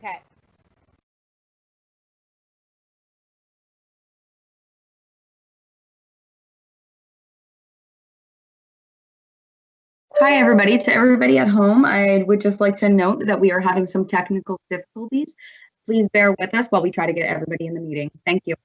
Okay. Hi, everybody. To everybody at home, I would just like to note that we are having some technical difficulties. Please bear with us while we try to get everybody in the meeting. Thank you.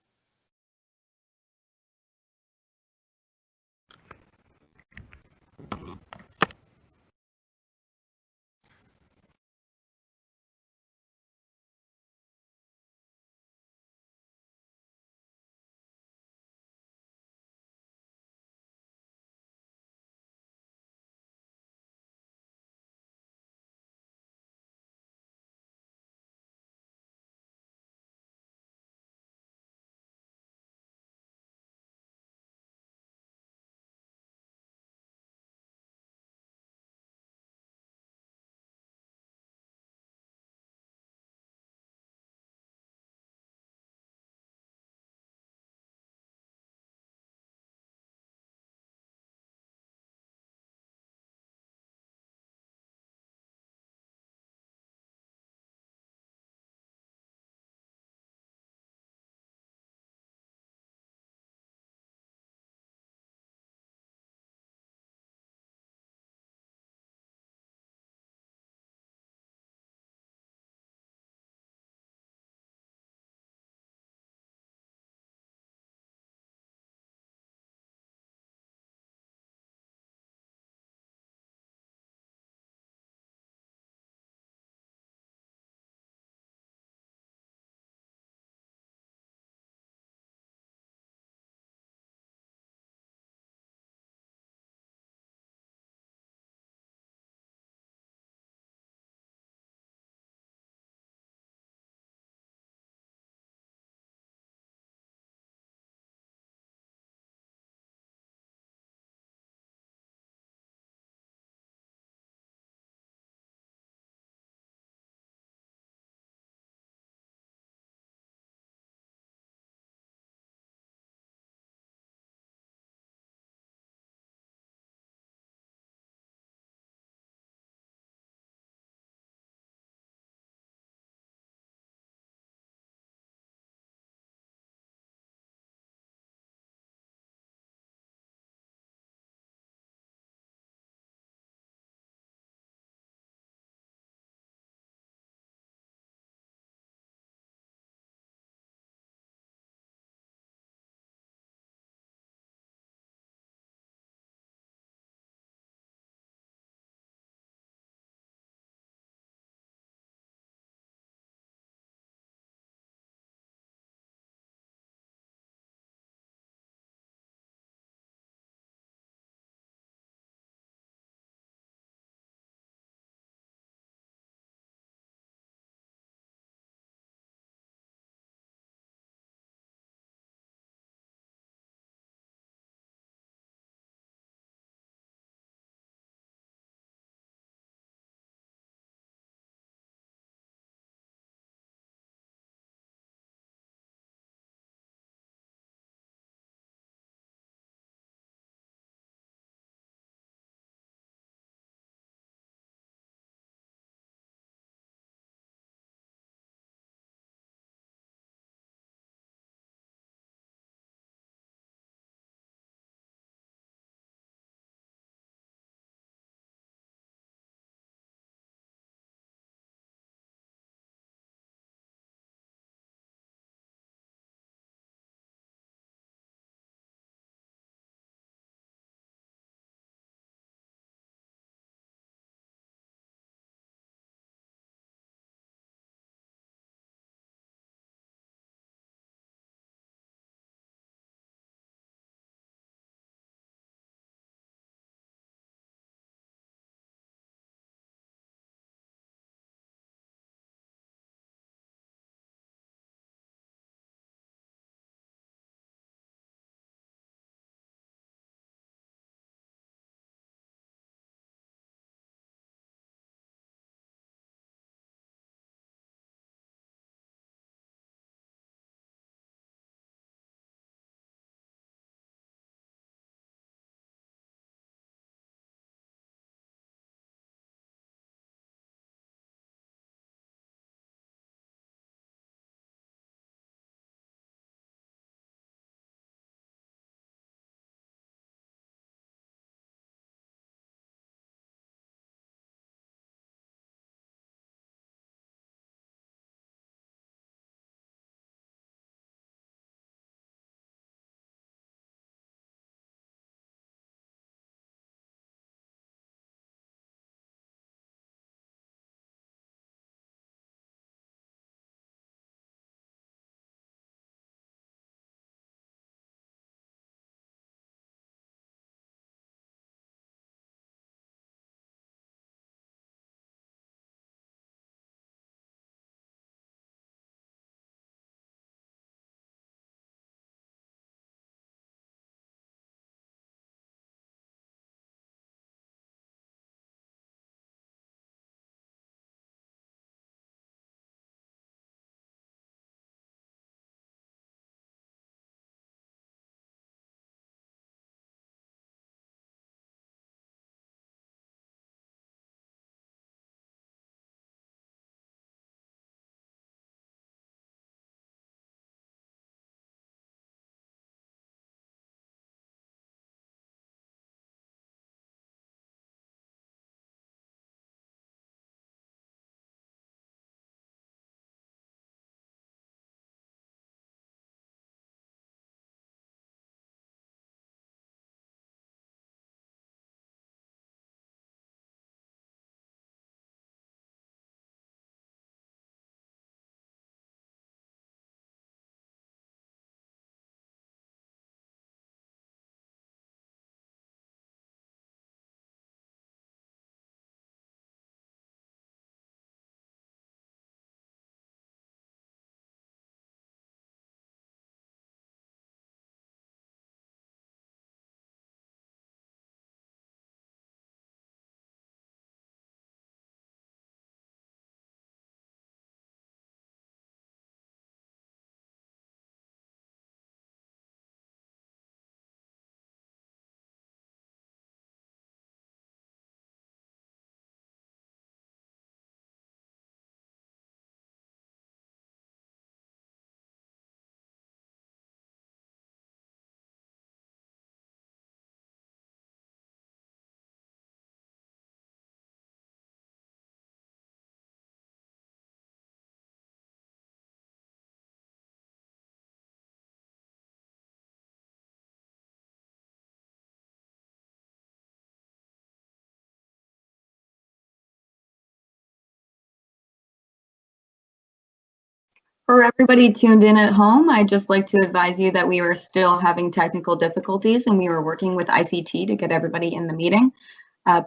For everybody tuned in at home, I'd just like to advise you that we are still having technical difficulties and we are working with ICT to get everybody in the meeting.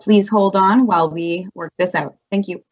Please hold on while we work this out. Thank you.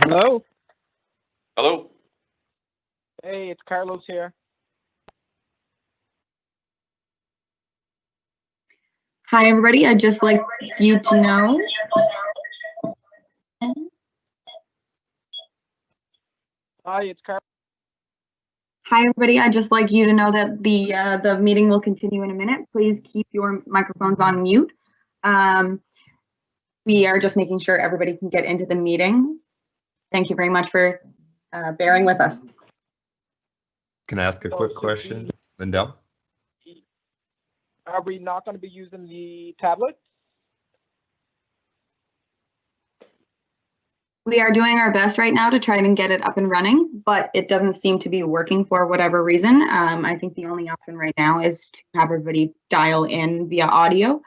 Hello. Hello. Hey, it's Carlos here. Hi, everybody. I'd just like you to know. Hi, it's Carlos. Hi, everybody. I'd just like you to know that the meeting will continue in a minute. Please keep your microphones on mute. We are just making sure everybody can get into the meeting. Thank you very much for bearing with us. Can I ask a quick question, Lindell? Are we not going to be using the tablet? We are doing our best right now to try and get it up and running, but it doesn't seem to be working for whatever reason. I think the only option right now is to have everybody dial in via audio.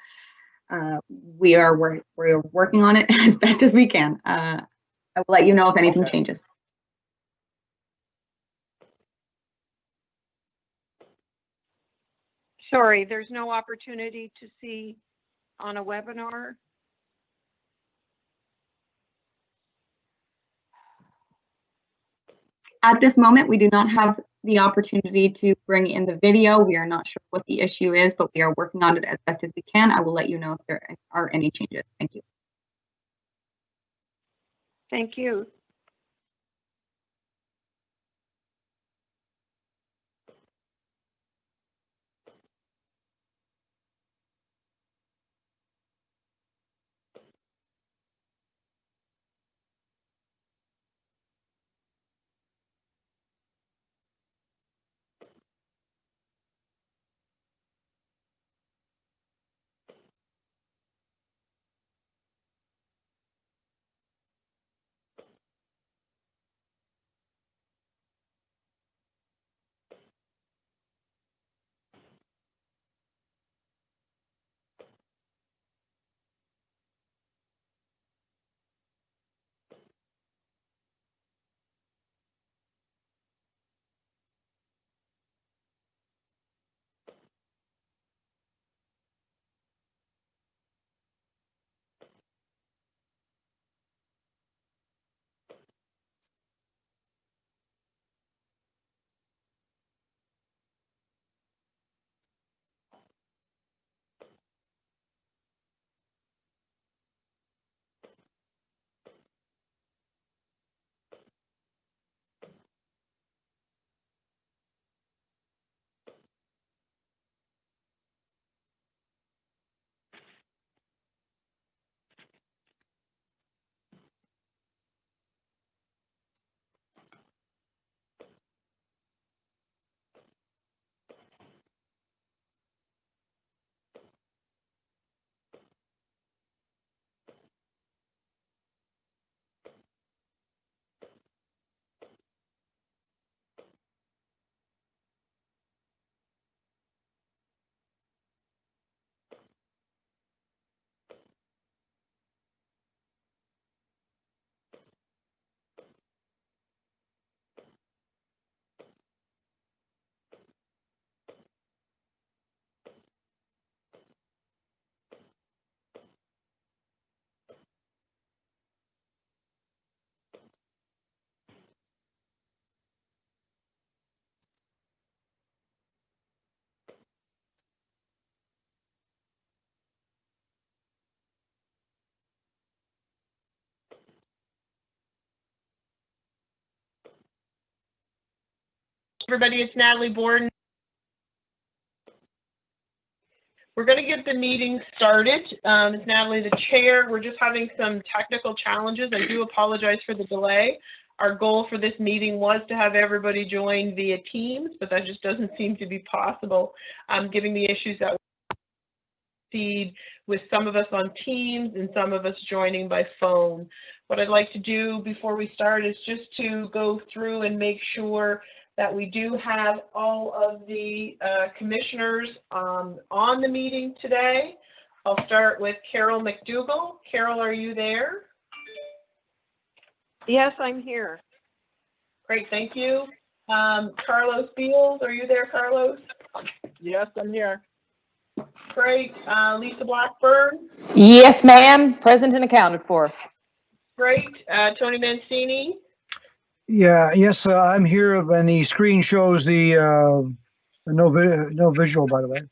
We're working on it as best as we can. I will let you know if anything changes. Sorry, there's no opportunity to see on a webinar? At this moment, we do not have the opportunity to bring in the video. We are not sure what the issue is, but we are working on it as best as we can. I will let you know if there are any changes. Thank you. Thank you. Everybody, it's Natalie Borden. We're going to get the meeting started. It's Natalie, the chair. We're just having some technical challenges. I do apologize for the delay. Our goal for this meeting was to have everybody join via Teams, but that just doesn't seem to be possible, given the issues that we see with some of us on Teams and some of us joining by phone. What I'd like to do before we start is just to go through and make sure that we do have all of the commissioners on the meeting today. I'll start with Carol McDougall. Carol, are you there? Yes, I'm here. Great, thank you. Carlos Beals, are you there, Carlos? Yes, I'm here. Great. Lisa Blackburn? Yes, ma'am. Present and accounted for. Great. Tony Mancini? Yes, I'm here, and the screen shows the no visual, by the way.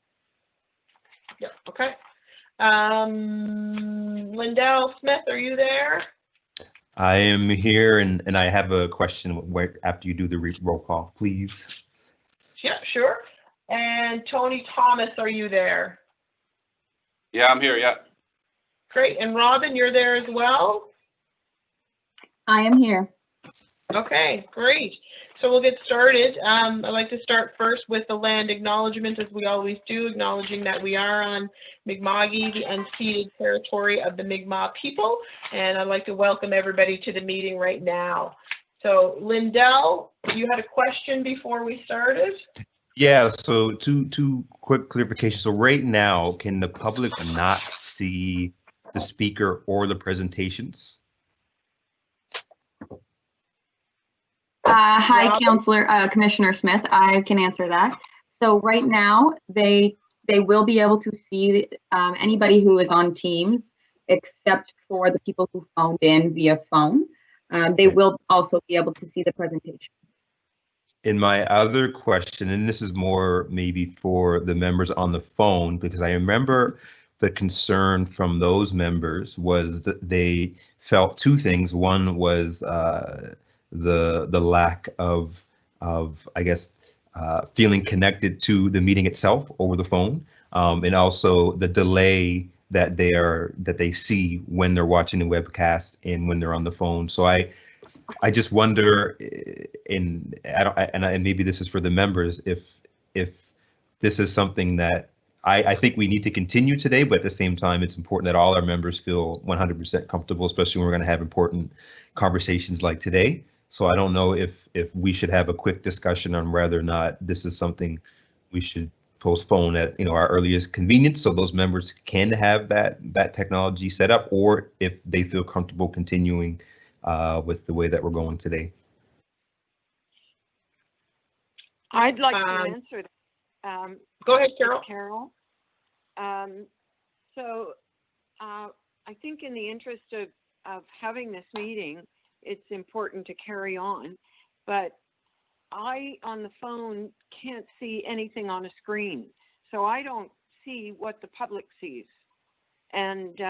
Yeah, okay. Lindell Smith, are you there? I am here, and I have a question where, after you do the roll call, please. Yeah, sure. And Tony Thomas, are you there? Yeah, I'm here, yeah. Great. And Robin, you're there as well? I am here. Okay, great. So we'll get started. I'd like to start first with the land acknowledgement, as we always do, acknowledging that we are on Mi'kma'ki, the unceded territory of the Mi'kmaq people. And I'd like to welcome everybody to the meeting right now. So Lindell, you had a question before we started? Yeah, so two quick clarifications. So right now, can the public not see the speaker or the presentations? Hi, Robin? Councillor, Commissioner Smith. I can answer that. So right now, they will be able to see anybody who is on Teams, except for the people who phoned in via phone. They will also be able to see the presentation. In my other question, and this is more maybe for the members on the phone, because I remember the concern from those members was that they felt two things. One was the lack of I guess feeling connected to the meeting itself over the phone, and also the delay that they see when they're watching the webcast and when they're on the phone. So I just wonder, and maybe this is for the members, if this is something that I think we need to continue today, but at the same time, it's important that all our members feel 100% comfortable, especially when we're going to have important conversations like today. So I don't know if we should have a quick discussion on whether or not this is something we should postpone at our earliest convenience, so those members can have that technology set up, or if they feel comfortable continuing with the way that we're going today. I'd like to answer that. Go ahead, Carol. Carol. So I think in the interest of having this meeting, it's important to carry on, but I, on the phone, can't see anything on a screen. So I don't see what the public sees. And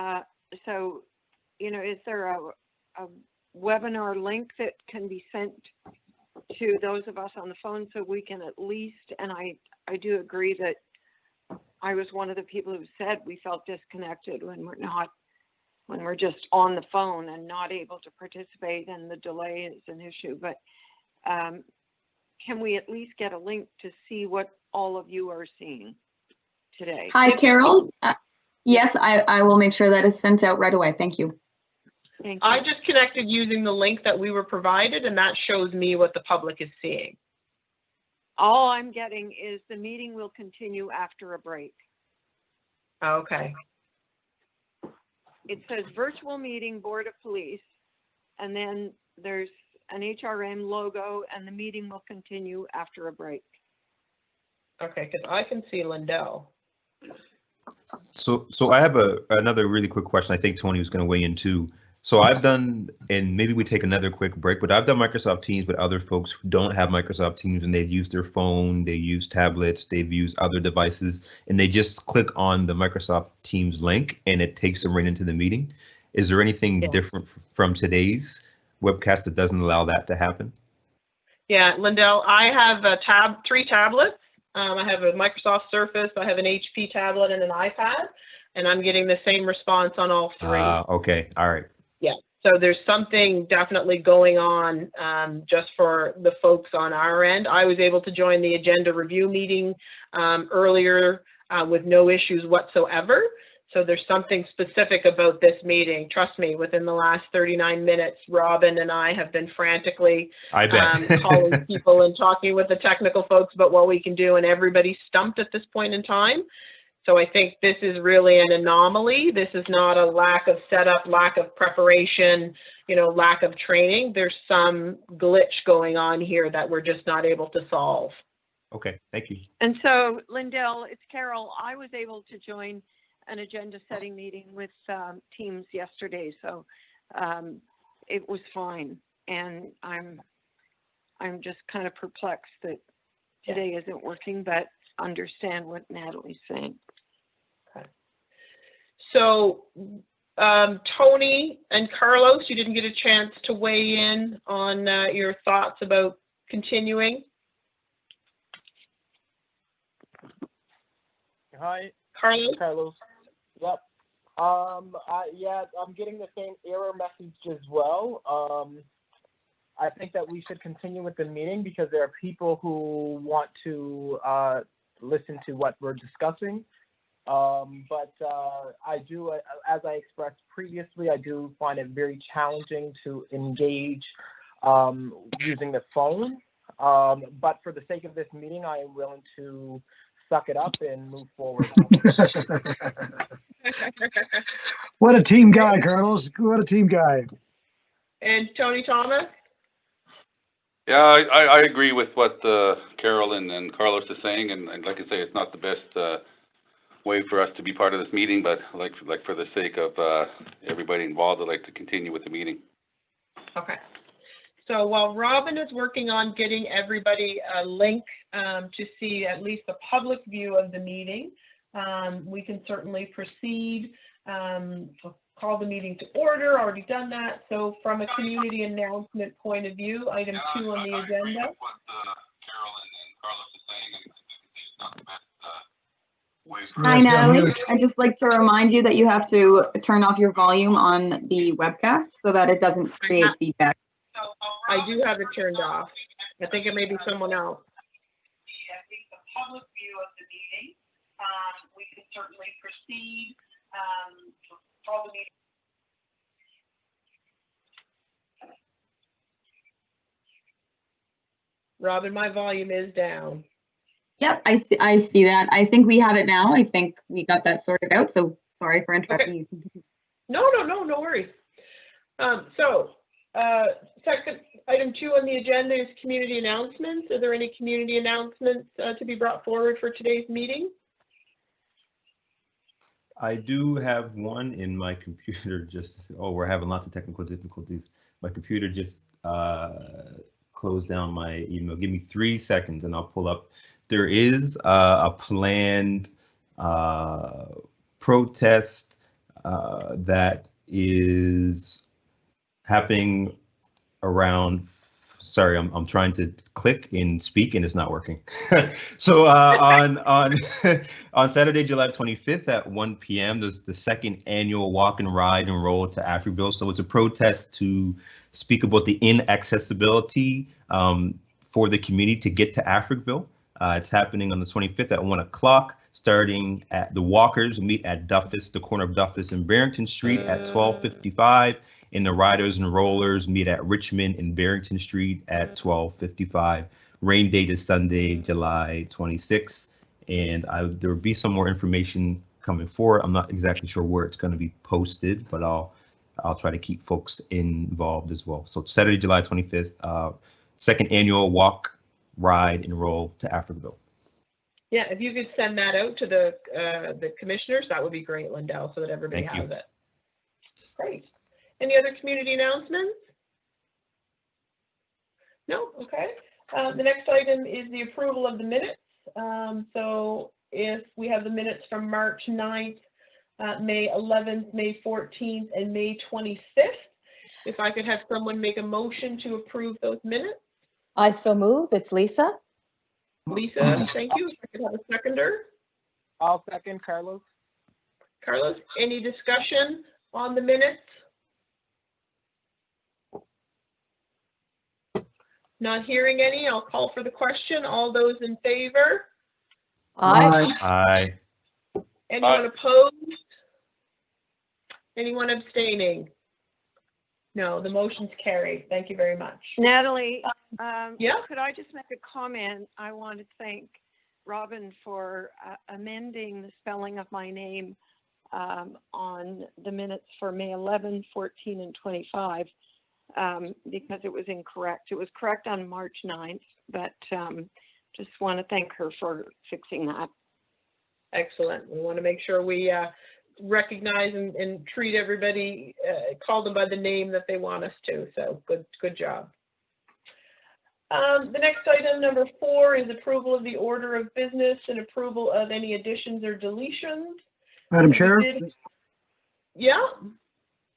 so, is there a webinar link that can be sent to those of us on the phone so we can at least, and I do agree that I was one of the people who said we felt disconnected when we're just on the phone and not able to participate, and the delay is an issue. But can we at least get a link to see what all of you are seeing today? Hi, Carol. Yes, I will make sure that is sent out right away. Thank you. Thank you. I just connected using the link that we were provided, and that shows me what the public is seeing. All I'm getting is the meeting will continue after a break. Okay. It says virtual meeting, Board of Police, and then there's an HRM logo, and the meeting will continue after a break. Okay, because I can see Lindell. So I have another really quick question. I think Tony was going to weigh in too. So I've done, and maybe we take another quick break, but I've done Microsoft Teams with other folks who don't have Microsoft Teams, and they've used their phone, they use tablets, they've used other devices, and they just click on the Microsoft Teams link and it takes them right into the meeting. Is there anything different from today's webcast that doesn't allow that to happen? Yeah, Lindell, I have 3 tablets. I have a Microsoft Surface, I have an HP tablet, and an iPad, and I'm getting the same response on all 3. Okay, all right. Yeah, so there's something definitely going on just for the folks on our end. I was able to join the agenda review meeting earlier with no issues whatsoever. So there's something specific about this meeting. Trust me, within the last 39 minutes, Robin and I have been frantically calling people and talking with the technical folks about what we can do, and everybody's stumped at this point in time. So I think this is really an anomaly. This is not a lack of setup, lack of preparation, lack of training. There's some glitch going on here that we're just not able to solve. Okay, thank you. And so, Lindell, it's Carol. I was able to join an agenda setting meeting with Teams yesterday. So it was fine. And I'm just kind of perplexed that today isn't working, but understand what Natalie's saying. Okay. So Tony and Carlos, you didn't get a chance to weigh in on your thoughts about continuing. Hi, Carlos? Yep. Yeah, I'm getting the same error message as well. I think that we should continue with the meeting because there are people who want to listen to what we're discussing. But I do, as I expressed previously, I do find it very challenging to engage using the phone. But for the sake of this meeting, I am willing to suck it up and move forward. What a team guy, Carlos. What a team guy. And Tony Thomas? Yeah, I agree with what Carolyn and Carlos are saying, and like I say, it's not the best way for us to be part of this meeting, but like for the sake of everybody involved, I'd like to continue with the meeting. Okay. So while Robin is working on getting everybody a link to see at least the public view of the meeting, we can certainly proceed. Call the meeting to order, already done that. So from a community announcement point of view, item 2 on the agenda. Hi, Natalie. I'd just like to remind you that you have to turn off your volume on the webcast so that it doesn't create feedback. I do have it turned off. I think it may be someone else. I think the public view of the meeting, we can certainly proceed. Call the meeting. Robin, my volume is down. Yep, I see that. I think we have it now. I think we got that sorted out. So sorry for interrupting you. No worries. Second item 2 on the agenda is community announcements. Are there any community announcements to be brought forward for today's meeting? I do have one in my computer. We're having lots of technical difficulties. My computer just closed down my email. Give me 3 seconds and I'll pull up. There is a planned protest that is happening around. Sorry, I'm trying to click and speak and it's not working. So on Saturday, July 25th at 1 p.m., there's the second annual Walk and Ride and Roll to Africville. So it's a protest to speak about the inaccessibility for the community to get to Africville. It's happening on the 25th at 1 o'clock, starting at the walkers meet at Duffus, the corner of Duffus and Barrington Street at 12:55. And the riders and rollers meet at Richmond and Barrington Street at 12:55. Rain date is Sunday, July 26th. And there will be some more information coming forward. I'm not exactly sure where it's going to be posted, but I'll try to keep folks involved as well. So Saturday, July 25th, second annual Walk, Ride, and Roll to Africville. Yeah, if you could send that out to the commissioners, that would be great, Lindell, so that everybody has it. Great. Any other community announcements? No? Okay. The next item is the approval of the minutes. So if we have the minutes from March 9th, May 11th, May 14th, and May 25th, if I could have someone make a motion to approve those minutes. I so move. It's Lisa. Lisa, thank you. If I could have a seconder. I'll second, Carlos. Carlos, any discussion on the minutes? Not hearing any, I'll call for the question. All those in favor? Aye. Aye. Anyone opposed? Anyone abstaining? No, the motion's carried. Thank you very much. Natalie, yeah? Could I just make a comment? I want to thank Robin for amending the spelling of my name on the minutes for May 11, 14, and 25 because it was incorrect. It was correct on March 9th, but just want to thank her for fixing that. Excellent. We want to make sure we recognize and treat everybody, call them by the name that they want us to. So good job. The next item, number 4, is approval of the order of business and approval of any additions or deletions. Madam Chair. Yeah.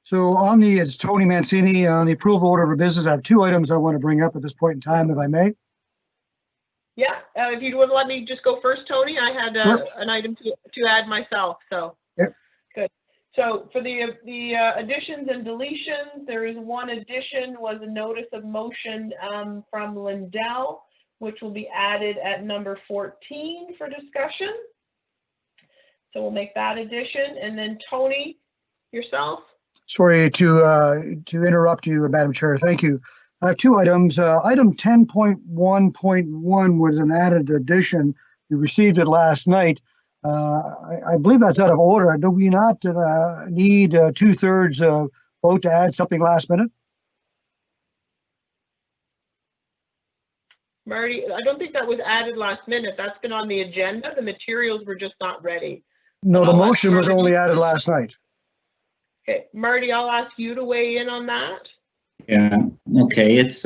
So it's Tony Mancini, on the approval order of business. I have 2 items I want to bring up at this point in time, if I may. Yeah, if you would let me just go first, Tony, I had Sure. an item to add myself, so. Yep. Good. So for the additions and deletions, there is one addition, was a notice of motion from Lindell, which will be added at number 14 for discussion. So we'll make that addition, and then Tony, yourself? Sorry to interrupt you, Madam Chair. Thank you. I have 2 items. Item 10.1.1 was an added addition. We received it last night. I believe that's out of order. Do we not need 2/3 vote to add something last minute? Marty, I don't think that was added last minute. That's been on the agenda. The materials were just not ready. No, the motion was only added last night. Okay, Marty, I'll ask you to weigh in on that. Yeah, okay, it's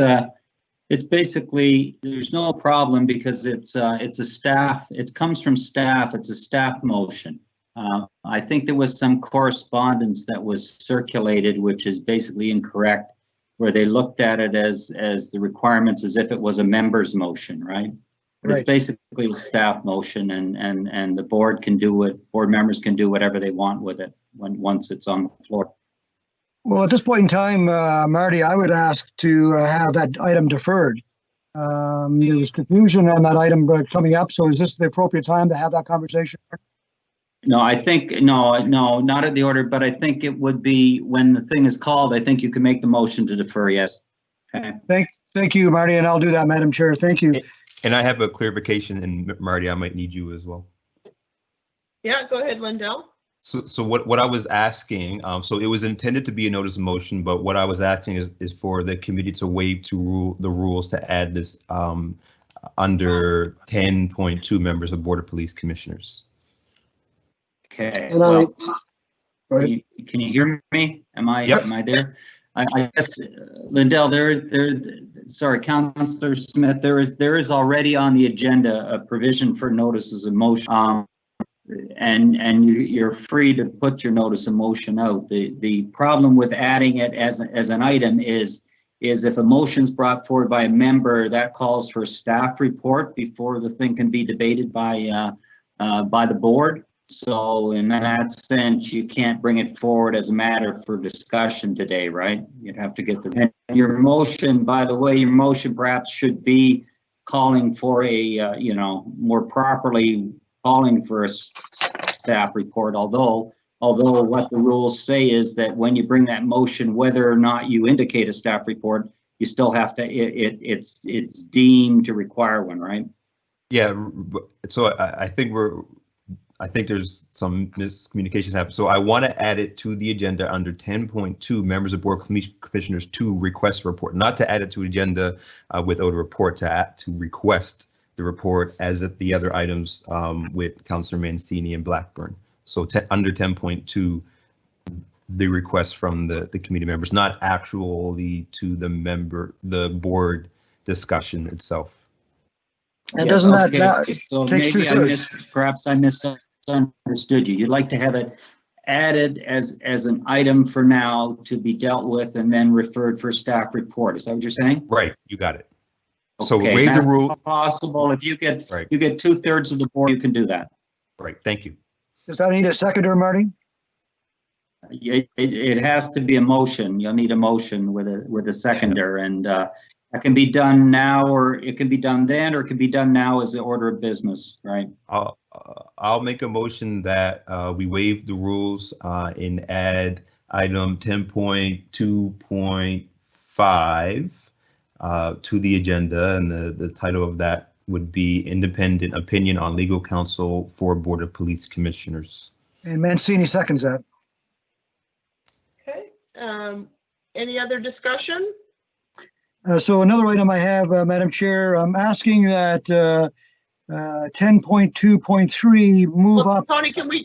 basically, there's no problem because it's a staff, it comes from staff, it's a staff motion. I think there was some correspondence that was circulated, which is basically incorrect, where they looked at it as the requirements as if it was a member's motion, right? But Right. It's basically a staff motion, and the board members can do whatever they want with it once it's on the floor. Well, at this point in time, Marty, I would ask to have that item deferred. There was confusion on that item coming up, so is this the appropriate time to have that conversation? No, I think, no, not at the order, but I think it would be when the thing is called, I think you can make the motion to defer, yes. Okay. Thank you, Marty, and I'll do that, Madam Chair. Thank you. And I have a clarification, and Marty, I might need you as well. Yeah, go ahead, Lindell. So what I was asking, so it was intended to be a notice of motion, but what I was asking is for the committee to waive the rules to add this under 10.2 members of Board of Police Commissioners. Okay, And well, Go ahead. can you hear me? Am I there? I guess, Lindell, sorry, Councillor Smith, there is already on the agenda a provision for notices of motion. And you're free to put your notice of motion out. The problem with adding it as an item is if a motion's brought forward by a member, that calls for a staff report before the thing can be debated by the board. So in that sense, you can't bring it forward as a matter for discussion today, right? You'd have to get and your motion, by the way, your motion perhaps should be calling for a, more properly calling for a staff report, although what the rules say is that when you bring that motion, whether or not you indicate a staff report, you still have to, it's deemed to require one, right? Yeah, so I think there's some miscommunications happening. So I want to add it to the agenda under 10.2 members of Board of Police Commissioners to request a report, not to add it to the agenda without a report, to request the report as if the other items with Councillor Mancini and Blackburn. So under 10.2, the request from the committee members, not actually to the board discussion itself. And Yes, doesn't okay. that So takes maybe 2/3? perhaps I misunderstood you. You'd like to have it added as an item for now to be dealt with and then referred for staff report. Is that what you're saying? Right, you got it. So Okay, waive the that's rule. possible. If you get Right. you get 2/3 of the board, you can do that. Right, thank you. Does that need a seconder, Marty? It has to be a motion. You'll need a motion with a seconder, and that can be done now, or it can be done then, or it can be done now as the order of business, right? I'll make a motion that we waive the rules and add item 10.2.5 to the agenda, and the title of that would be Independent Opinion on Legal Counsel for Board of Police Commissioners. And Mancini seconds that. Okay, any other discussion? So another item I have, Madam Chair, I'm asking that 10.2.3, move Well, up. Tony, can I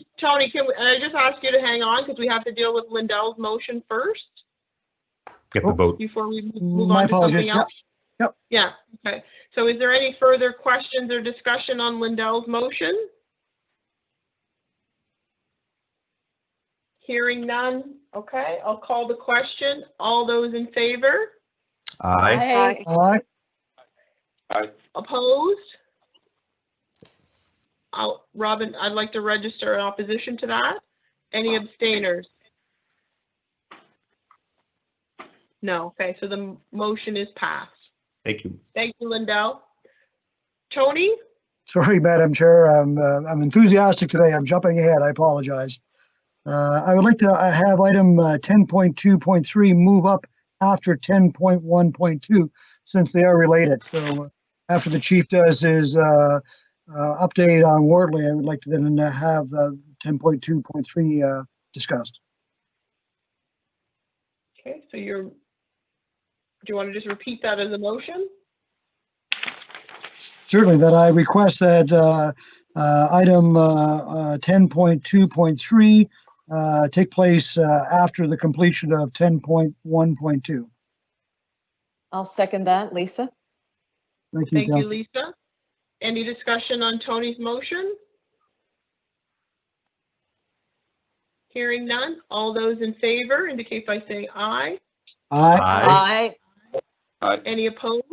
just ask you to hang on because we have to deal with Lindell's motion first Get the vote. before we move My on to apologies. something else? Yep. Yeah, okay. So is there any further questions or discussion on Lindell's motion? Hearing none, okay, I'll call the question. All those in favor? Aye. Aye. Aye. Opposed? Robin, I'd like to register an opposition to that. Any abstainers? No, okay, so the motion is passed. Thank you. Thank you, Lindell. Tony? Sorry, Madam Chair. I'm enthusiastic today. I'm jumping ahead. I apologize. I would like to have item 10.2.3 move up after 10.1.2 since they are related. So after the chief does his update on Wardley, I would like to then have 10.2.3 discussed. Okay, so do you want to just repeat that as a motion? Certainly, that I request that item 10.2.3 take place after the completion of 10.1.2. I'll second that, Lisa. Thank you, Thank you, Councillor. Lisa. Any discussion on Tony's motion? Hearing none, all those in favor indicate by saying aye. Aye. Aye. Any opposed?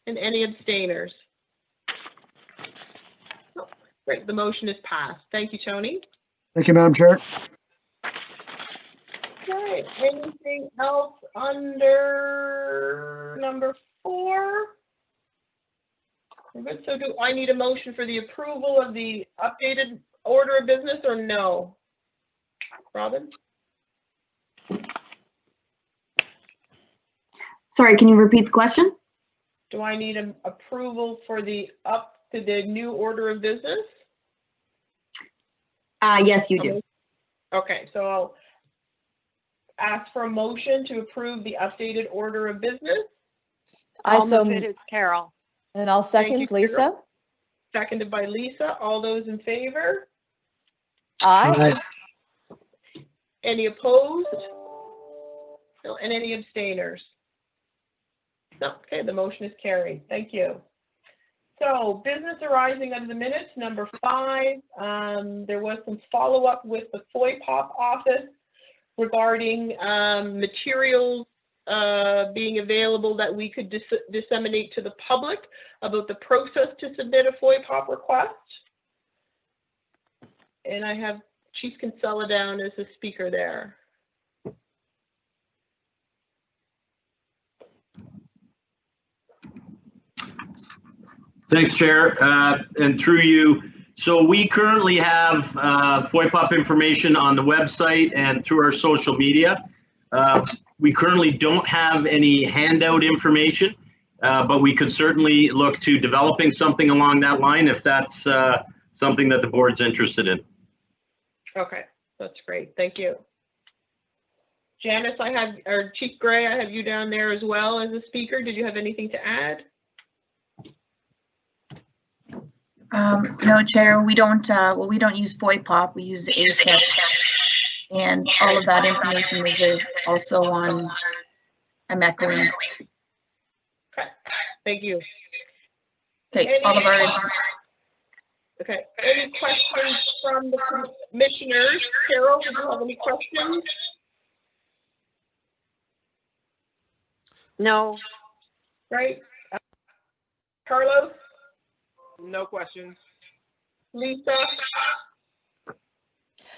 And any abstainers? Oh, great, the motion is passed. Thank you, Tony. Thank you, Madam Chair. Okay, anything else under number 4? We're good. So do I need a motion for the approval of the updated order of business or no? Robin? Sorry, can you repeat the question? Do I need an approval for the new order of business? Yes, you do. Okay, so I'll ask for a motion to approve the updated order of business. I I'll so move it as Carol. And I'll Thank you, second, Lisa. Carol. Seconded by Lisa. All those in favor? Aye. Any opposed? No, and any abstainers? No, okay, the motion is carried. Thank you. So business arising out of the minutes, number 5, there was some follow-up with the FOIPOP office regarding materials being available that we could disseminate to the public about the process to submit a FOIPOP request. And I have Chief Kinsella down as the speaker there. Thanks, Chair, and through you. So we currently have FOIPOP information on the website and through our social media. We currently don't have any handout information, but we could certainly look to developing something along that line if that's something that the board's interested in. Okay, that's great. Thank you. Janice, or Chief Gray, I have you down there as well as a speaker. Did you have anything to add? No, Chair, we don't use FOIPOP, we use ATIP, and all of that information is also on, I'm echoing. Okay, thank you. Okay, all of our, okay, any questions from the commissioners? Carol, do you have any questions? No. Right. Carlos? No questions. Lisa?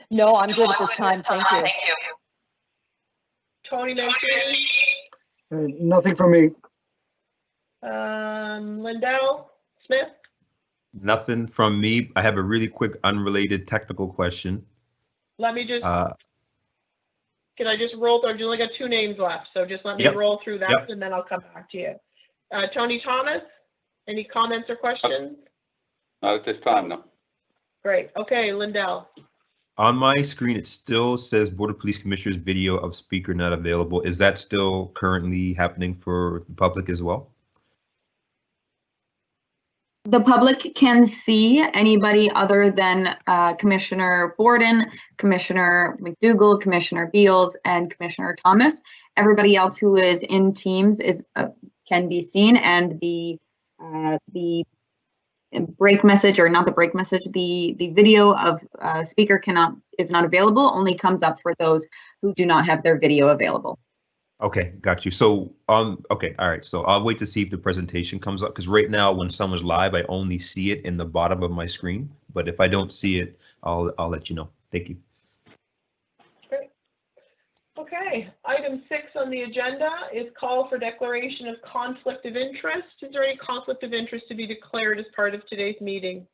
No, I'm good at this time. Thank you. Tony Mancini? Nothing from me. Lindell? Smith? Nothing from me. I have a really quick unrelated technical question. Let me just, can I just roll through? I've only got 2 names left, so just let me roll through that and then I'll come back to you. Tony Thomas, any comments or questions? Not at this time, no. Great. Okay, Lindell. On my screen, it still says Board of Police Commissioners video of speaker not available. Is that still currently happening for the public as well? The public can see anybody other than Commissioner Borden, Commissioner McDougall, Commissioner Beals, and Commissioner Thomas. Everybody else who is in Teams is can be seen, and the break message, or not the break message, the video of speaker is not available, only comes up for those who do not have their video available. Okay, got you. So, okay, all right. So I'll wait to see if the presentation comes up, because right now when someone's live, I only see it in the bottom of my screen. But if I don't see it, I'll let you know. Thank you. Great. Okay, item 6 on the agenda is call for declaration of conflict of interest. Is there any conflict of interest to be declared as part of today's meeting?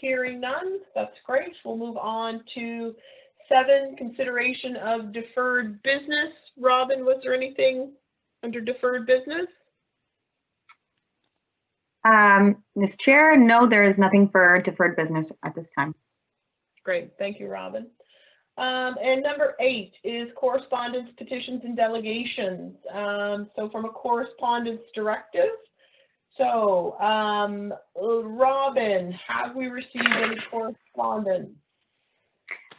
Hearing none, that's great. We'll move on to 7, consideration of deferred business. Robin, was there anything under deferred business? Ms. Chair, no, there is nothing for deferred business at this time. Great, thank you, Robin. And number 8 is correspondence, petitions, and delegations. So from a correspondence directive. So, Robin, have we received any correspondence?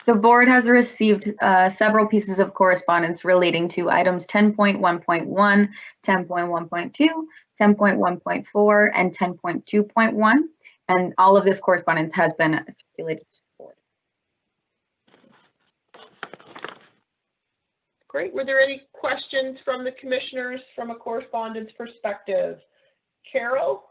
The board has received several pieces of correspondence relating to items 10.1.1, 10.1.2, 10.1.4, and 10.2.1, and all of this correspondence has been circulated to the board. Great. Were there any questions from the commissioners from a correspondence perspective? Carol?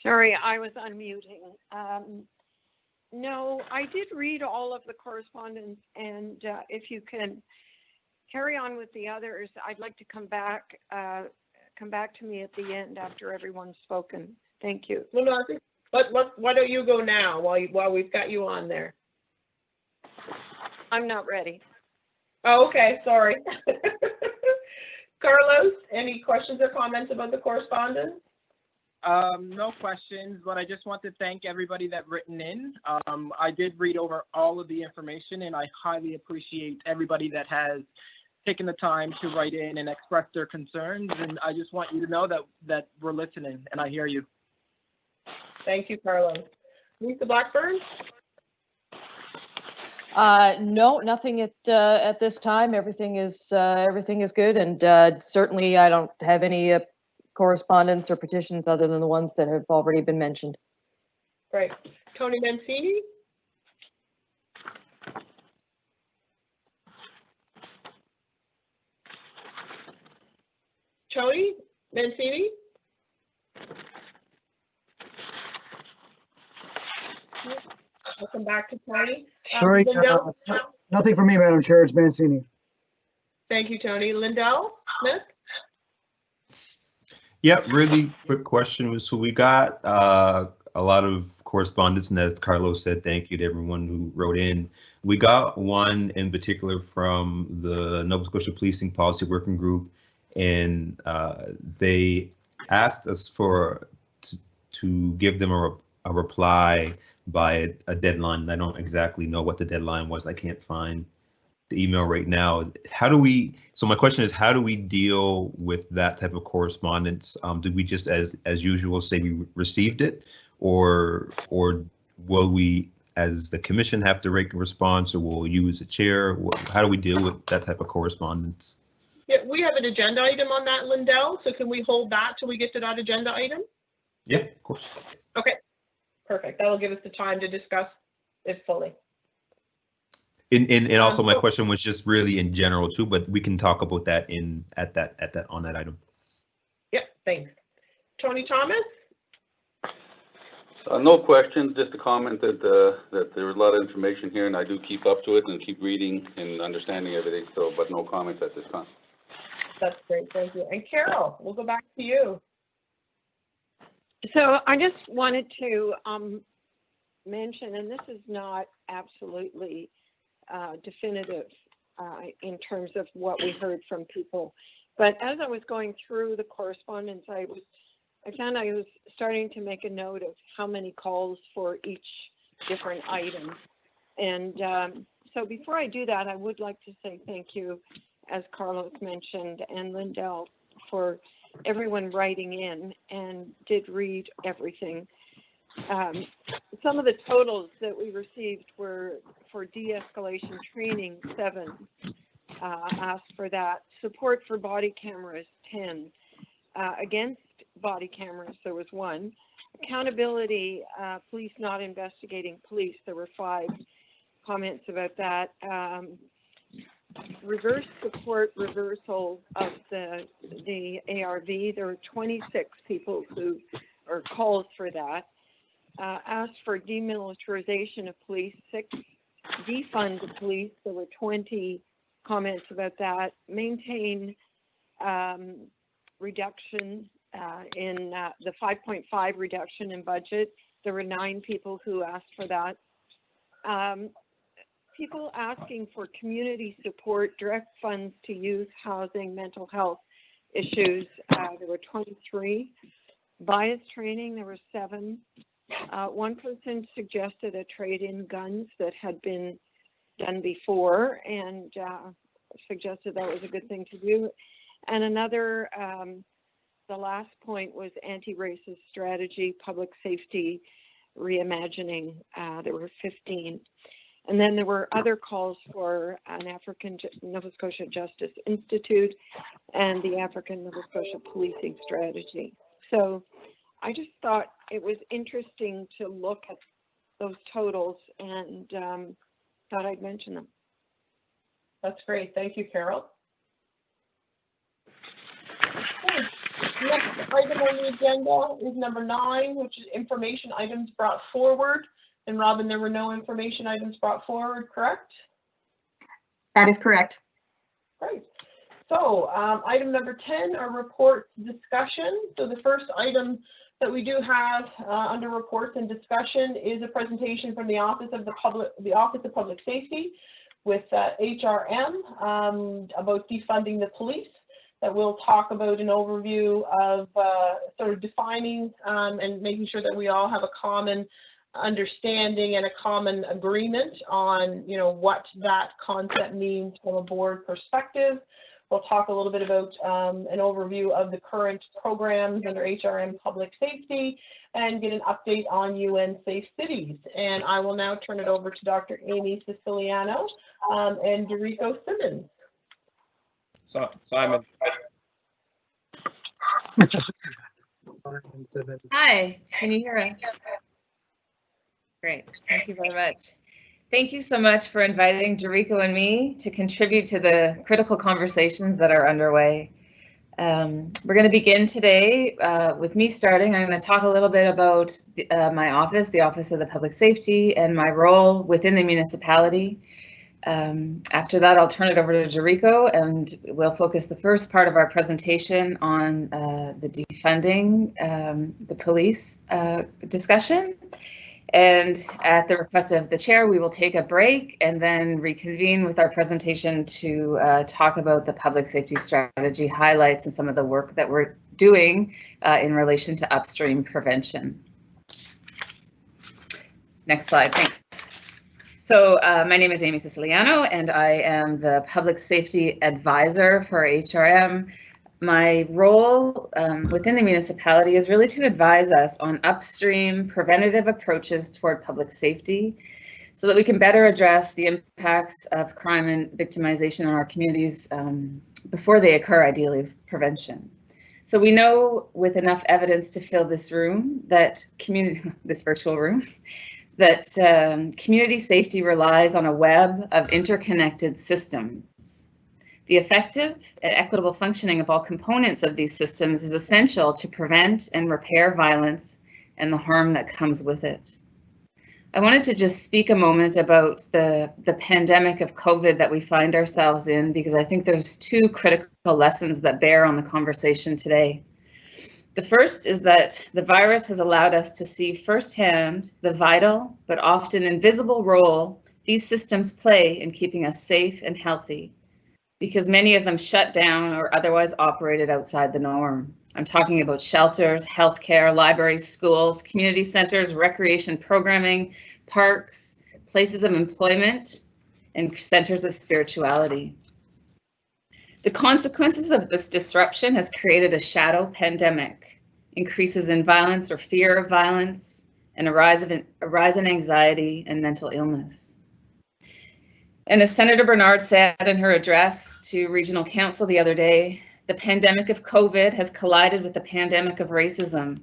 Sorry, I was unmuting. No, I did read all of the correspondence, and if you can carry on with the others, I'd like to come back to me at the end after everyone's spoken. Thank you. No, I think, why don't you go now while we've got you on there? I'm not ready. Oh, okay, sorry. Carlos, any questions or comments about the correspondence? No questions, but I just want to thank everybody that written in. I did read over all of the information, and I highly appreciate everybody that has taken the time to write in and express their concerns. And I just want you to know that we're listening, and I hear you. Thank you, Carlos. Lisa Blackburn? No, nothing at this time. Everything is good, and certainly I don't have any correspondence or petitions other than the ones that have already been mentioned. Great. Tony Mancini? Tony Mancini? I'll come back to Tony. Sorry, nothing for me, Madam Chair. It's Mancini. Thank you, Tony. Lindell Smith? Yeah, really quick question was, so we got a lot of correspondence, and as Carlos said, thank you to everyone who wrote in. We got one in particular from the Nova Scotia Policing Policy Working Group, and they asked us to give them a reply by a deadline. I don't exactly know what the deadline was. I can't find the email right now. So my question is, how do we deal with that type of correspondence? Do we just, as usual, say we received it, or will we, as the commission, have to make a response, or will you as a chair? How do we deal with that type of correspondence? Yeah, we have an agenda item on that, Lindell, so can we hold that till we get to that agenda item? Yeah, of course. Okay, perfect. That'll give us the time to discuss it fully. And also my question was just really in general too, but we can talk about that on that item. Yep, thanks. Tony Thomas? No questions, just a comment that there was a lot of information here, and I do keep up to it and keep reading and understanding everything, so, but no comments at this time. That's great, thank you. And Carol, we'll go back to you. So I just wanted to mention, and this is not absolutely definitive in terms of what we heard from people, but as I was going through the correspondence, I found I was starting to make a note of how many calls for each different item, and So before I do that, I would like to say thank you, as Carlos mentioned, and Lindell, for everyone writing in and did read everything. Some of the totals that we received were for de-escalation training, 7 asked for that. Support for body cameras, 10. Against body cameras, there was 1. Accountability, police not investigating police, there were 5 comments about that. Reverse support reversal of the ARV, there were 26 people who, or calls for that. Asked for demilitarization of police, 6. Defund the police, there were 20 comments about that. Maintain reduction in the 5.5 reduction in budget. There were 9 people who asked for that. People asking for community support, direct funds to youth, housing, mental health issues, there were 23. Bias training, there were 7. One person suggested a trade-in guns that had been done before and suggested that was a good thing to do. And another, the last point was anti-racist strategy, public safety, reimagining. There were 15. And then there were other calls for an African Nova Scotia Justice Institute and the African Nova Scotia Policing Strategy. So I just thought it was interesting to look at those totals and thought I'd mention them. That's great. Thank you, Carol. Next item on the agenda is number 9, which is information items brought forward. And Robin, there were no information items brought forward, correct? That is correct. Great. So item number 10 are reports discussion. So the first item that we do have under reports and discussion is a presentation from the Office of Public Safety with HRM about defunding the police. That we'll talk about an overview of sort of defining and making sure that we all have a common understanding and a common agreement on, you know, what that concept means from a board perspective. We'll talk a little bit about an overview of the current programs under HRM Public Safety and get an update on UN Safe Cities. And I will now turn it over to Dr. Amy Siciliano and DeRice Symonds. So, Simon. Hi, can you hear us? Great, thank you very much. Thank you so much for inviting DeRice and me to contribute to the critical conversations that are underway. We're going to begin today with me starting. I'm going to talk a little bit about my office, the Office of the Public Safety, and my role within the municipality. After that, I'll turn it over to DeRice, and we'll focus the first part of our presentation on the defunding the police discussion. And at the request of the chair, we will take a break and then reconvene with our presentation to talk about the public safety strategy highlights and some of the work that we're doing in relation to upstream prevention. Next slide, thanks. So my name is Amy Siciliano, and I am the Public Safety Advisor for HRM. My role within the municipality is really to advise us on upstream preventative approaches toward public safety so that we can better address the impacts of crime and victimization on our communities before they occur, ideally prevention. So we know with enough evidence to fill this room that this virtual room, that community safety relies on a web of interconnected systems. The effective and equitable functioning of all components of these systems is essential to prevent and repair violence and the harm that comes with it. I wanted to just speak a moment about the pandemic of COVID that we find ourselves in, because I think there's 2 critical lessons that bear on the conversation today. The first is that the virus has allowed us to see firsthand the vital but often invisible role these systems play in keeping us safe and healthy, because many of them shut down or otherwise operated outside the norm. I'm talking about shelters, healthcare, libraries, schools, community centers, recreation programming, parks, places of employment, and centers of spirituality. The consequences of this disruption has created a shadow pandemic, increases in violence or fear of violence, and a rise in anxiety and mental illness. And as Senator Bernard said in her address to Regional Council the other day, the pandemic of COVID has collided with the pandemic of racism.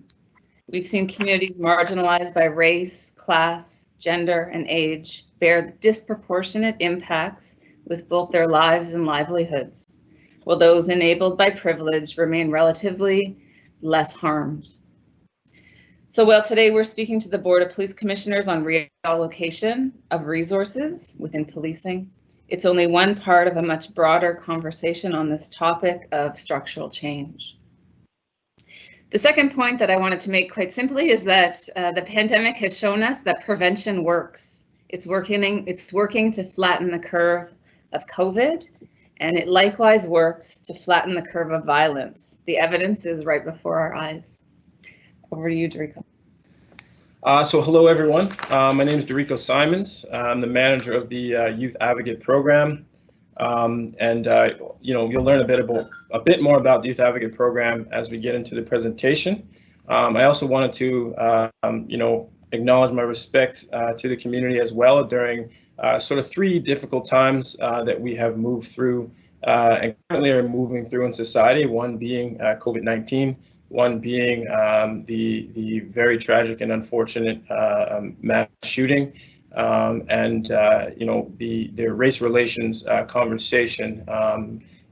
We've seen communities marginalized by race, class, gender, and age bear disproportionate impacts with both their lives and livelihoods, while those enabled by privilege remain relatively less harmed. So while today we're speaking to the Board of Police Commissioners on reallocation of resources within policing, it's only one part of a much broader conversation on this topic of structural change. The second point that I wanted to make quite simply is that the pandemic has shown us that prevention works. It's working to flatten the curve of COVID, and it likewise works to flatten the curve of violence. The evidence is right before our eyes. Over to you, DeRice. So hello, everyone. My name is DeRice Symonds. I'm the manager of the Youth Advocate Program. You'll learn a bit more about the Youth Advocate Program as we get into the presentation. I also wanted to, acknowledge my respect to the community as well during sort of three difficult times that we have moved through and currently are moving through in society, one being COVID-19, one being the very tragic and unfortunate mass shooting, and the race relations conversation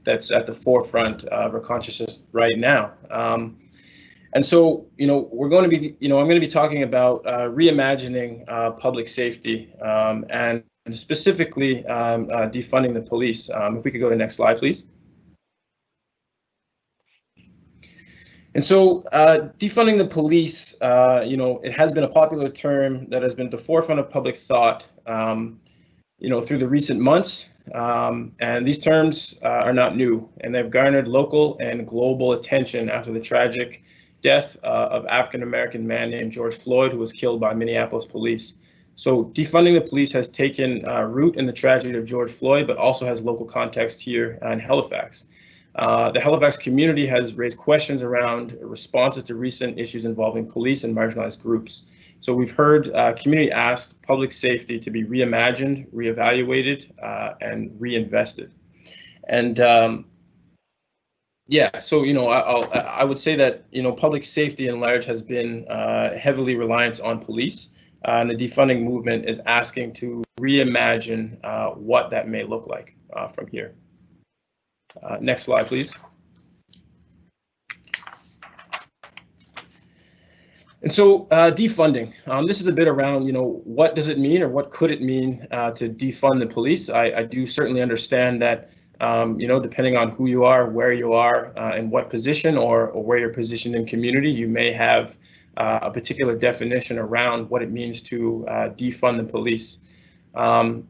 that's at the forefront of our consciousness right now. And so, we're going to be, I'm going to be talking about reimagining public safety and specifically defunding the police. If we could go to the next slide, please. And so defunding the police, it has been a popular term that has been at the forefront of public thought, through the recent months. And these terms are not new, and they've garnered local and global attention after the tragic death of African-American man named George Floyd, who was killed by Minneapolis police. So defunding the police has taken root in the tragedy of George Floyd, but also has local context here in Halifax. The Halifax community has raised questions around responses to recent issues involving police and marginalized groups. So we've heard community asked public safety to be reimagined, reevaluated, and reinvested. And I would say that public safety in large has been heavily reliant on police, and the defunding movement is asking to reimagine what that may look like from here. Next slide, please. And so defunding, this is a bit around, what does it mean or what could it mean to defund the police? I do certainly understand that, depending on who you are, where you are, in what position or where you're positioned in community, you may have a particular definition around what it means to defund the police. For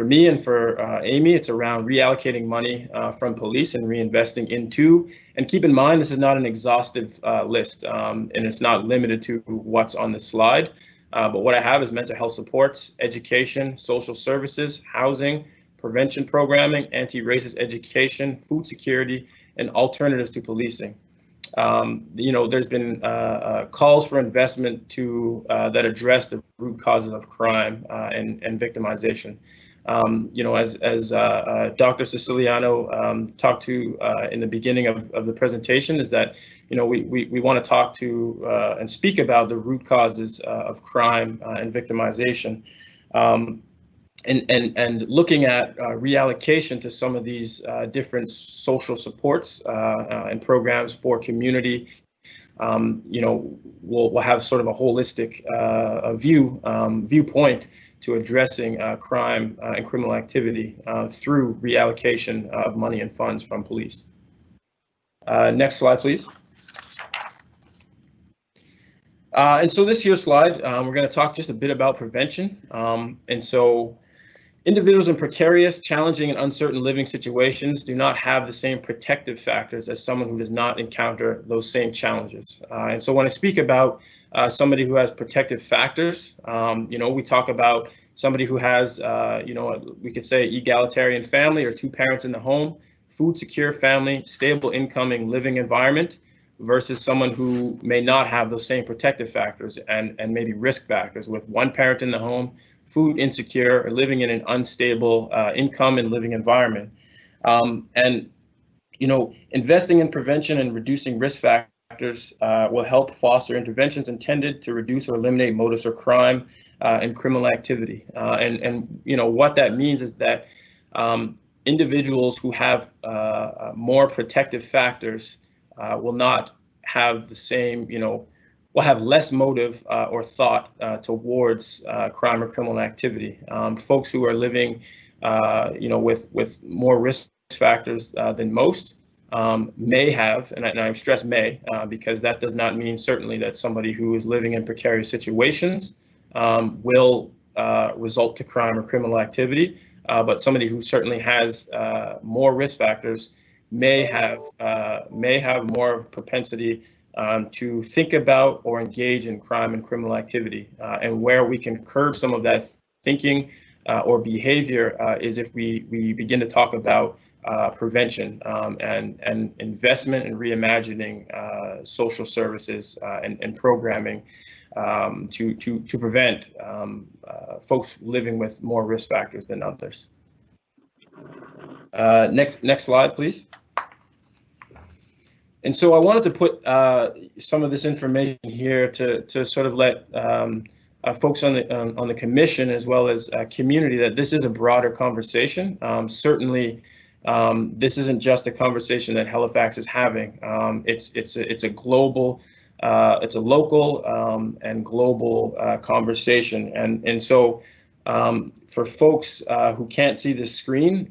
me and for Amy, it's around reallocating money from police and reinvesting into, and keep in mind, this is not an exhaustive list, and it's not limited to what's on the slide. But what I have is mental health supports, education, social services, housing, prevention programming, anti-racist education, food security, and alternatives to policing. There's been calls for investment that address the root causes of crime and victimization. As Dr. Siciliano talked to in the beginning of the presentation, is that we want to talk to and speak about the root causes of crime and victimization. And looking at reallocation to some of these different social supports and programs for community, we'll have sort of a holistic viewpoint to addressing crime and criminal activity through reallocation of money and funds from police. Next slide, please. And so this here slide, we're going to talk just a bit about prevention. And so individuals in precarious, challenging, and uncertain living situations do not have the same protective factors as someone who does not encounter those same challenges. And so when I speak about somebody who has protective factors, we talk about somebody who has, we could say egalitarian family or 2 parents in the home, food secure family, stable income and living environment, versus someone who may not have those same protective factors and maybe risk factors with 1 parent in the home, food insecure, or living in an unstable income and living environment. Investing in prevention and reducing risk factors will help foster interventions intended to reduce or eliminate motives for crime and criminal activity. What that means is that individuals who have more protective factors will not have the same, will have less motive or thought towards crime or criminal activity. Folks who are living, with more risk factors than most may have, and I stress may, because that does not mean certainly that somebody who is living in precarious situations will result to crime or criminal activity, but somebody who certainly has more risk factors may have more of a propensity to think about or engage in crime and criminal activity. And where we can curb some of that thinking or behavior is if we begin to talk about prevention and investment in reimagining social services and programming to prevent folks living with more risk factors than others. Next slide, please. And so I wanted to put some of this information here to sort of let folks on the commission as well as community that this is a broader conversation. Certainly, this isn't just a conversation that Halifax is having. It's a global, it's a local and global conversation. And so for folks who can't see the screen,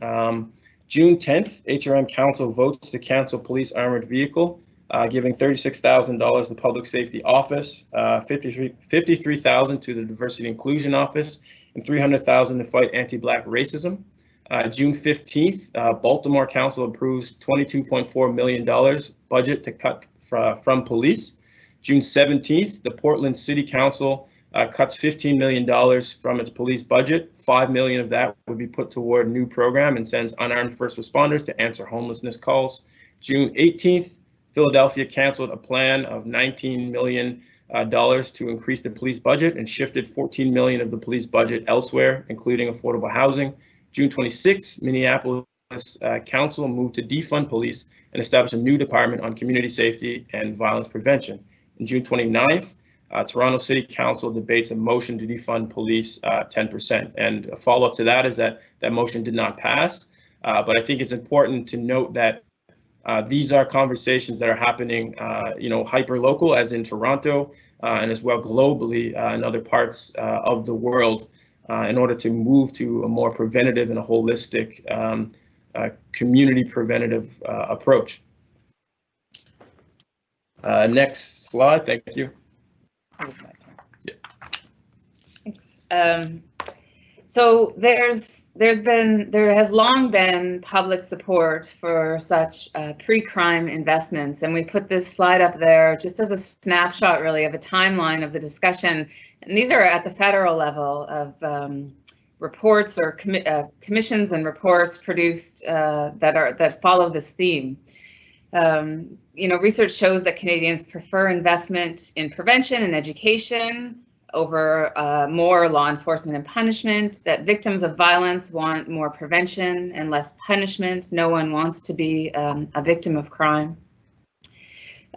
June 10th, HRM Council votes to cancel police armored vehicle, giving $36,000 to the Public Safety Office, $53,000 to the Diversity Inclusion Office, and $300,000 to fight anti-Black racism. June 15th, Baltimore Council approves $22.4 million budget to cut from police. June 17th, the Portland City Council cuts $15 million from its police budget. $5 million of that would be put toward a new program and sends unarmed first responders to answer homelessness calls. June 18th, Philadelphia canceled a plan of $19 million to increase the police budget and shifted $14 million of the police budget elsewhere, including affordable housing. June 26th, Minneapolis Council moved to defund police and establish a new department on community safety and violence prevention. On June 29th, Toronto City Council debates a motion to defund police 10%. And a follow-up to that is that that motion did not pass. But I think it's important to note that these are conversations that are happening, hyper-local, as in Toronto, and as well globally in other parts of the world, in order to move to a more preventative and a holistic community preventative approach. Next slide, thank you. Thanks. So there has long been public support for such pre-crime investments, and we put this slide up there just as a snapshot, really, of a timeline of the discussion. And these are at the federal level of reports or commissions and reports produced that follow this theme. Research shows that Canadians prefer investment in prevention and education over more law enforcement and punishment, that victims of violence want more prevention and less punishment. No one wants to be a victim of crime.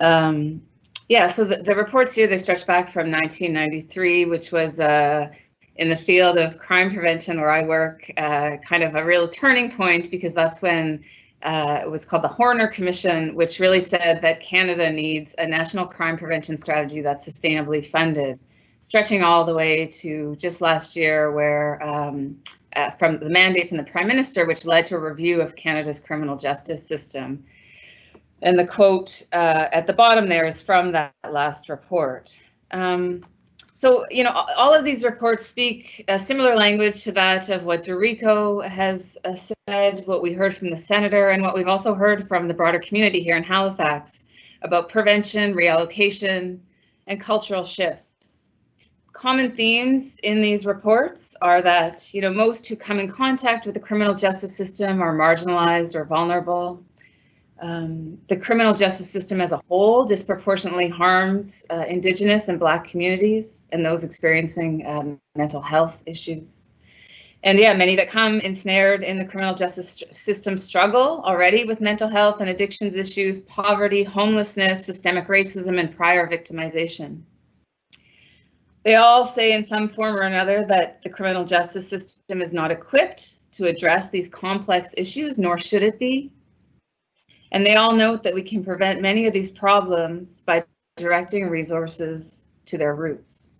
So the reports here, they stretch back from 1993, which was in the field of crime prevention where I work, kind of a real turning point, because that's when it was called the Horner Commission, which really said that Canada needs a national crime prevention strategy that's sustainably funded, stretching all the way to just last year, where from the mandate from the Prime Minister, which led to a review of Canada's criminal justice system. And the quote at the bottom there is from that last report. So, all of these reports speak a similar language to that of what DeRice has said, what we heard from the Senator, and what we've also heard from the broader community here in Halifax about prevention, reallocation, and cultural shifts. common themes in these reports are that, most who come in contact with the criminal justice system are marginalized or vulnerable. The criminal justice system as a whole disproportionately harms Indigenous and Black communities and those experiencing mental health issues. And yeah, many that come ensnared in the criminal justice system struggle already with mental health and addictions issues, poverty, homelessness, systemic racism, and prior victimization. They all say in some form or another that the criminal justice system is not equipped to address these complex issues, nor should it be. And they all note that we can prevent many of these problems by directing resources to their roots.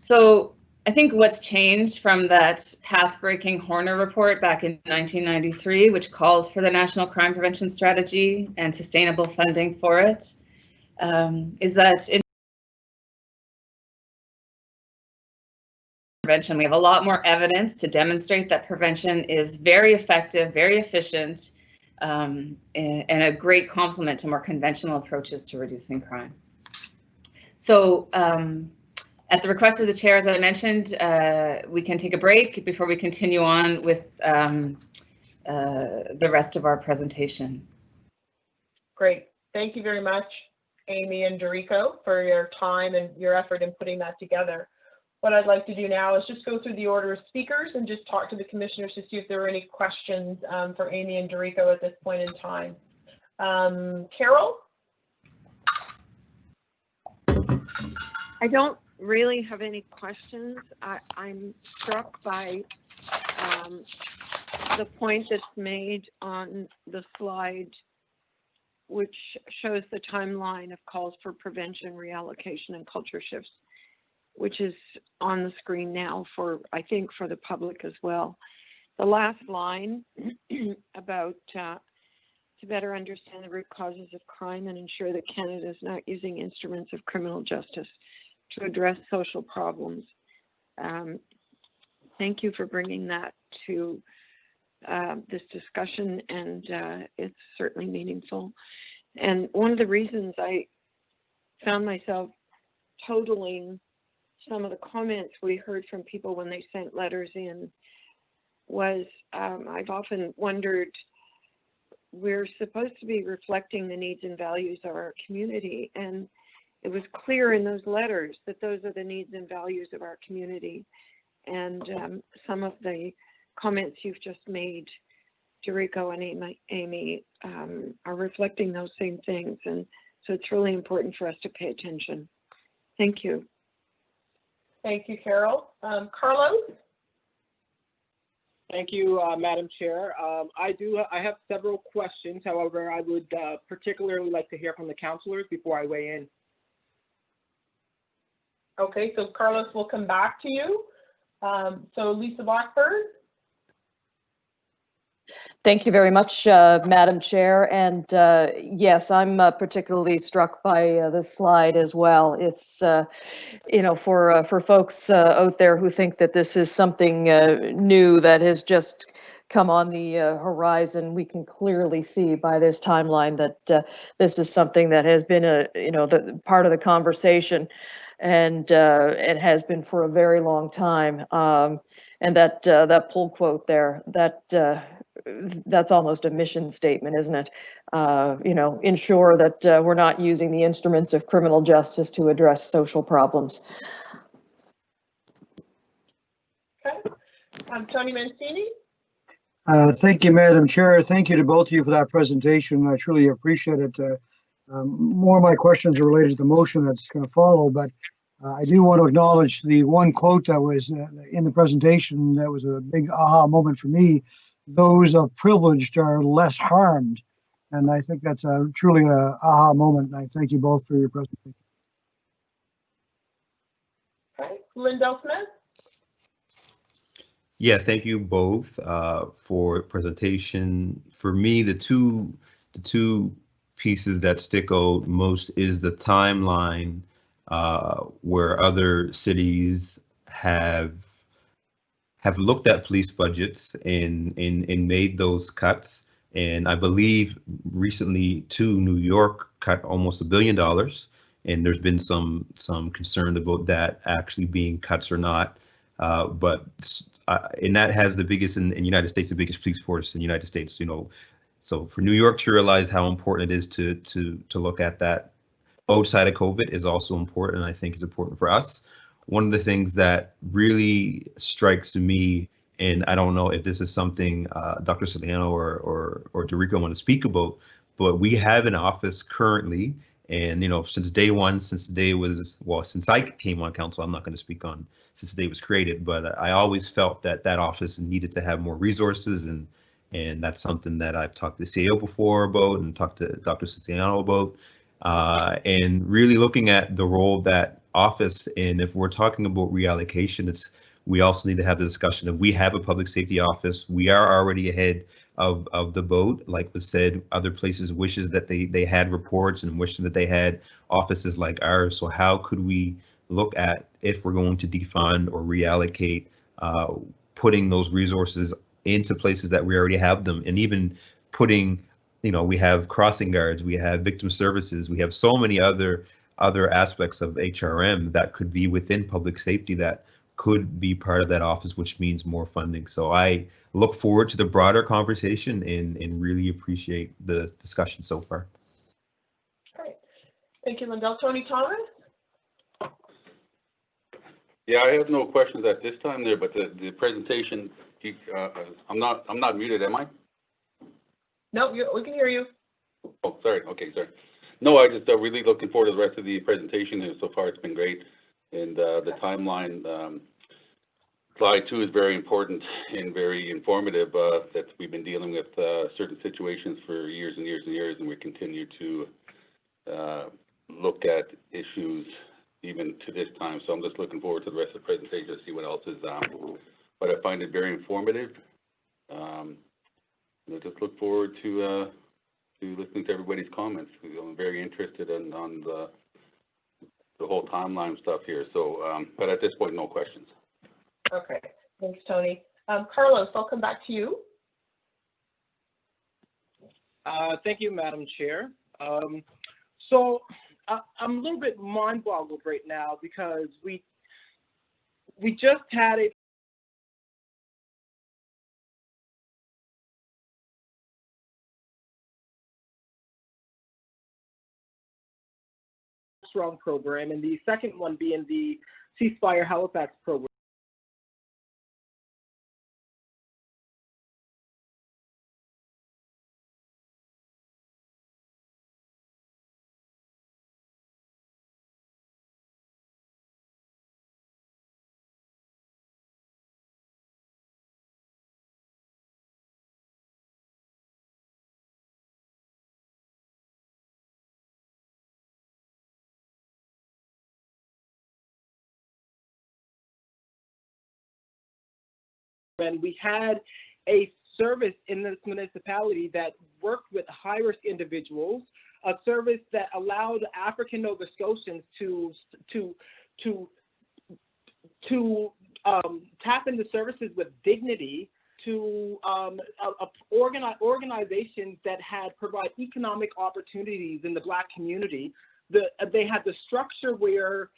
So I think what's changed from that path-breaking Horner report back in 1993, which called for the National Crime Prevention Strategy and sustainable funding for it, is that in prevention, we have a lot more evidence to demonstrate that prevention is very effective, very efficient, and a great complement to more conventional approaches to reducing crime. So at the request of the chair, as I mentioned, we can take a break before we continue on with the rest of our presentation. Great. Thank you very much, Amy and DeRice, for your time and your effort in putting that together. What I'd like to do now is just go through the order of speakers and just talk to the commissioners to see if there are any questions for Amy and DeRice at this point in time. Carol? I don't really have any questions. I'm struck by the point that's made on the slide, which shows the timeline of calls for prevention, reallocation, and culture shifts, which is on the screen now for, I think, for the public as well. The last line about to better understand the root causes of crime and ensure that Canada is not using instruments of criminal justice to address social problems. Thank you for bringing that to this discussion, and it's certainly meaningful. And one of the reasons I found myself totaling some of the comments we heard from people when they sent letters in was I've often wondered, we're supposed to be reflecting the needs and values of our community, and it was clear in those letters that those are the needs and values of our community. And some of the comments you've just made, DeRice and Amy, are reflecting those same things. And so it's really important for us to pay attention. Thank you. Thank you, Carol. Carlos? Thank you, Madam Chair. I have several questions. However, I would particularly like to hear from the councilors before I weigh in. Okay, so Carlos will come back to you. So Lisa Blackburn. Thank you very much, Madam Chair. And yes, I'm particularly struck by this slide as well. It's, for folks out there who think that this is something new that has just come on the horizon, we can clearly see by this timeline that this is something that has been the part of the conversation, and it has been for a very long time. And that pull quote there, that's almost a mission statement, isn't it? Ensure that we're not using the instruments of criminal justice to address social problems. Okay. Tony Mancini. Thank you, Madam Chair. Thank you to both of you for that presentation. I truly appreciate it. More of my questions are related to the motion that's going to follow, but I do want to acknowledge the one quote that was in the presentation that was a big aha moment for me. Those of privileged are less harmed. And I think that's truly an aha moment. And I thank you both for your presentation. Okay, Lindell Smith. Yeah, thank you both for presentation. For me, the two pieces that stick out most is the timeline where other cities have looked at police budgets and made those cuts. And I believe recently too, New York cut almost $1 billion and there's been some concern about that actually being cuts or not. And that has the biggest in the United States, the biggest police force in the United States. You know, so for New York to realize how important it is to look at that outside of COVID is also important. And I think it's important for us. One of the things that really strikes me, and I don't know if this is something Dr. Ciliano or DeRice want to speak about, but we have an office currently, and you know, since day one, since the day was, well, since I came on council, I'm not going to speak on since the day was created, but I always felt that that office needed to have more resources, and that's something that I've talked to the CEO before about and talked to Dr. Ciliano about, and really looking at the role of that office. And if we're talking about reallocation, we also need to have the discussion of, we have a public safety office. We are already ahead of the boat, like was said. Other places wishes that they had reports and wishing that they had offices like ours. So how could we look at, if we're going to defund or reallocate, putting those resources into places that we already have them, and even putting, you know, we have crossing guards, we have victim services, we have so many other aspects of HRM that could be within public safety that could be part of that office, which means more funding. So I look forward to the broader conversation and really appreciate the discussion so far. Great. Thank you, Lindell. Tony Thomas? Yeah, I have no questions at this time there, but the presentation, I'm not muted, am I? No, we can hear you. Oh, sorry. Okay, sorry. No, I just really looking forward to the rest of the presentation, and so far it's been great. And the timeline, slide 2 is very important and very informative, that we've been dealing with certain situations for years and years and years, and we continue to look at issues even to this time. So I'm just looking forward to the rest of the presentation to see what else is, but I find it very informative. I just look forward to listening to everybody's comments. I'm very interested on the whole timeline stuff here. So, but at this point, no questions. Okay, thanks, Tony. Carlos, I'll come back to you. Thank you, Madam Chair. So I'm a little bit mind-boggled right now because we just had a strong program, and the second one being the Ceasefire Halifax program. And we had a service in this municipality that worked with high-risk individuals, a service that allowed African Nova Scotians to tap into services with dignity, to organizations that had provide economic opportunities in the Black community. They had the structure where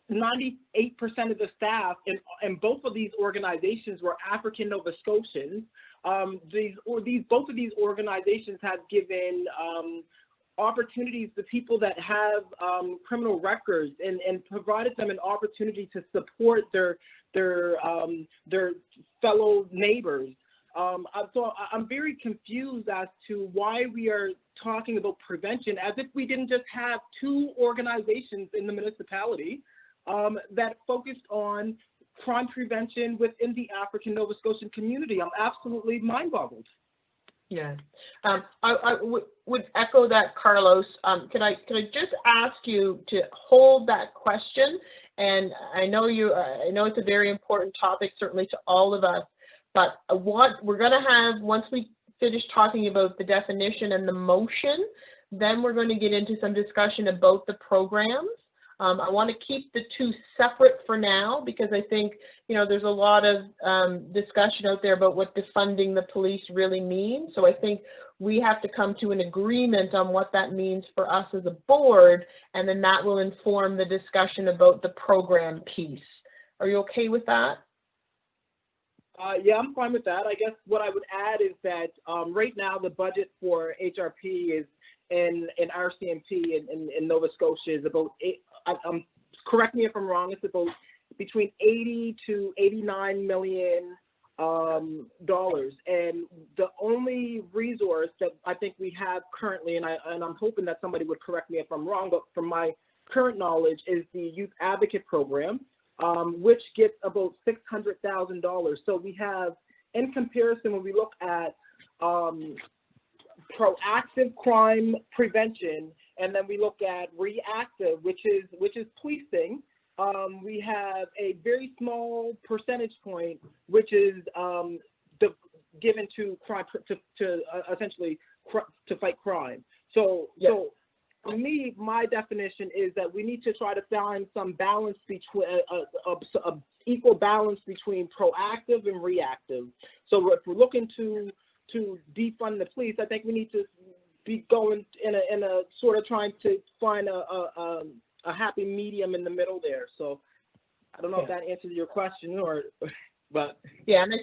98% of the staff in both of these organizations were African Nova Scotians. Both of these organizations have given opportunities to people that have criminal records and provided them an opportunity to support their fellow neighbors. So I'm very confused as to why we are talking about prevention as if we didn't just have 2 organizations in the municipality that focused on crime prevention within the African Nova Scotian community. I'm absolutely mind-boggled. Yeah, I would echo that, Carlos. Can I just ask you to hold that question? And I know it's a very important topic, certainly to all of us. But what we're going to have, once we finish talking about the definition and the motion, then we're going to get into some discussion about the programs. I want to keep the two separate for now because I think, you know, there's a lot of discussion out there about what defunding the police really means. So I think we have to come to an agreement on what that means for us as a board, and then that will inform the discussion about the program piece. Are you okay with that? Yeah, I'm fine with that. I guess what I would add is that right now the budget for HRP is in RCMP in Nova Scotia is about, correct me if I'm wrong, it's about between 80 to 89 million dollars. And the only resource that I think we have currently, and I'm hoping that somebody would correct me if I'm wrong, but from my current knowledge, is the Youth Advocate Program, which gets about $600,000. So we have, in comparison, when we look at proactive crime prevention, and then we look at reactive, which is policing, we have a very small percentage point, which is given to crime to essentially to fight crime. So, yes. So for me, my definition is that we need to try to find some balance between a equal balance between proactive and reactive. So if we're looking to defund the police, I think we need to be going in a sort of trying to find a happy medium in the middle there. So I don't know if that answers your question, or but yeah, and I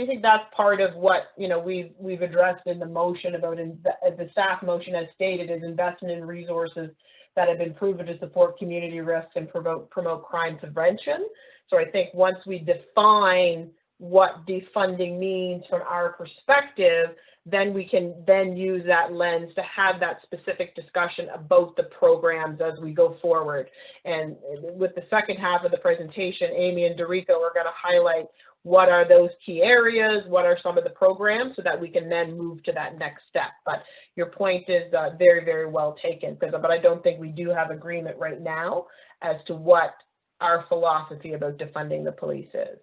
think that's part of what, you know, we've addressed in the motion about the staff motion as stated is investment in resources that have been proven to support community risk and promote crime prevention. So I think once we define what defunding means from our perspective, then we can then use that lens to have that specific discussion about the programs as we go forward. And with the second half of the presentation, Amy and DeRice are going to highlight what are those key areas, what are some of the programs, so that we can then move to that next step. But your point is very, very well taken, but I don't think we do have agreement right now as to what our philosophy about defunding the police is.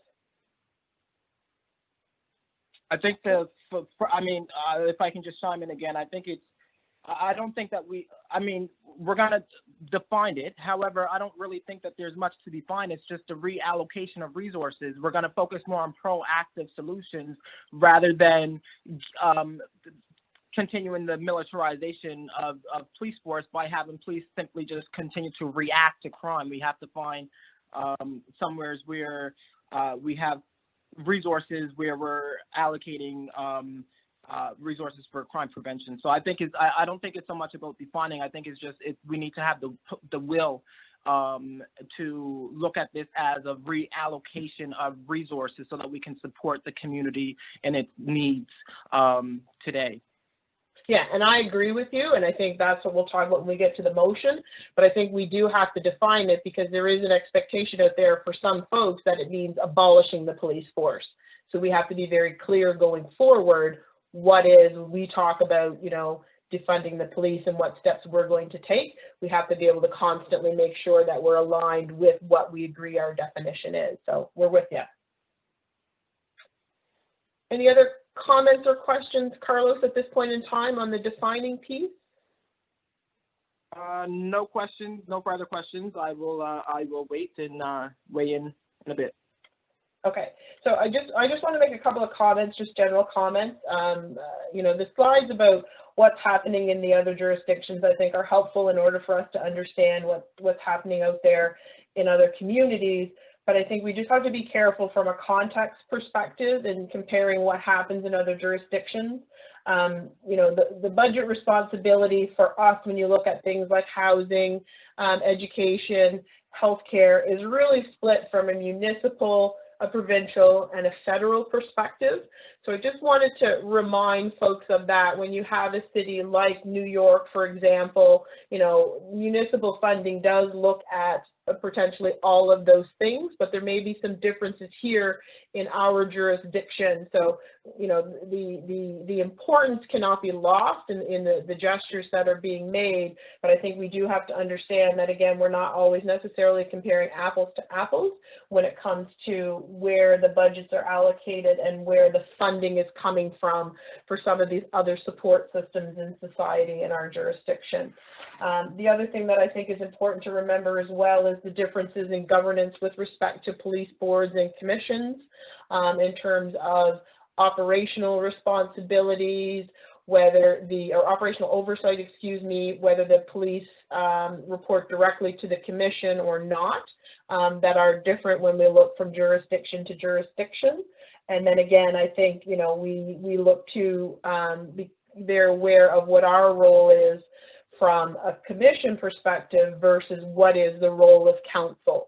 I think if I can just chime in again, I don't think that we're going to define it. However, I don't really think that there's much to define. It's just a reallocation of resources. We're going to focus more on proactive solutions rather than continuing the militarization of police force by having police simply just continue to react to crime. We have to find somewheres where we have resources where we're allocating resources for crime prevention. So I don't think it's so much about defining. I think it's just we need to have the will to look at this as a reallocation of resources so that we can support the community and its needs today. Yeah, and I agree with you, and I think that's what we'll talk about when we get to the motion, but I think we do have to define it because there is an expectation out there for some folks that it means abolishing the police force. So we have to be very clear going forward what is, we talk about, you know, defunding the police and what steps we're going to take. We have to be able to constantly make sure that we're aligned with what we agree our definition is. So we're with you. Any other comments or questions, Carlos, at this point in time on the defining piece? No questions, no further questions. I will wait and weigh in a bit. Okay, so I just want to make a couple of comments, just general comments. You know, the slides about what's happening in the other jurisdictions, I think, are helpful in order for us to understand what's happening out there in other communities. But I think we just have to be careful from a context perspective in comparing what happens in other jurisdictions. You know, the budget responsibility for us, when you look at things like housing, education, healthcare, is really split from a municipal, a provincial, and a federal perspective. So I just wanted to remind folks of that. When you have a city like New York, for example, you know, municipal funding does look at potentially all of those things, but there may be some differences here in our jurisdiction. So, you know, the importance cannot be lost in the gestures that are being made, but I think we do have to understand that, again, we're not always necessarily comparing apples to apples when it comes to where the budgets are allocated and where the funding is coming from for some of these other support systems in society in our jurisdiction. The other thing that I think is important to remember as well is the differences in governance with respect to police boards and commissions in terms of operational responsibilities, whether or operational oversight, excuse me, whether the police report directly to the commission or not, that are different when we look from jurisdiction to jurisdiction. And then again, I think, you know, we look to be very aware of what our role is from a commission perspective versus what is the role of council.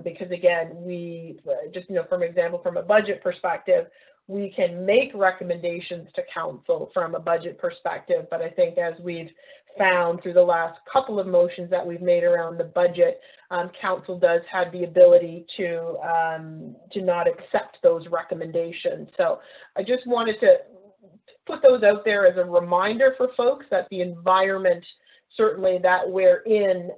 Because again, we just, you know, from example, from a budget perspective, we can make recommendations to council from a budget perspective, but I think as we've found through the last couple of motions that we've made around the budget, council does have the ability to not accept those recommendations. So I just wanted to put those out there as a reminder for folks that the environment certainly that we're in,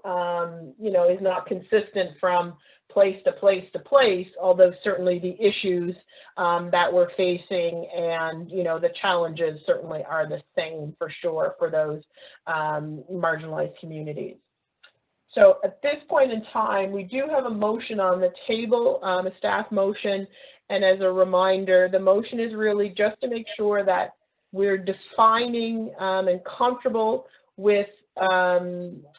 you know, is not consistent from place to place to place, although certainly the issues that we're facing and, you know, the challenges certainly are the same for sure for those marginalized communities. So at this point in time, we do have a motion on the table, a staff motion, and as a reminder, the motion is really just to make sure that we're defining and comfortable with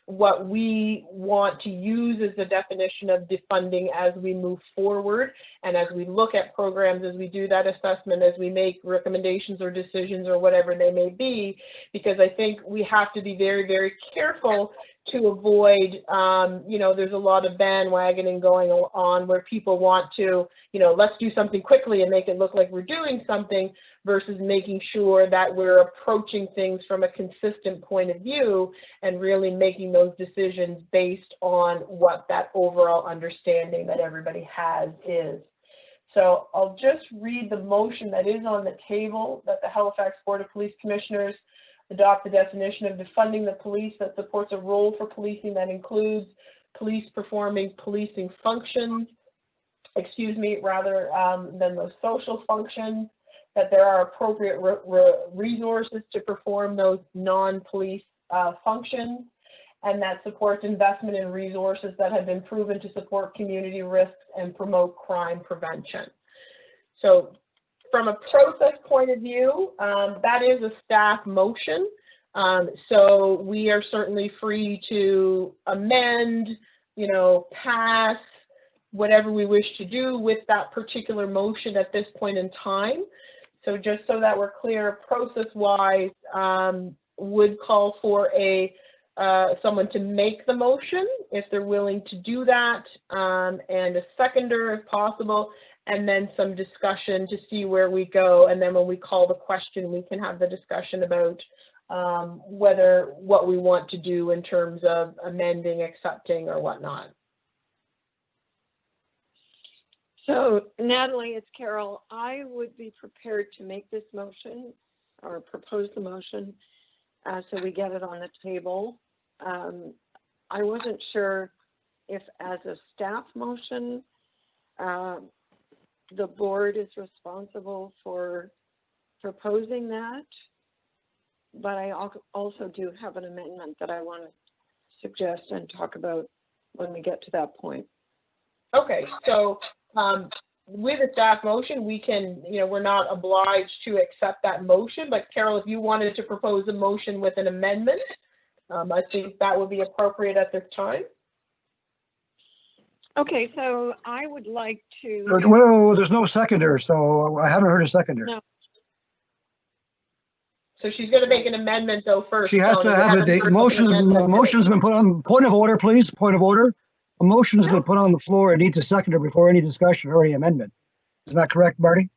what we want to use as the definition of defunding as we move forward and as we look at programs, as we do that assessment, as we make recommendations or decisions or whatever they may be, because I think we have to be very, very careful to avoid, you know, there's a lot of bandwagoning going on where people want to, you know, let's do something quickly and make it look like we're doing something versus making sure that we're approaching things from a consistent point of view and really making those decisions based on what that overall understanding that everybody has is. So I'll just read the motion that is on the table, that the Halifax Board of Police Commissioners adopt the definition of defunding the police that supports a role for policing that includes police performing policing functions, rather than those social functions, that there are appropriate resources to perform those non-police functions, and that supports investment in resources that have been proven to support community risks and promote crime prevention. So from a process point of view, that is a staff motion. So we are certainly free to amend, you know, pass, whatever we wish to do with that particular motion at this point in time. So just so that we're clear, process-wise, would call for someone to make the motion if they're willing to do that, and a seconder if possible, and then some discussion to see where we go. And then when we call the question, we can have the discussion about what we want to do in terms of amending, accepting, or whatnot. So Natalie, it's Carol. I would be prepared to make this motion or propose the motion so we get it on the table. I wasn't sure if as a staff motion, the board is responsible for proposing that, but I also do have an amendment that I want to suggest and talk about when we get to that point. Okay, so with a staff motion, we can, you know, we're not obliged to accept that motion, but Carol, if you wanted to propose a motion with an amendment, I think that would be appropriate at this time. Okay, so I would like to. Well, there's no seconder, so I haven't heard a seconder. No. So she's going to make an amendment though first. She has to have a motion's been put on. Point of order, please. Point of order. A motion's been put on the floor. It needs a seconder before any discussion or any amendment. Is that correct, Marty?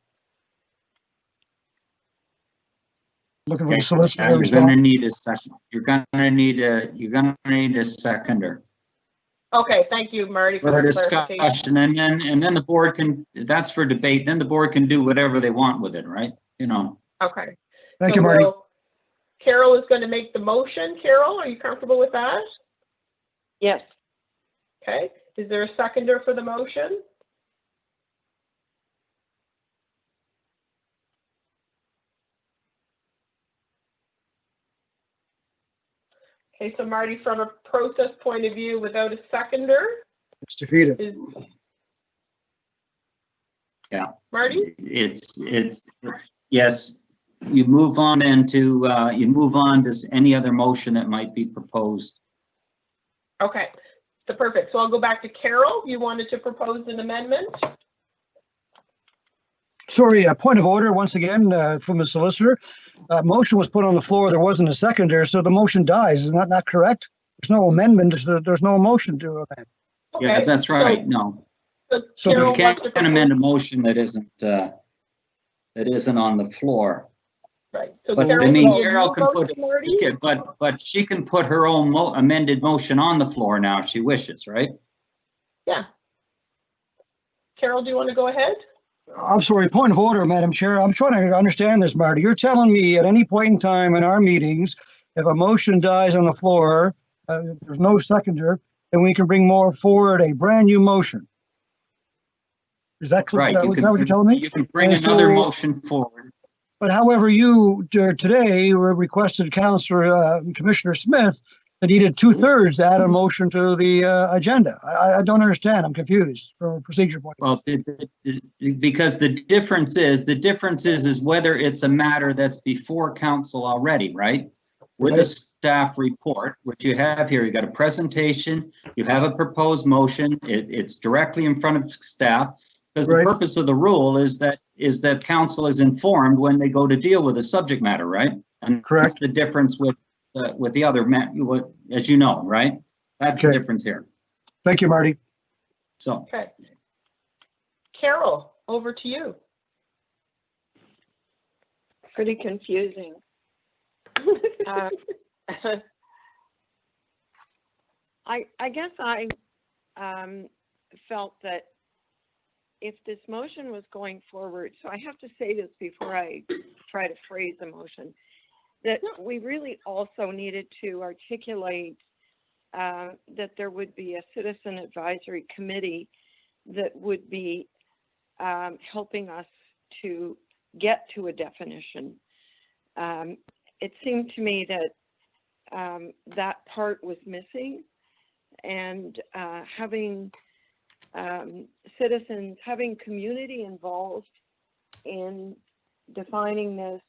Looking for the solicitor. You're going to need a second. You're going to need a seconder. Okay, thank you, Marty, for For the clarification. discussion, and then the board can, that's for debate, then the board can do whatever they want with it, right? You know. Okay. Thank So you, Marty. Carol is going to make the motion. Carol, are you comfortable with that? Yes. Okay. Is there a seconder for the motion? Okay, so Marty, from a process point of view, without a seconder, It's defeated. Yeah. Marty? It's, yes, you move on then to, you move on to any other motion that might be proposed. Okay, so perfect. So I'll go back to Carol. You wanted to propose an amendment? Sorry, a point of order once again from the solicitor. Motion was put on the floor. There wasn't a seconder, so the motion dies. Isn't that not correct? There's no amendment. There's no motion to amend. Okay. Yeah, that's right. No. So You Carol can't wants to amend a propose, motion that isn't on the floor. right. So But Carol, I mean, will Carol you can vote put, to Marty? okay, but she can put her own amended motion on the floor now if she wishes, right? Yeah. Carol, do you want to go ahead? I'm sorry, point of order, Madam Chair. I'm trying to understand this, Marty. You're telling me at any point in time in our meetings, if a motion dies on the floor, there's no seconder, then we can bring forward a brand new motion. Is that correct? Right. Is that what you're telling me? You can bring And another so- motion forward. But however, you today requested Councillor Commissioner Smith that needed 2/3 to add a motion to the agenda. I don't understand. I'm confused from a procedure point. Well, because the difference is whether it's a matter that's before council already, right? With a Right. staff report, which you have here, you got a presentation, you have a proposed motion, it's directly in front of staff. Because the Right. purpose of the rule is that council is informed when they go to deal with a subject matter, right? And Correct. that's the difference with the other, as you know, right? That's the Okay. difference here. Thank you, Marty. So. Okay. Carol, over to you. Pretty confusing. I guess I felt that if this motion was going forward, so I have to say this before I try to phrase a motion, that we really also needed to articulate that there would be a citizen advisory committee that would be helping us to get to a definition. It seemed to me that that part was missing, and having citizens, having community involved in defining this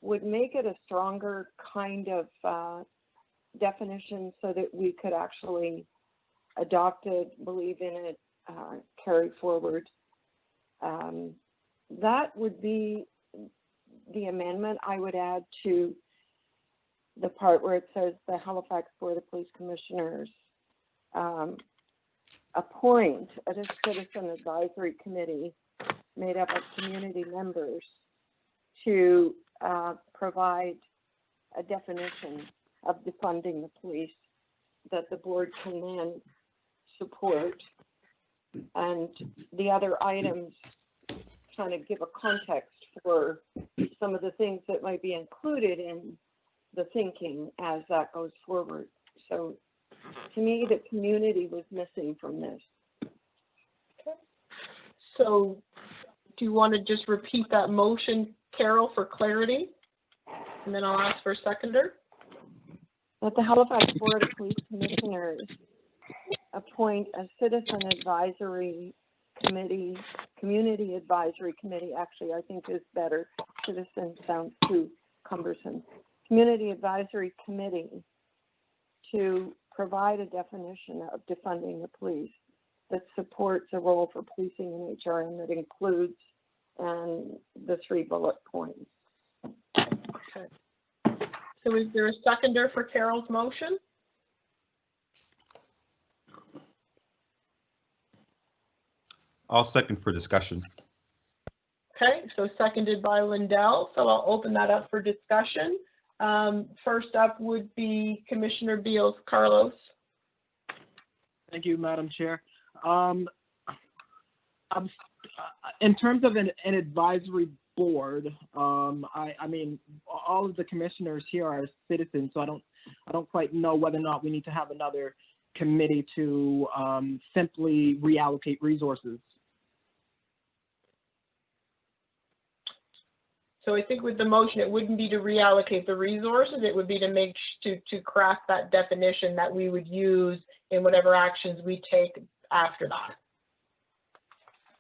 would make it a stronger kind of definition so that we could actually adopt it, believe in it, carry forward. That would be the amendment I would add to the part where it says the Halifax Board of Police Commissioners appoint a citizen advisory committee made up of community members to provide a definition of defunding the police that the board can then support, and the other items kind of give a context for some of the things that might be included in the thinking as that goes forward. So to me, the community was missing from this. Okay. So do you want to just repeat that motion, Carol, for clarity? And then I'll ask for a seconder. That the Halifax Board of Police Commissioners appoint a citizen advisory committee, community advisory committee, actually I think is better. Citizen sounds too cumbersome. Community advisory committee to provide a definition of defunding the police that supports a role for policing in HRM that includes the 3 bullet points. Okay. So is there a seconder for Carol's motion? I'll second for discussion. Okay, so seconded by Lindell. So I'll open that up for discussion. First up would be Commissioner Beals. Carlos. Thank you, Madam Chair. In terms of an advisory board, I mean, all of the commissioners here are citizens, so I don't quite know whether or not we need to have another committee to simply reallocate resources. So I think with the motion, it wouldn't be to reallocate the resources, it would be to to craft that definition that we would use in whatever actions we take after that.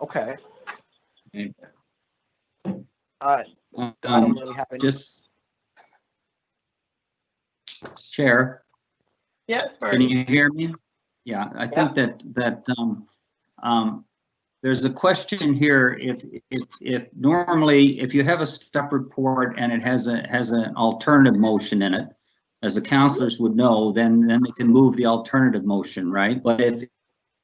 Okay. Okay. I don't really have any. Just Chair, Yes, can Marty. you hear me? Yeah, I think that there's a question here. If normally, if you have a staff report and it has an alternative motion in it, as the councilors would know, then they can move the alternative motion, right? But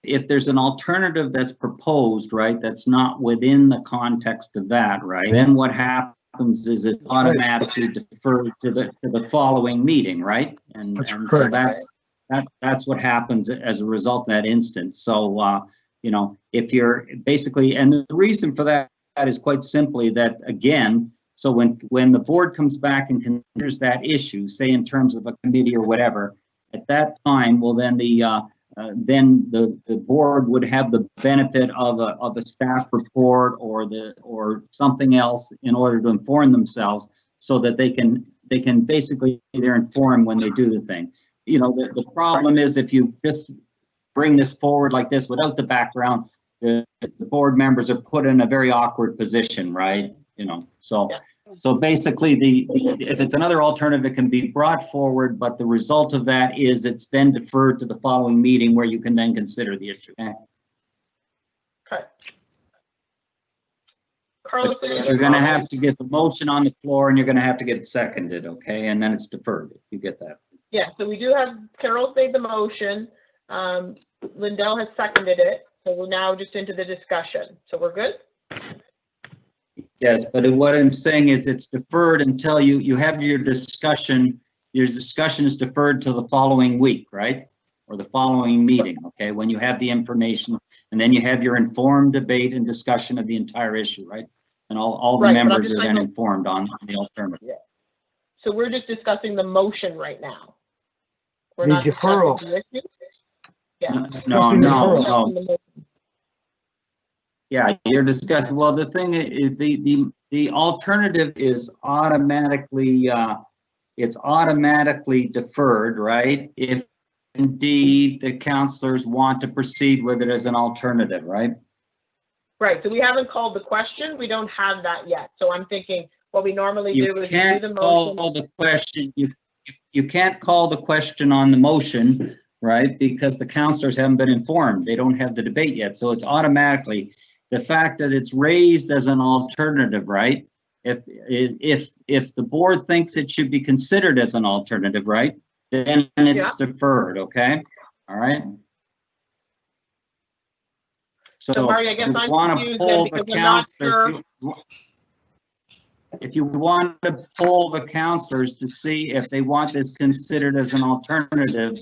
if there's an alternative that's proposed, right, that's not within the context of that, right, then what happens is it automatically defers to the following meeting, right? And so that's what happens as a result of that instance. So, you know, if you're basically, and the reason for that is quite simply that, again, so when the board comes back and considers that issue, say in terms of a committee or whatever, at that time, well, then the board would have the benefit of a staff report or something else in order to inform themselves, so that they can basically they're informed when they do the thing. You know, the problem is if you just bring this forward like this without the background, the board members are put in a very awkward position, right? You know, so basically if it's another alternative, it can be brought forward, but the result of that is it's then deferred to the following meeting where you can then consider the issue. Okay. Carlos, you're going to have to get the motion on the floor and you're going to have to get it seconded, okay? And then it's deferred. You get that? Yeah, so we do have, Carol made the motion. Lindell has seconded it. So we're now just into the discussion. So we're good? Yes, but what I'm saying is it's deferred until you have your discussion. Your discussion is deferred to the following week, right? Or the following meeting, okay? When you have the information, and then you have your informed debate and discussion of the entire issue, right? And all the members are then informed on the alternative. Yeah. So we're just discussing the motion right now. We're The not deferral. discussing the issue. Yeah. No. Yeah, you're discussing, well, the thing is, the alternative is automatically, it's automatically deferred, right? If indeed the councilors want to proceed with it as an alternative, right? Right, so we haven't called the question. We don't have that yet. So I'm thinking what we normally do is do the motion. Call the question. You can't call the question on the motion, right? Because the councilors haven't been informed. They don't have the debate yet. So it's automatically, the fact that it's raised as an alternative, right? If the board thinks it should be considered as an alternative, right? Then it's deferred, okay? All right. So Marty, I guess I'm confused then because I'm not sure. If you want to poll the councilors to see if they want this considered as an alternative,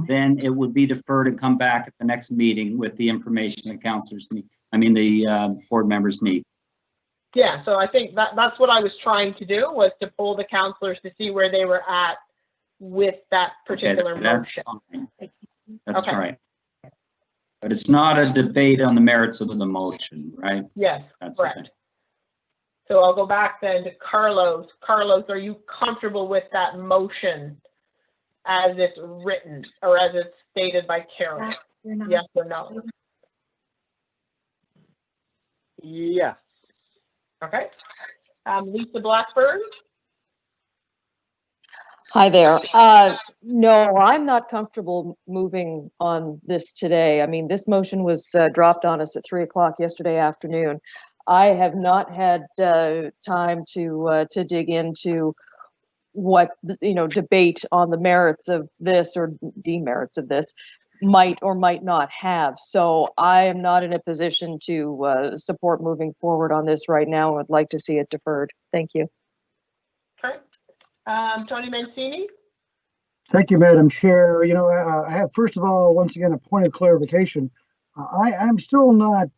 then it would be deferred and come back at the next meeting with the information the councilors need. I mean, the board members need. Yeah, so I think that's what I was trying to do, was to poll the councilors to see where they were at with that particular motion. Fine. That's right. But it's not a debate on the merits of the motion, right? Yes, that's correct. Okay. So I'll go back then to Carlos. Carlos, are you comfortable with that motion as it's written or as it's stated by Carol? Yes or no? Yes. Okay. Lisa Blackburn? Hi there. No, I'm not comfortable moving on this today. I mean, this motion was dropped on us at 3 o'clock yesterday afternoon. I have not had time to dig into what, debate on the merits of this or demerits of this might or might not have. So I am not in a position to support moving forward on this right now. I would like to see it deferred. Thank you. Okay. Tony Mancini? Thank you, Madam Chair. You know, I have, first of all, once again, a point of clarification. I'm still not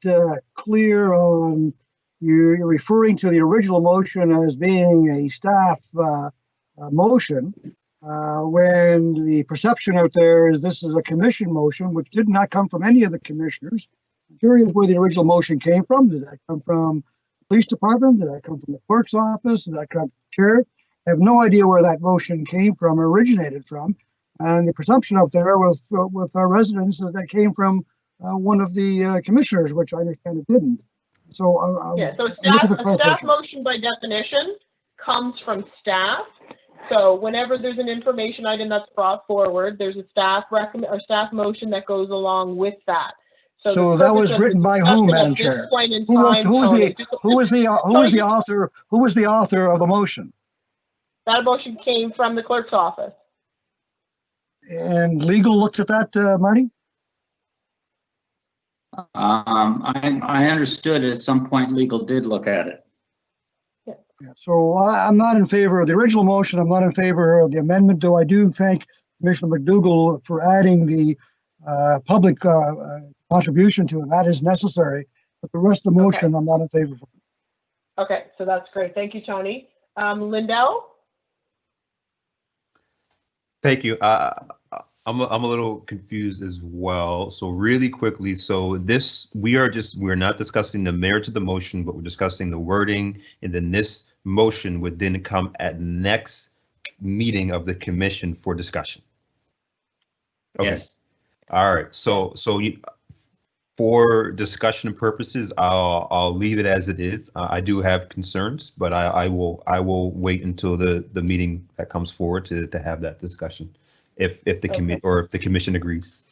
clear on, you're referring to the original motion as being a staff motion, when the perception out there is this is a commission motion, which did not come from any of the commissioners. I'm curious where the original motion came from. Did that come from the police department? Did that come from the clerk's office? Did that come from the chair? I have no idea where that motion came from, originated from. And the perception out there with our residents is that came from one of the commissioners, which I understand it didn't. So yeah, so a staff motion by definition comes from staff. So whenever there's an information item that's brought forward, there's a staff motion that goes along with that. So that was written by whom, Madam Chair? Who was the author of the motion? That motion came from the clerk's office. And legal looked at that, Marty? I understood at some point legal did look at it. Yeah. So I'm not in favor of the original motion. I'm not in favor of the amendment, though I do thank Commissioner McDougall for adding the public contribution to it. That is necessary. But the rest of the motion, I'm not in favor of. Okay, so that's great. Thank you, Tony. Lindell? Thank you. I'm a little confused as well. So really quickly, so this, we're not discussing the merits of the motion, but we're discussing the wording, and then this motion would then come at next meeting of the commission for discussion. Okay. Yes. All right. So for discussion purposes, I'll leave it as it is. I do have concerns, but I will wait until the meeting that comes forward to have that discussion, if the committee or if the commission agrees.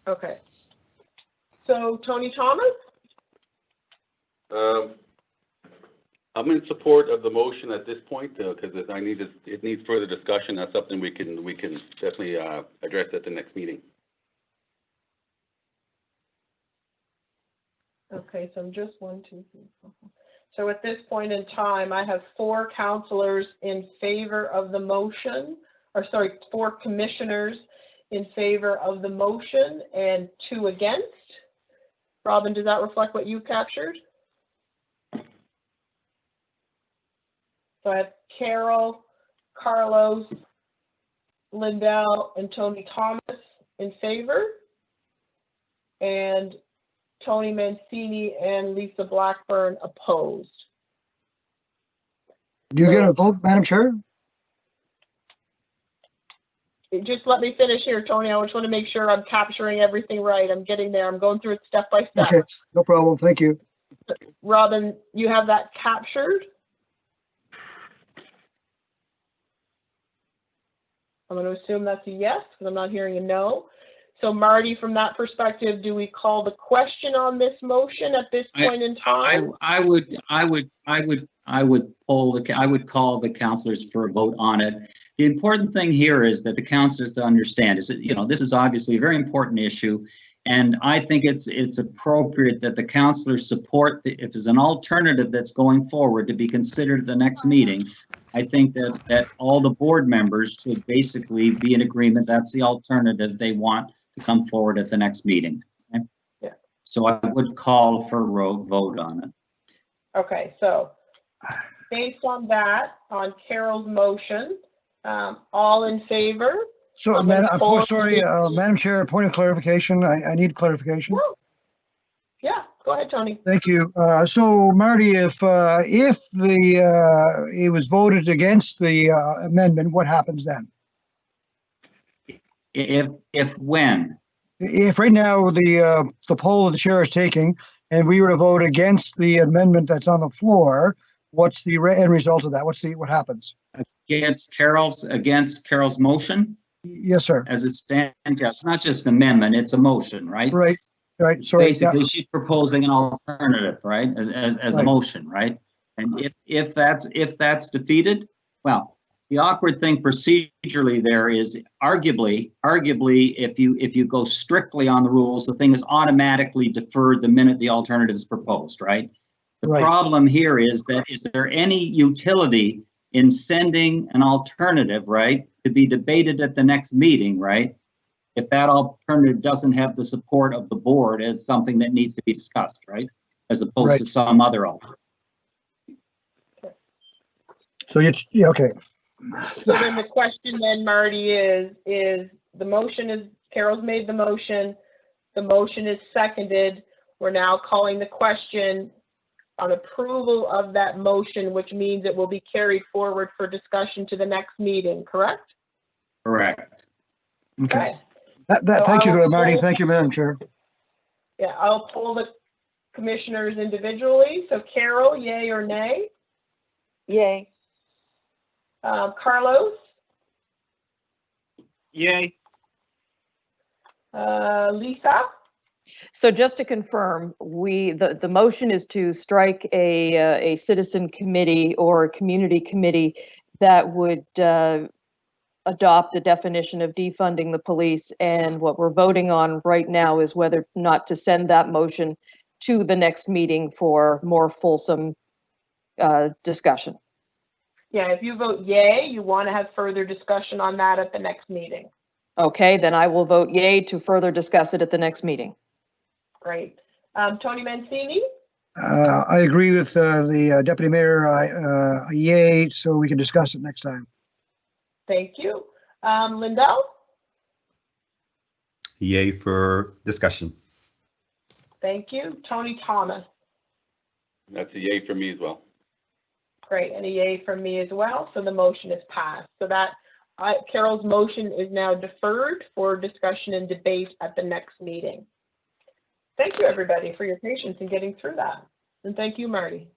Okay. So Tony Thomas? I'm in support of the motion at this point because it needs further discussion. That's something we can definitely address at the next meeting. Okay, so I'm just 1, 2, 3, 4. So at this point in time, I have 4 councillors in favor of the motion, or sorry, 4 commissioners in favor of the motion and 2 against. Robin, does that reflect what you captured? So I have Carol, Carlos, Lindell, and Tony Thomas in favor, and Tony Mancini and Lisa Blackburn opposed. Do you get a vote, Madam Chair? Just let me finish here, Tony. I just want to make sure I'm capturing everything right. I'm getting there. I'm going through it step by step. Okay, no problem. Thank you. Robin, you have that captured? I'm going to assume that's a yes, because I'm not hearing a no. So Marty, from that perspective, do we call the question on this motion at this point in time? I would call the councillors for a vote on it. The important thing here is that the councillors understand is that, you know, this is obviously a very important issue, and I think it's appropriate that the councillors support if there's an alternative that's going forward to be considered at the next meeting. I think that all the board members should basically be in agreement that's the alternative they want to come forward at the next meeting. Okay? Yeah. So I would call for a vote on it. Okay, so based on that, on Carol's motion, all in favor? So, Madam, sorry, Madam Chair, point of clarification. I need clarification. No. Yeah, go ahead, Tony. Thank you. So, Marty, if it was voted against the amendment, what happens then? If when? If right now the poll the chair is taking, and we were to vote against the amendment that's on the floor, what's the end result of that? What happens? Against Carol's motion? Yes, sir. As it stands, it's not just an amendment; it's a motion, right? Right. Right. Sorry. Basically, she's proposing an alternative, right? As a motion, right? And if that's defeated, well, the awkward thing procedurally there is arguably if you go strictly on the rules, the thing is automatically deferred the minute the alternative is proposed, right? The problem here is that is there any utility in sending an alternative, right, to be debated at the next meeting, right? If that alternative doesn't have the support of the board as something that needs to be discussed, right? As opposed Right. to some other alternative. So yeah, okay. So then the question then, Marty, is the motion is, Carol's made the motion is seconded. We're now calling the question on approval of that motion, which means it will be carried forward for discussion to the next meeting, correct? Correct. Okay. Thank you, Marty. Thank you, Madam Chair. Yeah, I'll poll the commissioners individually. So Carol, yay or nay? Yay. Carlos? Yay. Lisa? So just to confirm, the motion is to strike a citizen committee or a community committee that would adopt a definition of defunding the police. And what we're voting on right now is whether or not to send that motion to the next meeting for more fulsome discussion. Yeah, if you vote yay, you want to have further discussion on that at the next meeting. Okay, then I will vote yay to further discuss it at the next meeting. Great. Tony Mancini? I agree with the Deputy Mayor, yay, so we can discuss it next time. Thank you. Lindell? Yay for discussion. Thank you. Tony Thomas? That's a yay for me as well. Great, and a yay from me as well, so the motion is passed. So that Carol's motion is now deferred for discussion and debate at the next meeting. Thank you, everybody, for your patience in getting through that. And thank you, Marty.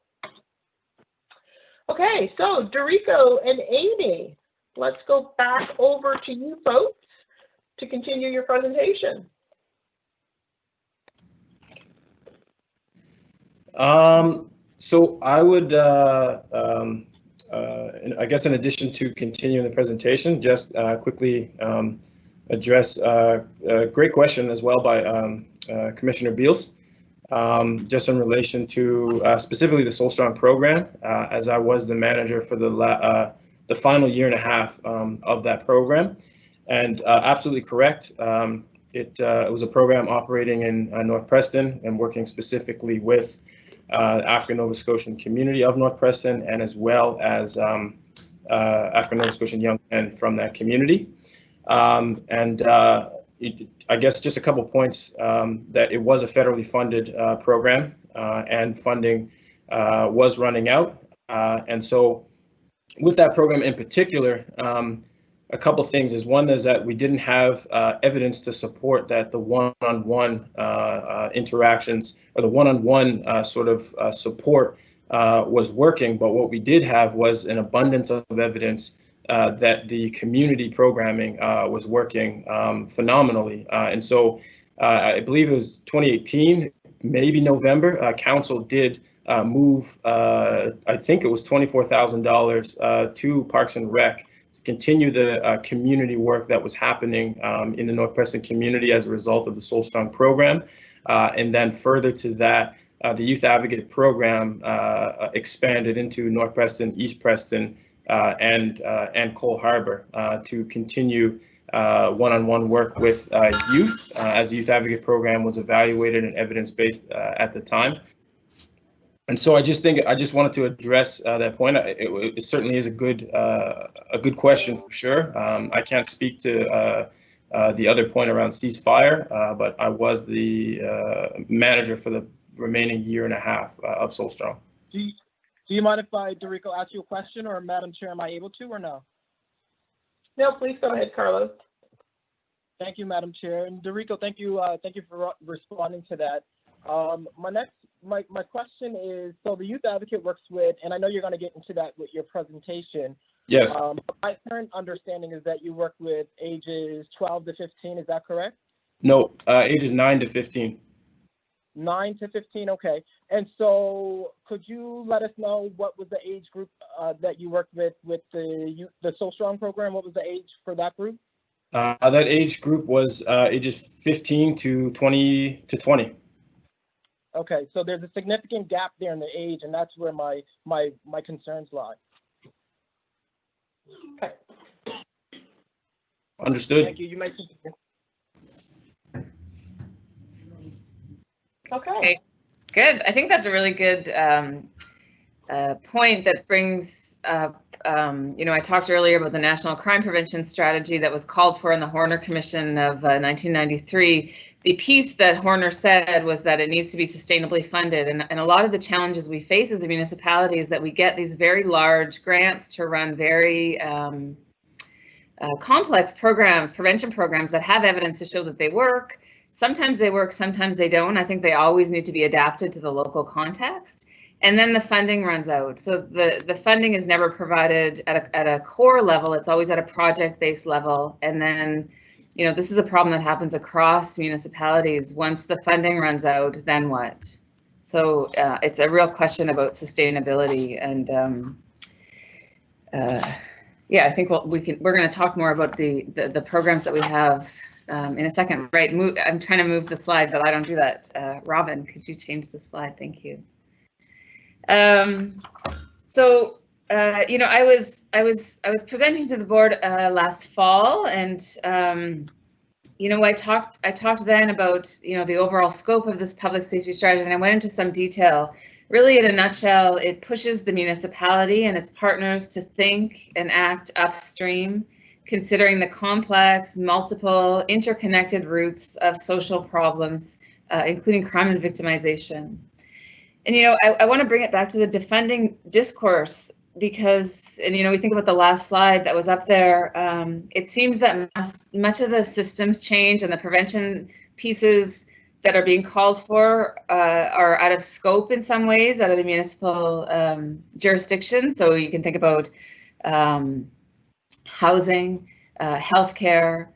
Okay, so DeRico and Amy, let's go back over to you folks to continue your presentation. So I would, I guess in addition to continuing the presentation, just quickly address a great question as well by Commissioner Beals, just in relation to specifically the Solstrong program, as I was the manager for the final year and a half of that program. And absolutely correct. It was a program operating in North Preston and working specifically with African Nova Scotian community of North Preston, and as well as African Nova Scotian young men from that community. I guess just a couple points, that it was a federally funded program, and funding was running out. And so with that program in particular, a couple things is, one is that we didn't have evidence to support that the one-on-one interactions or the one-on-one sort of support was working. But what we did have was an abundance of evidence that the community programming was working phenomenally. And so I believe it was 2018, maybe November, council did move, I think it was $24,000 to Parks and Rec to continue the community work that was happening in the North Preston community as a result of the Solstrong program. And then further to that, the Youth Advocate program expanded into North Preston, East Preston, and Cole Harbour to continue one-on-one work with youth, as the Youth Advocate program was evaluated and evidence-based at the time. And so I just wanted to address that point. It certainly is a good question for sure. I can't speak to the other point around ceasefire, but I was the manager for the remaining year and a half of Solstrong. Do you mind if I, DeRico, ask you a question, or Madam Chair, am I able to, or no? No, please go ahead, Carlos. Thank you, Madam Chair. And DeRico, thank you for responding to that. My question is, so the Youth Advocate works with, and I know you're going to get into that with your presentation. Yes. My current understanding is that you work with ages 12 to 15. Is that correct? No, ages 9 to 15. 9 to 15, okay. And so could you let us know what was the age group that you worked with the Solstrong program? What was the age for that group? That age group was ages 15 to 20. Okay, so there's a significant gap there in the age, and that's where my concerns lie. Okay. Understood. Thank you. You may continue. Okay. Good. I think that's a really good point that brings up, I talked earlier about the National Crime Prevention Strategy that was called for in the Horner Commission of 1993. The piece that Horner said was that it needs to be sustainably funded. And a lot of the challenges we face as a municipality is that we get these very large grants to run very complex programs, prevention programs that have evidence to show that they work. Sometimes they work, sometimes they don't. I think they always need to be adapted to the local context. And then the funding runs out. So the funding is never provided at a core level. It's always at a project-based level. And then, this is a problem that happens across municipalities. Once the funding runs out, then what? So it's a real question about sustainability. And I think we're going to talk more about the programs that we have in a second. Right? I'm trying to move the slide, but I don't do that. Robin, could you change the slide? Thank you. I was presenting to the board last fall, and I talked then about the overall scope of this public safety strategy, and I went into some detail. Really, in a nutshell, it pushes the municipality and its partners to think and act upstream, considering the complex, multiple, interconnected roots of social problems, including crime and victimization. And, I want to bring it back to the defunding discourse because, we think about the last slide that was up there. It seems that much of the systems change and the prevention pieces that are being called for are out of scope in some ways, out of the municipal jurisdiction. So you can think about housing, healthcare,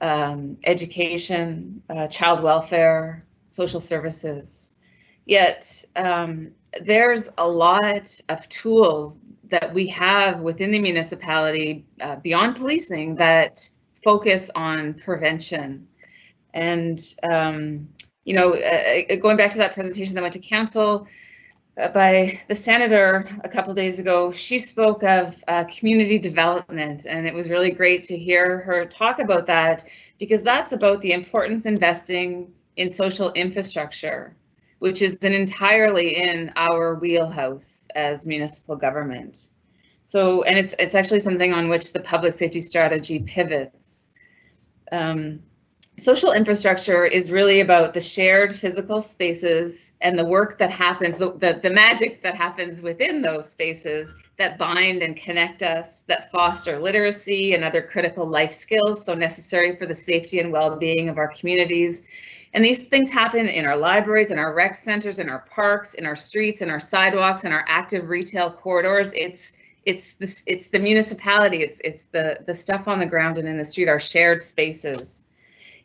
education, child welfare, social services. Yet there's a lot of tools that we have within the municipality beyond policing that focus on prevention. And, going back to that presentation that went to council by the senator a couple of days ago, she spoke of community development, and it was really great to hear her talk about that because that's about the importance investing in social infrastructure, which is entirely in our wheelhouse as municipal government. So, and it's actually something on which the public safety strategy pivots. Social infrastructure is really about the shared physical spaces and the work that happens, the magic that happens within those spaces that bind and connect us, that foster literacy and other critical life skills so necessary for the safety and well-being of our communities. And these things happen in our libraries, in our rec centers, in our parks, in our streets, in our sidewalks, in our active retail corridors. It's the municipality, it's the stuff on the ground and in the street, our shared spaces.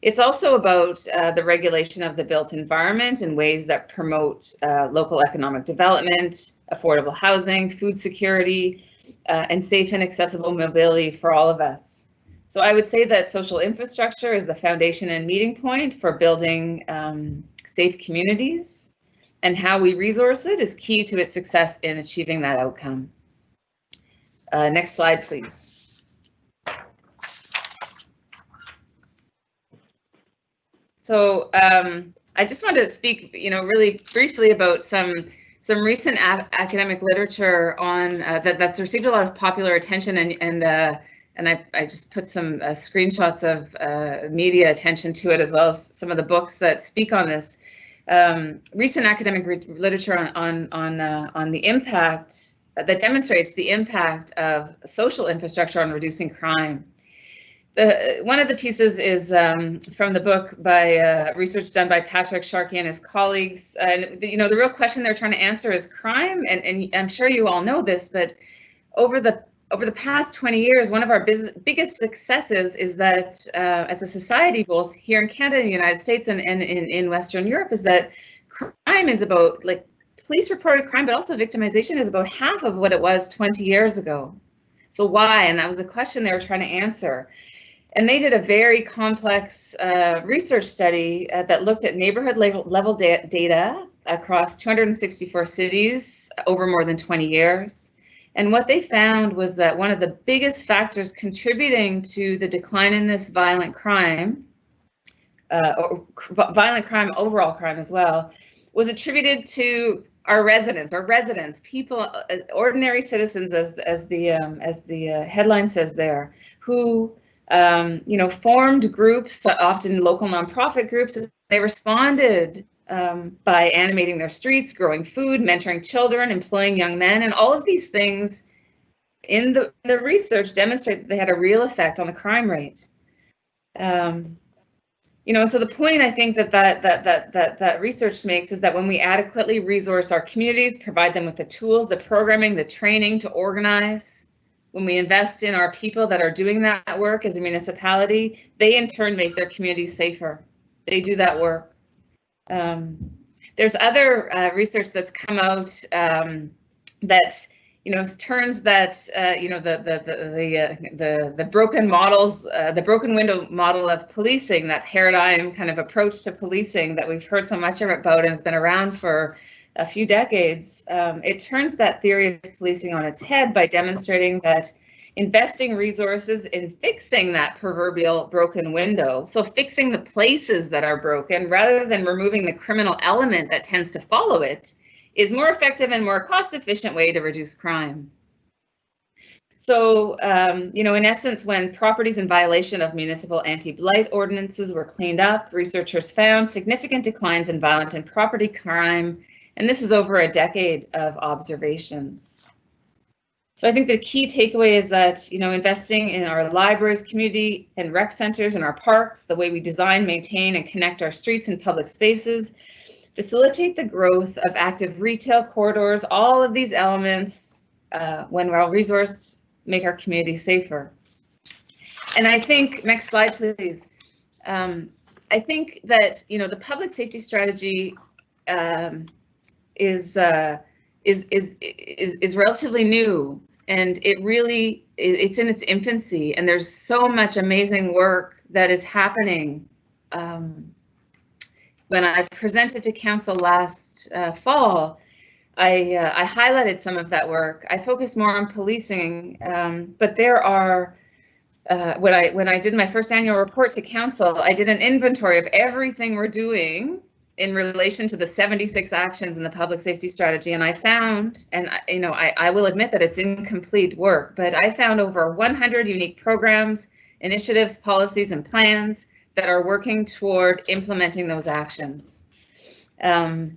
It's also about the regulation of the built environment in ways that promote local economic development, affordable housing, food security, and safe and accessible mobility for all of us. So I would say that social infrastructure is the foundation and meeting point for building safe communities, and how we resource it is key to its success in achieving that outcome. Next slide, please. So I just wanted to speak, really briefly about some recent academic literature on that's received a lot of popular attention, and I just put some screenshots of media attention to it, as well as some of the books that speak on this. Recent academic literature on the impact that demonstrates the impact of social infrastructure on reducing crime. One of the pieces is from the book by research done by Patrick Sharkey and his colleagues. And the real question they're trying to answer is crime, and I'm sure you all know this, but over the past 20 years, one of our biggest successes is that as a society, both here in Canada and the United States and in Western Europe, is that crime is about, like, police reported crime, but also victimization is about half of what it was 20 years ago. So why? And that was the question they were trying to answer. And they did a very complex research study that looked at neighborhood level data across 264 cities over more than 20 years. And what they found was that one of the biggest factors contributing to the decline in this violent crime, overall crime as well, was attributed to our residents, people, ordinary citizens, as the headline says there, who formed groups, often local nonprofit groups. They responded by animating their streets, growing food, mentoring children, employing young men, and all of these things in the research demonstrate that they had a real effect on the crime rate. And so the point I think that research makes is that when we adequately resource our communities, provide them with the tools, the programming, the training to organize, when we invest in our people that are doing that work as a municipality, they in turn make their communities safer. They do that work. There's other research that's come out that turns that the broken models, the broken window model of policing, that paradigm kind of approach to policing that we've heard so much about and has been around for a few decades. It turns that theory of policing on its head by demonstrating that investing resources in fixing that proverbial broken window, so fixing the places that are broken rather than removing the criminal element that tends to follow it, is more effective and more cost-efficient way to reduce crime. So, in essence, when properties in violation of municipal anti-blight ordinances were cleaned up, researchers found significant declines in violent and property crime, and this is over a decade of observations. So I think the key takeaway is that, investing in our libraries, community and rec centers, and our parks, the way we design, maintain, and connect our streets and public spaces, facilitate the growth of active retail corridors. All of these elements, when well resourced, make our community safer. And I think, next slide, please. I think that the public safety strategy is relatively new, and it's in its infancy. And there's so much amazing work that is happening. When I presented to council last fall, I highlighted some of that work. I focused more on policing, but there are, when I did my first annual report to council, I did an inventory of everything we're doing in relation to the 76 actions in the public safety strategy. And I found, and I will admit that it's incomplete work, but I found over 100 unique programs, initiatives, policies, and plans that are working toward implementing those actions. And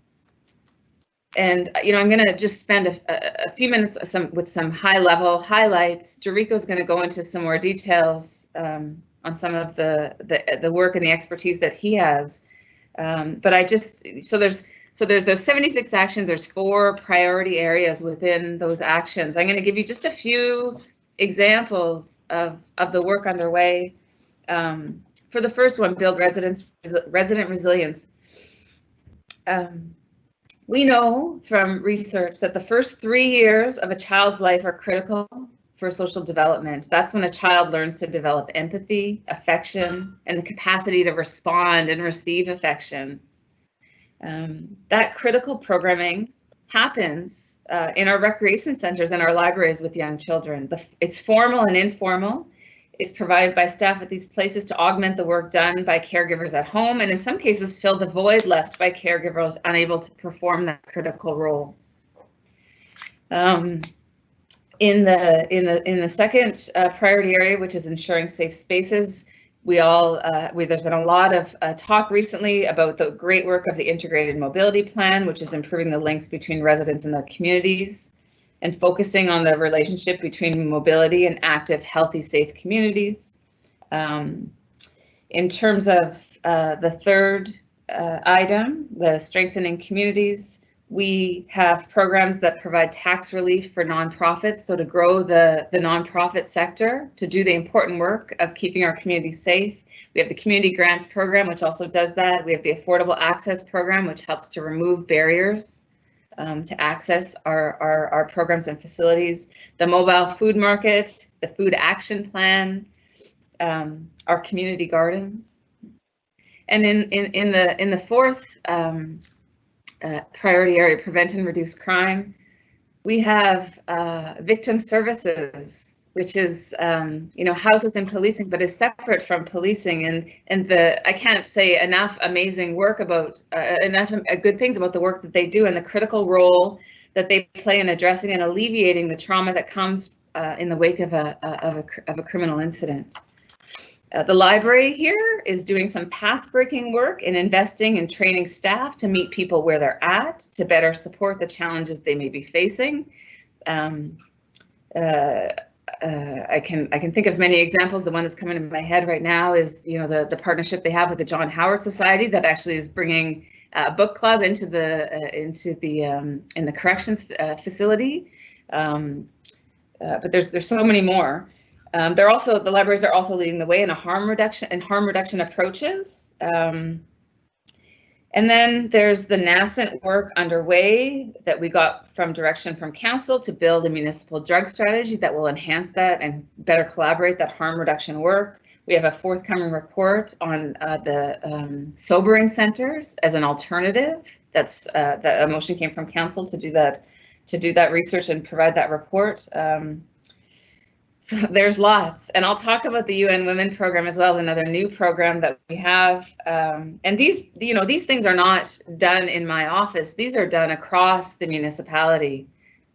I'm going to just spend a few minutes with some high-level highlights. Jericho's going to go into some more details on some of the work and the expertise that he has. But there's those 76 actions. There's 4 priority areas within those actions. I'm going to give you just a few examples of the work underway. For the first one, build resident resilience. We know from research that the first 3 years of a child's life are critical for social development. That's when a child learns to develop empathy, affection, and the capacity to respond and receive affection. That critical programming happens in our recreation centers and our libraries with young children. It's formal and informal. It's provided by staff at these places to augment the work done by caregivers at home, and in some cases fill the void left by caregivers unable to perform that critical role. In the second priority area, which is ensuring safe spaces, there's been a lot of talk recently about the great work of the Integrated Mobility Plan, which is improving the links between residents and their communities, and focusing on the relationship between mobility and active, healthy, safe communities. In terms of the third item, the strengthening communities, we have programs that provide tax relief for nonprofits, so to grow the nonprofit sector, to do the important work of keeping our communities safe. We have the Community Grants Program, which also does that. We have the Affordable Access Program, which helps to remove barriers to access our programs and facilities, the mobile food market, the food action plan, our community gardens. And in the fourth priority area, prevent and reduce crime, We have victim services, which is housed within policing, but is separate from policing. And I can't say enough amazing work about enough good things about the work that they do and the critical role that they play in addressing and alleviating the trauma that comes in the wake of a criminal incident. The library here is doing some path-breaking work in investing and training staff to meet people where they're at, to better support the challenges they may be facing. I can think of many examples. The one that's coming to my head right now is, the partnership they have with the John Howard Society that actually is bringing a book club into the in the corrections facility. But there's so many more. The libraries are also leading the way in harm reduction approaches. And then there's the nascent work underway that we got from direction from council to build a municipal drug strategy that will enhance that and better collaborate that harm reduction work. We have a forthcoming report on the sobering centers as an alternative. That a motion came from council to do that research and provide that report. So there's lots, and I'll talk about the UN Women Program as well, another new program that we have. And these things are not done in my office. These are done across the municipality.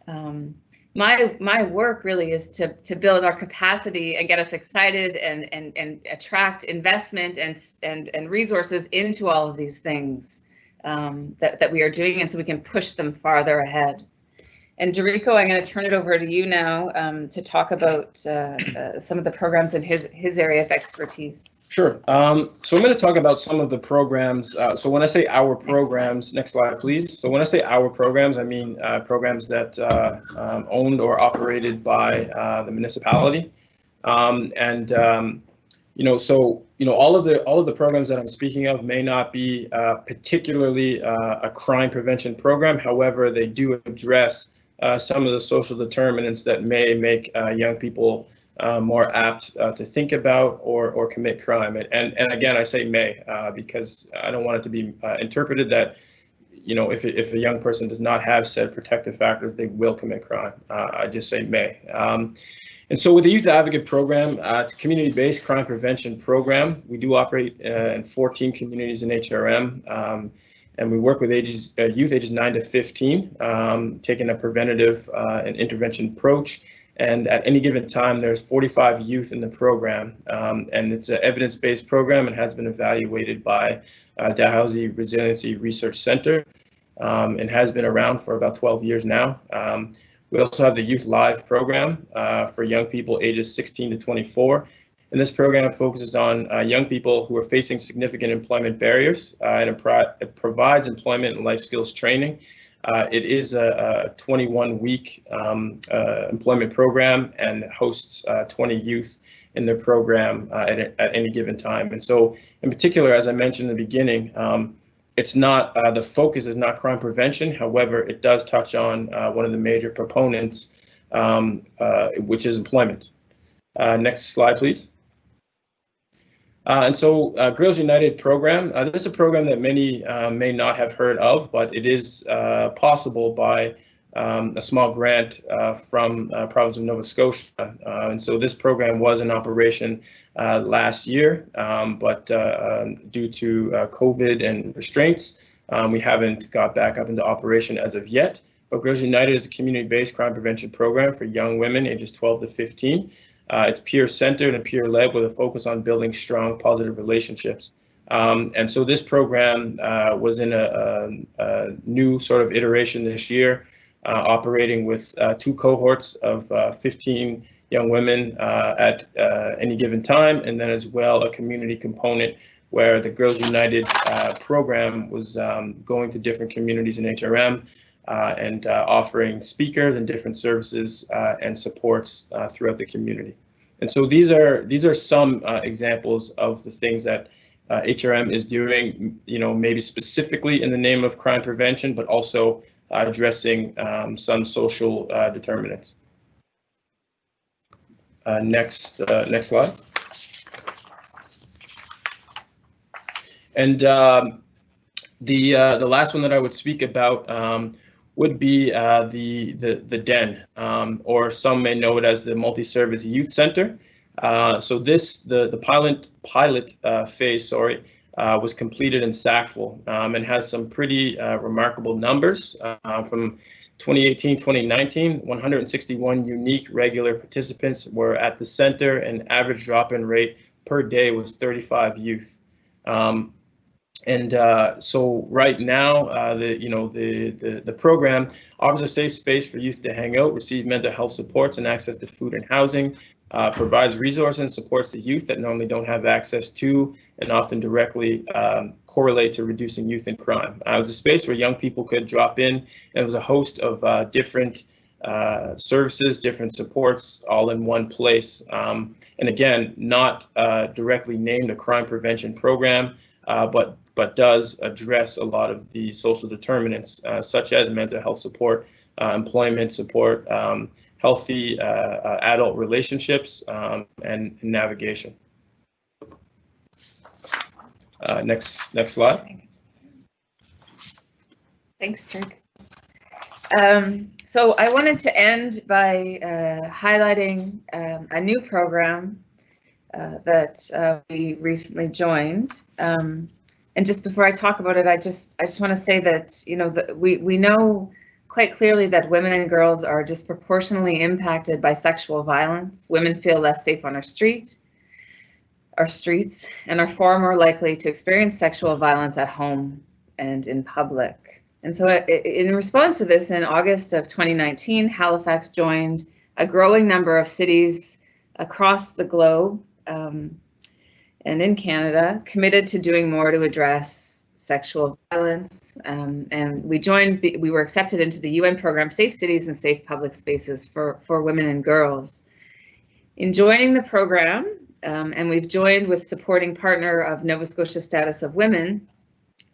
My work really is to build our capacity and get us excited and attract investment and resources into all of these things that we are doing, and so we can push them farther ahead. And DeRico, I'm going to turn it over to you now to talk about some of the programs in his area of expertise. Sure. So I'm going to talk about some of the programs. So when I say our programs, next slide, please. So when I say our programs, I mean programs that owned or operated by the municipality. All of the programs that I'm speaking of may not be particularly a crime prevention program. However, they do address some of the social determinants that may make young people more apt to think about or commit crime. And again, I say may because I don't want it to be interpreted that, if a young person does not have said protective factors, they will commit crime. I just say may. And so with the Youth Advocate Program, it's a community-based crime prevention program. We do operate in 14 communities in HRM. And we work with youth ages 9 to 15, taking a preventative and intervention approach. And at any given time, there's 45 youth in the program. And it's an evidence-based program and has been evaluated by Dalhousie Resiliency Research Center and has been around for about 12 years now. We also have the Youth Live program for young people ages 16 to 24. And this program focuses on young people who are facing significant employment barriers, and it provides employment and life skills training. It is a 21-week employment program and hosts 20 youth in the program at any given time. And so, in particular, as I mentioned in the beginning, it's not the focus is not crime prevention. However, it does touch on one of the major proponents, which is employment. Next slide, please. And so Girls United program, this is a program that many may not have heard of, but it is possible by a small grant from province of Nova Scotia. And so this program was in operation last year, but due to COVID and restraints, we haven't got back up into operation as of yet. But Girls United is a community-based crime prevention program for young women ages 12 to 15. It's peer-centered and peer-led with a focus on building strong, positive relationships. And so this program was in a new sort of iteration this year, operating with 2 cohorts of 15 young women at any given time, and then as well a community component where the Girls United program was going to different communities in HRM and offering speakers and different services and supports throughout the community. And so these are some examples of the things that HRM is doing, maybe specifically in the name of crime prevention, but also addressing some social determinants. Next slide. And the last one that I would speak about would be the Den, or some may know it as the Multi-Service Youth Center. So the pilot phase, was completed in Sackville, and has some pretty remarkable numbers. From 2018-2019, 161 unique regular participants were at the center, and average drop-in rate per day was 35 youth. So right now, the program offers a safe space for youth to hang out, receive mental health supports, and access to food and housing. Provides resources and supports the youth that normally don't have access to, and often directly correlate to reducing youth and crime. It was a space where young people could drop in, and it was a host of different services, different supports, all in one place. And again, not directly named a crime prevention program, but does address a lot of the social determinants, such as mental health support, employment support, healthy adult relationships, and navigation. Next slide. Thanks, Jake. So I wanted to end by highlighting a new program that we recently joined. And just before I talk about it, I just want to say that, you know, we know quite clearly that women and girls are disproportionately impacted by sexual violence. Women feel less safe on our streets, and are far more likely to experience sexual violence at home and in public. And so in response to this, in August of 2019, Halifax joined a growing number of cities across the globe and in Canada, committed to doing more to address sexual violence, and we were accepted into the UN program Safe Cities and Safe Public Spaces for women and girls. In joining the program, and we've joined with supporting partner of Nova Scotia Status of Women,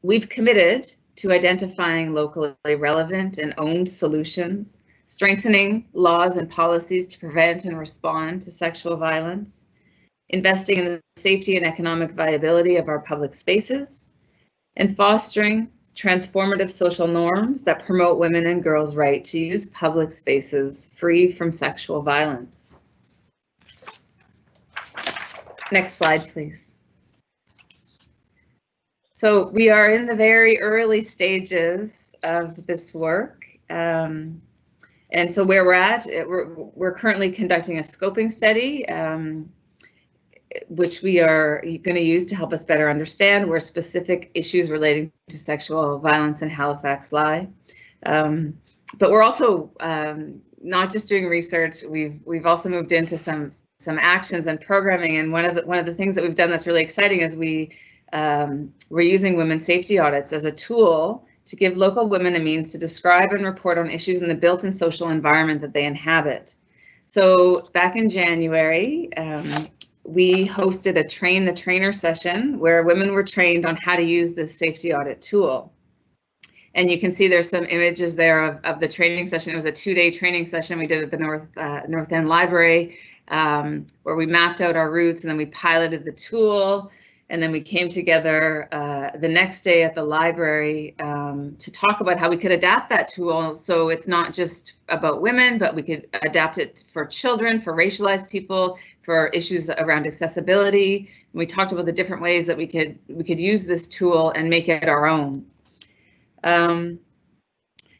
we've committed to identifying locally relevant and owned solutions, strengthening laws and policies to prevent and respond to sexual violence, investing in the safety and economic viability of our public spaces, and fostering transformative social norms that promote women and girls' right to use public spaces free from sexual violence. Next slide, please. So we are in the very early stages of this work. And so where we're at, we're currently conducting a scoping study, which we are going to use to help us better understand where specific issues relating to sexual violence in Halifax lie. But we're also not just doing research. We've also moved into some actions and programming. And one of the things that we've done that's really exciting is we're using women's safety audits as a tool to give local women a means to describe and report on issues in the built and social environment that they inhabit. So back in January, we hosted a train the trainer session where women were trained on how to use this safety audit tool. And you can see there's some images there of the training session. It was a 2-day training session we did at the North End Library, where we mapped out our routes, and then we piloted the tool. And then we came together the next day at the library to talk about how we could adapt that tool. So it's not just about women, but we could adapt it for children, for racialized people, for issues around accessibility. And we talked about the different ways that we could use this tool and make it our own.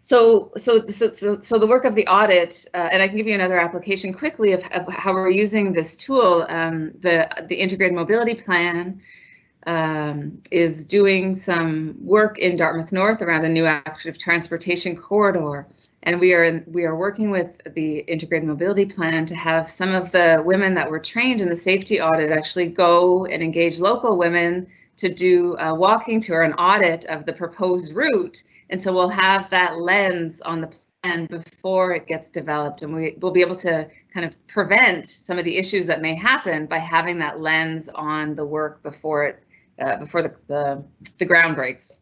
So the work of the audit, and I can give you another application quickly of how we're using this tool. The Integrated Mobility Plan is doing some work in Dartmouth North around a new active transportation corridor, and we are working with the Integrated Mobility Plan to have some of the women that were trained in the safety audit actually go and engage local women to do a walking tour, an audit of the proposed route. And so we'll have that lens on the plan before it gets developed, and we'll be able to kind of prevent some of the issues that may happen by having that lens on the work before the ground breaks.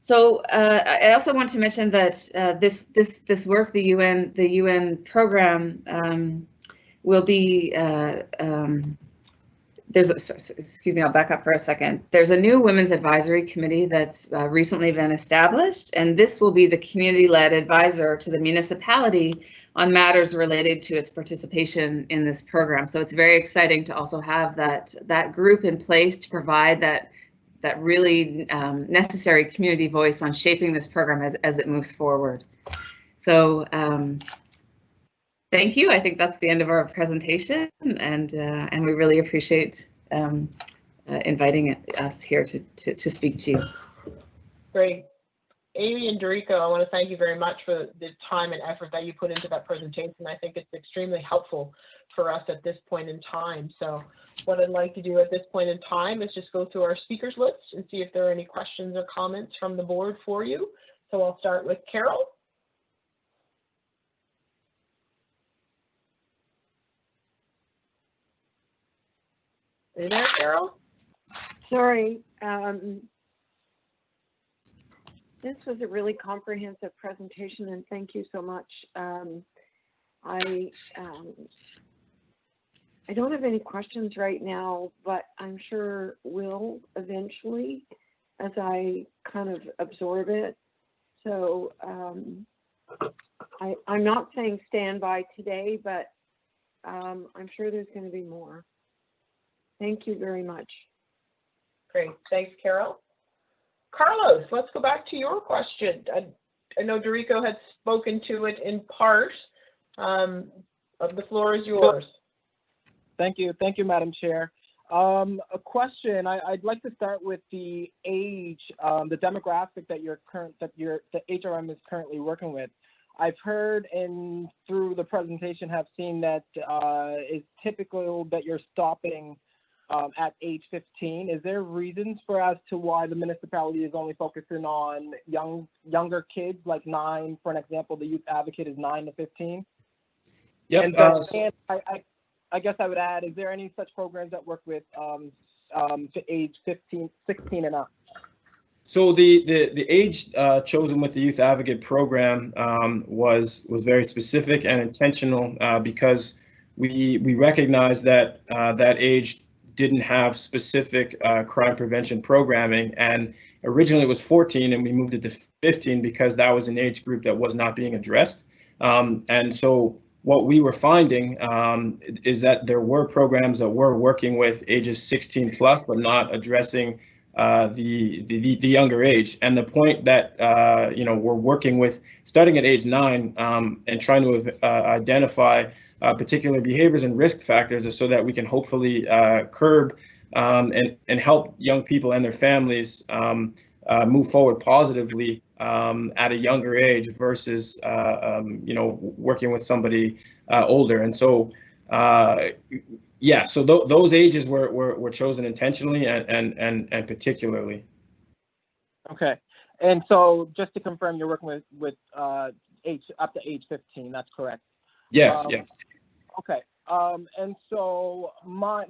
So I also want to mention that this work, the UN program, will be excuse me, I'll back up for a second. There's a new Women's Advisory Committee that's recently been established, and this will be the community-led advisor to the municipality on matters related to its participation in this program. So it's very exciting to also have that group in place to provide that really necessary community voice on shaping this program as it moves forward. So thank you. I think that's the end of our presentation, and we really appreciate inviting us here to speak to you. Great. Amy and DeRice, I want to thank you very much for the time and effort that you put into that presentation. I think it's extremely helpful for us at this point in time. So what I'd like to do at this point in time is just go through our speakers list and see if there are any questions or comments from the board for you. So I'll start with Carol. Are you there, Carol? Sorry. This was a really comprehensive presentation, and thank you so much. I don't have any questions right now, but I'm sure will eventually as I kind of absorb it. So I'm not saying stand by today, but I'm sure there's going to be more. Thank you very much. Great. Thanks, Carol. Carlos, let's go back to your question. I know DeRice had spoken to it in part. The floor is yours. Thank you, Madam Chair. A question. I'd like to start with the age, the demographic that the HRM is currently working with. I've heard and through the presentation have seen that it's typical that you're stopping at age 15. Is there reasons as to why the municipality is only focusing on younger kids, like 9, for an example, the youth advocate is 9 to 15? Yep. And I guess I would add, is there any such programs that work with to age 15, 16 and up? So the age chosen with the Youth Advocate program was very specific and intentional because we recognize that that age didn't have specific crime prevention programming, and originally it was 14 and we moved it to 15 because that was an age group that was not being addressed. And so what we were finding is that there were programs that were working with ages 16 plus, but not addressing the younger age. And the point that we're working with starting at age 9 and trying to identify particular behaviors and risk factors is so that we can hopefully curb and help young people and their families move forward positively at a younger age versus working with somebody older. And so so those ages were chosen intentionally and particularly. Okay, and so just to confirm, you're working with age up to age 15. That's correct. Yes. Yes. Okay. And so my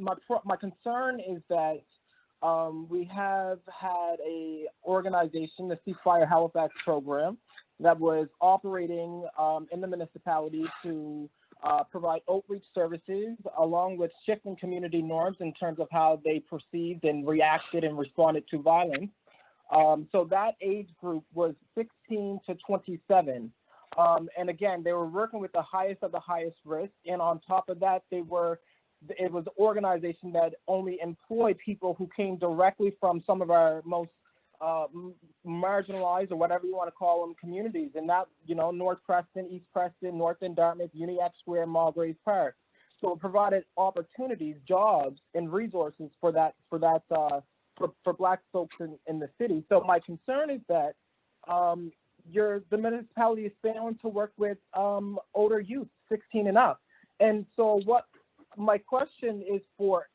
concern is that we have had a organization, the Ceasefire Halifax program, that was operating in the municipality to provide outreach services along with shifting community norms in terms of how they perceived and reacted and responded to violence. So that age group was 16 to 27. And again, they were working with the highest of the highest risk. And on top of that, it was an organization that only employed people who came directly from some of our most marginalized, or whatever you want to call them, communities. And that, North Preston, East Preston, North End Dartmouth, Uniacke Square, Mulgraves Park. So it provided opportunities, jobs, and resources for Black folks in the city. So my concern is that the municipality is failing to work with older youth, 16 and up. And so what my question is for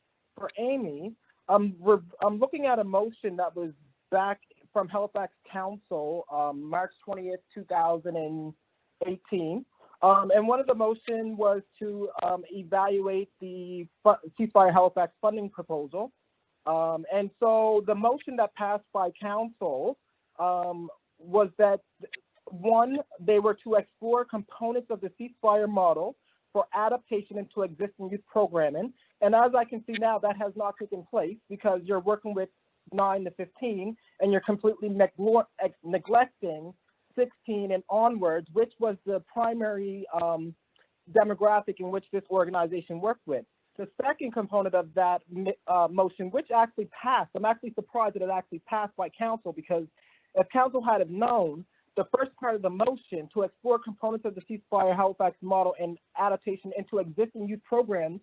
Amy, I'm looking at a motion that was back from Halifax Council, March 20th, 2018. And one of the motion was to evaluate the Ceasefire Halifax funding proposal. And so the motion that passed by council was that, one, they were to explore components of the ceasefire model for adaptation into existing youth programming. And as I can see now, that has not taken place because you're working with 9 to 15 and you're completely neglecting 16 and onwards, which was the primary demographic in which this organization worked with. The second component of that motion, which actually passed, I'm actually surprised that it actually passed by council, because if council had have known the first part of the motion to explore components of the ceasefire Halifax model and adaptation into existing youth programs,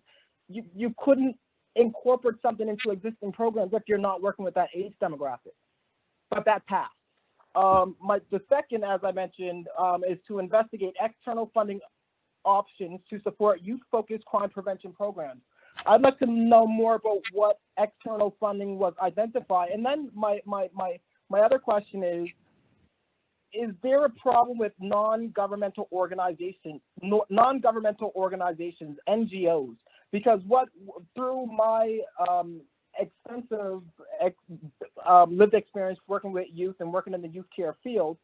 you couldn't incorporate something into existing programs if you're not working with that age demographic. But that passed. The second, as I mentioned, is to investigate external funding options to support youth-focused crime prevention programs. I'd like to know more about what external funding was identified. And then my other question is there a problem with non-governmental organizations, NGOs? Because through my extensive lived experience working with youth and working in the youth care field,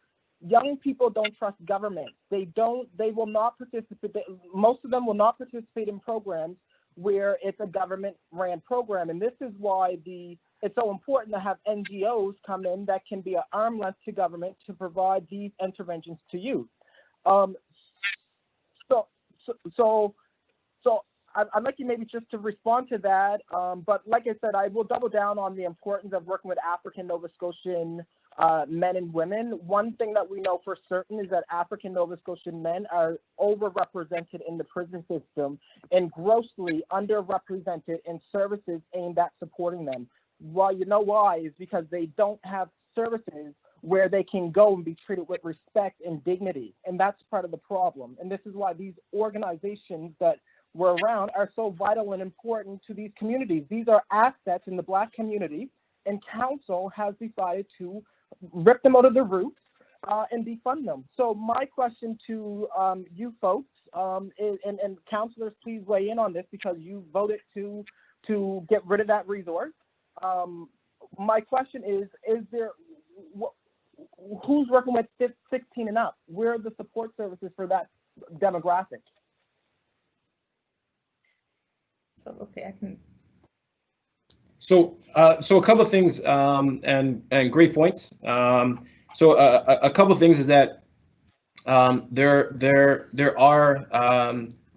young people don't trust government. They will not participate. Most of them will not participate in programs where it's a government-ran program. And this is why it's so important to have NGOs come in that can be an arm length to government to provide these interventions to youth. So I'd like you maybe just to respond to that. But like I said, I will double down on the importance of working with African Nova Scotian men and women. One thing that we know for certain is that African Nova Scotian men are overrepresented in the prison system and grossly underrepresented in services aimed at supporting them. Well, you know why? Is because they don't have services where they can go and be treated with respect and dignity. And that's part of the problem. And this is why these organizations that we're around are so vital and important to these communities. These are assets in the Black community, and council has decided to rip them out of the roots and defund them. So my question to you folks and councilors, please weigh in on this because you voted to get rid of that resource. My question is there, who's working with 16 and up? Where are the support services for that demographic? So, okay, I can. So a couple of things and great points. So a couple of things is that there are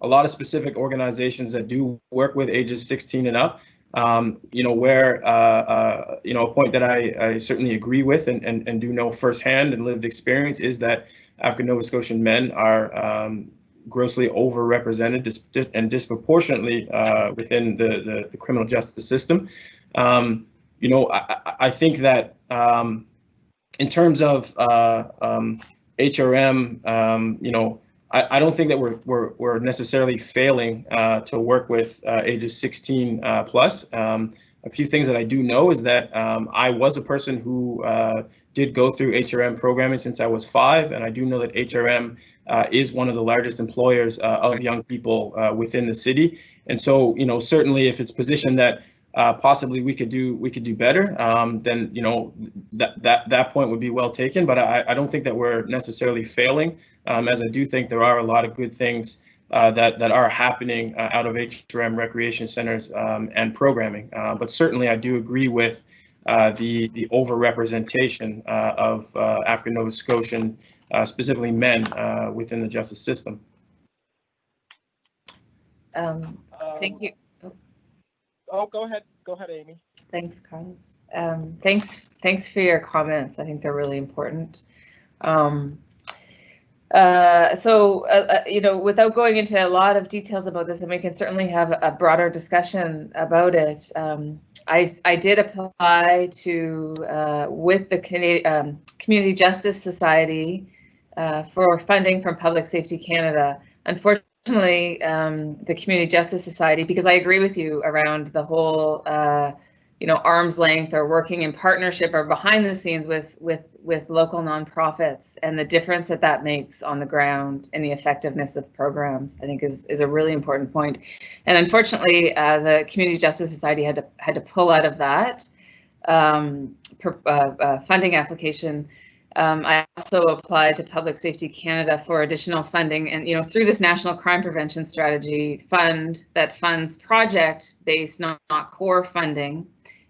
a lot of specific organizations that do work with ages 16 and up. Where a point that I certainly agree with and do know firsthand and lived experience is that African Nova Scotian men are grossly overrepresented and disproportionately within the criminal justice system. I think that in terms of HRM, I don't think that we're necessarily failing to work with ages 16 plus. A few things that I do know is that I was a person who did go through HRM programming since I was 5, and I do know that HRM is one of the largest employers of young people within the city. And so, certainly if it's positioned that possibly we could do better, then that point would be well taken. But I don't think that we're necessarily failing, as I do think there are a lot of good things that are happening out of HRM recreation centers and programming. But certainly I do agree with the overrepresentation of African Nova Scotian, specifically men, within the justice system. Thank you. Oh, go ahead, Amy. Thanks, Carlos. Thanks for your comments. I think they're really important. Without going into a lot of details about this, and we can certainly have a broader discussion about it. I did apply to with the Community Justice Society for funding from Public Safety Canada. Unfortunately, the Community Justice Society, because I agree with you around the whole, arm's length or working in partnership or behind the scenes with local nonprofits, and the difference that makes on the ground and the effectiveness of programs, I think is a really important point. And unfortunately, the Community Justice Society had to pull out of that funding application I also applied to Public Safety Canada for additional funding, and through this National Crime Prevention Strategy fund that funds project-based, not core funding,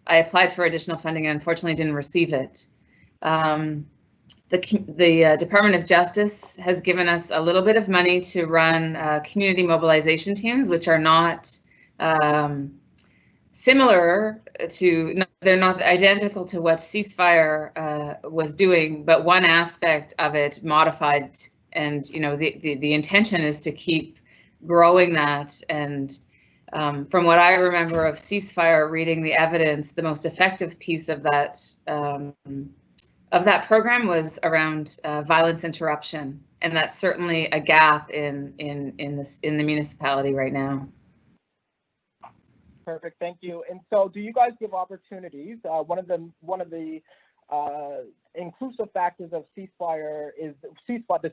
I applied for additional funding and unfortunately didn't receive it. The Department of Justice has given us a little bit of money to run community mobilization teams, which are not similar to, they're not identical to what Ceasefire was doing, but one aspect of it modified, and the intention is to keep growing that. And from what I remember of Ceasefire, reading the evidence, the most effective piece of that program was around violence interruption, and that's certainly a gap in the municipality right now. Perfect, thank you. And so, do you guys give opportunities? One of the inclusive factors of Ceasefire is the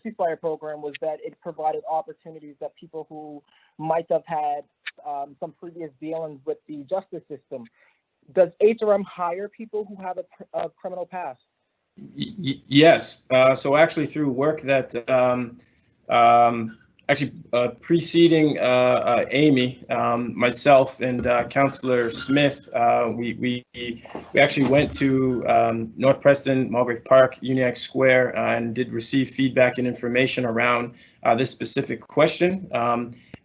Ceasefire program was that it provided opportunities that people who might have had some previous dealings with the justice system. Does HRM hire people who have a criminal past? Yes. So actually, through work that preceding Amy, myself, and Councillor Smith, we actually went to North Preston, Mulgrave Park, Uniacke Square, and did receive feedback and information around this specific question.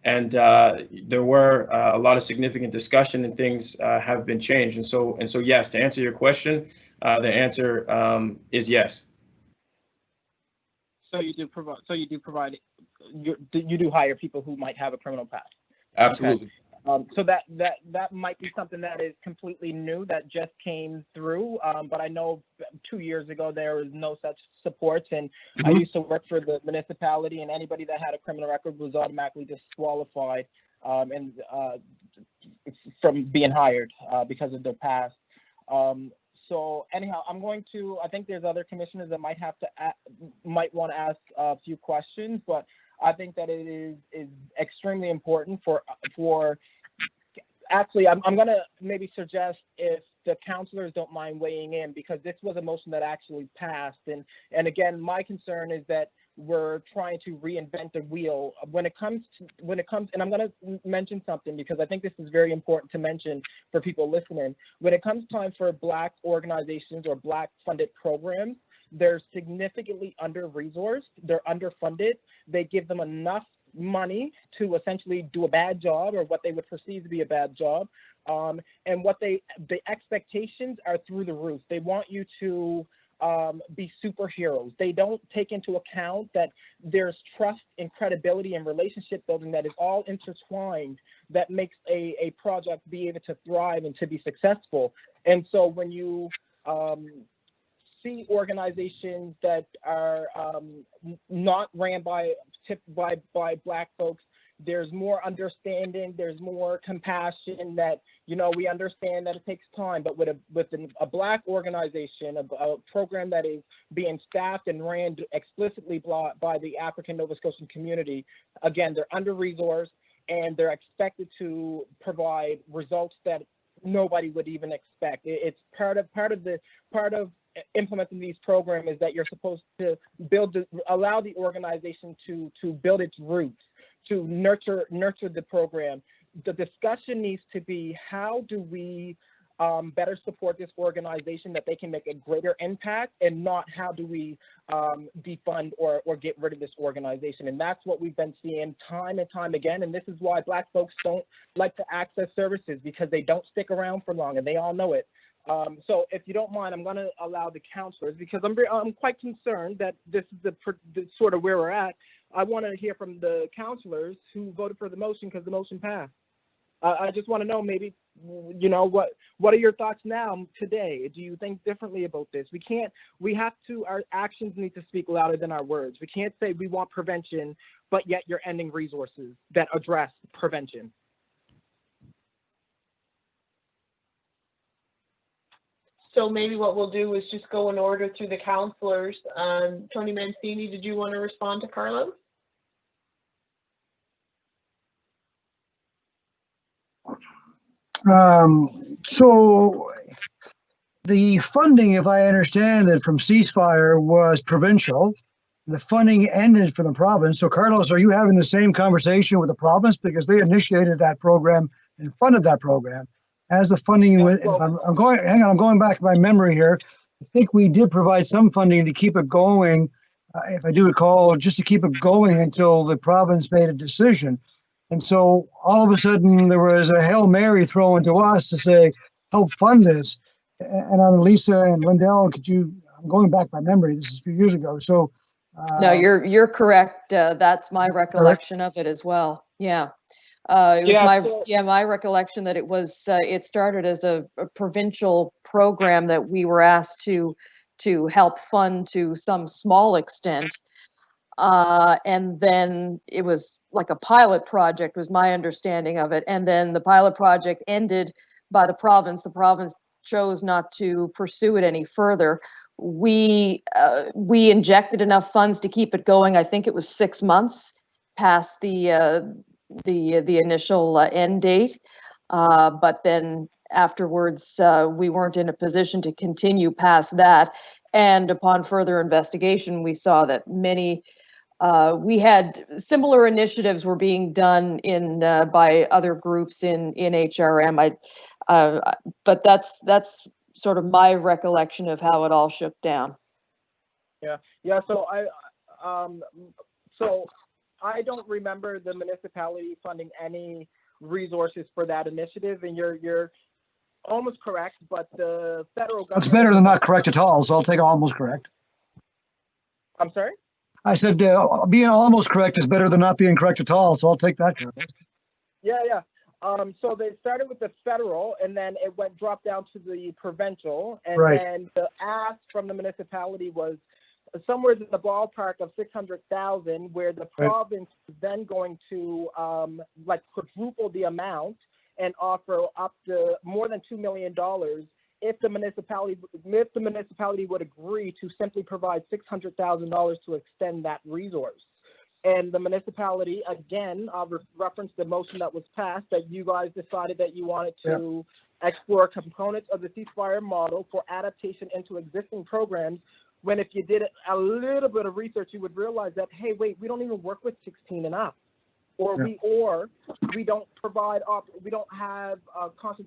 And there were a lot of significant discussion, and things have been changed. And so yes, to answer your question, the answer is yes. So you do hire people who might have a criminal past. Absolutely. Okay. So that might be something that is completely new that just came through. But I know 2 years ago there was no such supports, and I used to work for the municipality, and anybody that had a criminal record was automatically disqualified from being hired because of their past. So anyhow, I think there's other commissioners that might want to ask a few questions, but I think that it is extremely important for actually, I'm going to maybe suggest if the councillors don't mind weighing in, because this was a motion that actually passed. And again, my concern is that we're trying to reinvent the wheel when it comes, and I'm going to mention something because I think this is very important to mention for people listening. When it comes time for Black organizations or Black funded programs, they're significantly under-resourced, they're underfunded, they give them enough money to essentially do a bad job or what they would perceive to be a bad job. And the expectations are through the roof. They want you to be superheroes. They don't take into account that there's trust and credibility and relationship building that is all intertwined that makes a project be able to thrive and to be successful. And so when you see organizations that are not ran by Black folks, there's more understanding, there's more compassion, that, we understand that it takes time, but with a Black organization, a program that is being staffed and ran explicitly by the African Nova Scotian community, again, they're under-resourced and they're expected to provide results that nobody would even expect. It's part of implementing these programs is that you're supposed to allow the organization to build its roots, to nurture the program. The discussion needs to be, how do we better support this organization that they can make a greater impact, and not how do we defund or get rid of this organization. And that's what we've been seeing time and time again. And this is why Black folks don't like to access services, because they don't stick around for long, and they all know it. So if you don't mind, I'm going to allow the councillors, because I'm quite concerned that this is the sort of where we're at. I want to hear from the councillors who voted for the motion because the motion passed. I just want to know, maybe, what are your thoughts now today? Do you think differently about this? Our actions need to speak louder than our words. We can't say we want prevention, but yet you're ending resources that address prevention. So maybe what we'll do is just go in order through the councillors. Tony Mancini, did you want to respond to Carlos? So the funding, if I understand it, from ceasefire was provincial. The funding ended from the province. So Carlos, are you having the same conversation with the province, because they initiated that program and funded that program? As the funding, I'm going back to my memory here. I think we did provide some funding to keep it going, if I do recall, just to keep it going until the province made a decision. And so all of a sudden there was a Hail Mary thrown to us to say, help fund this. And Lisa and Lindell, I'm going back by memory, this is a few years ago. So no, you're correct. That's my recollection of it as well. Yeah. It was my recollection that it started as a provincial program that we were asked to help fund to some small extent. And then it was like a pilot project, was my understanding of it. And then the pilot project ended by the province. The province chose not to pursue it any further. We injected enough funds to keep it going. I think it was 6 months past the initial end date, but then afterwards we weren't in a position to continue past that. And upon further investigation, we saw that we had similar initiatives were being done by other groups in HRM. But that's sort of my recollection of how it all shook down. Yeah. So I don't remember the municipality funding any resources for that initiative, and you're almost correct, but the federal government... That's better than not correct at all, so I'll take almost correct. I'm sorry? I said being almost correct is better than not being correct at all, so I'll take that. Yeah. So they started with the federal, and then it dropped down to the provincial, and then the ask from the municipality was somewhere in the ballpark of 600,000, where the province is then going to quadruple the amount and offer up to more than $2 million if the municipality would agree to simply provide $600,000 to extend that resource. And the municipality, again, referenced the motion that was passed, that you guys decided that you wanted to explore components of the ceasefire model for adaptation into existing programs, when if you did a little bit of research, you would realize that, hey, wait, we don't even work with 16 and up. We don't provide, we don't have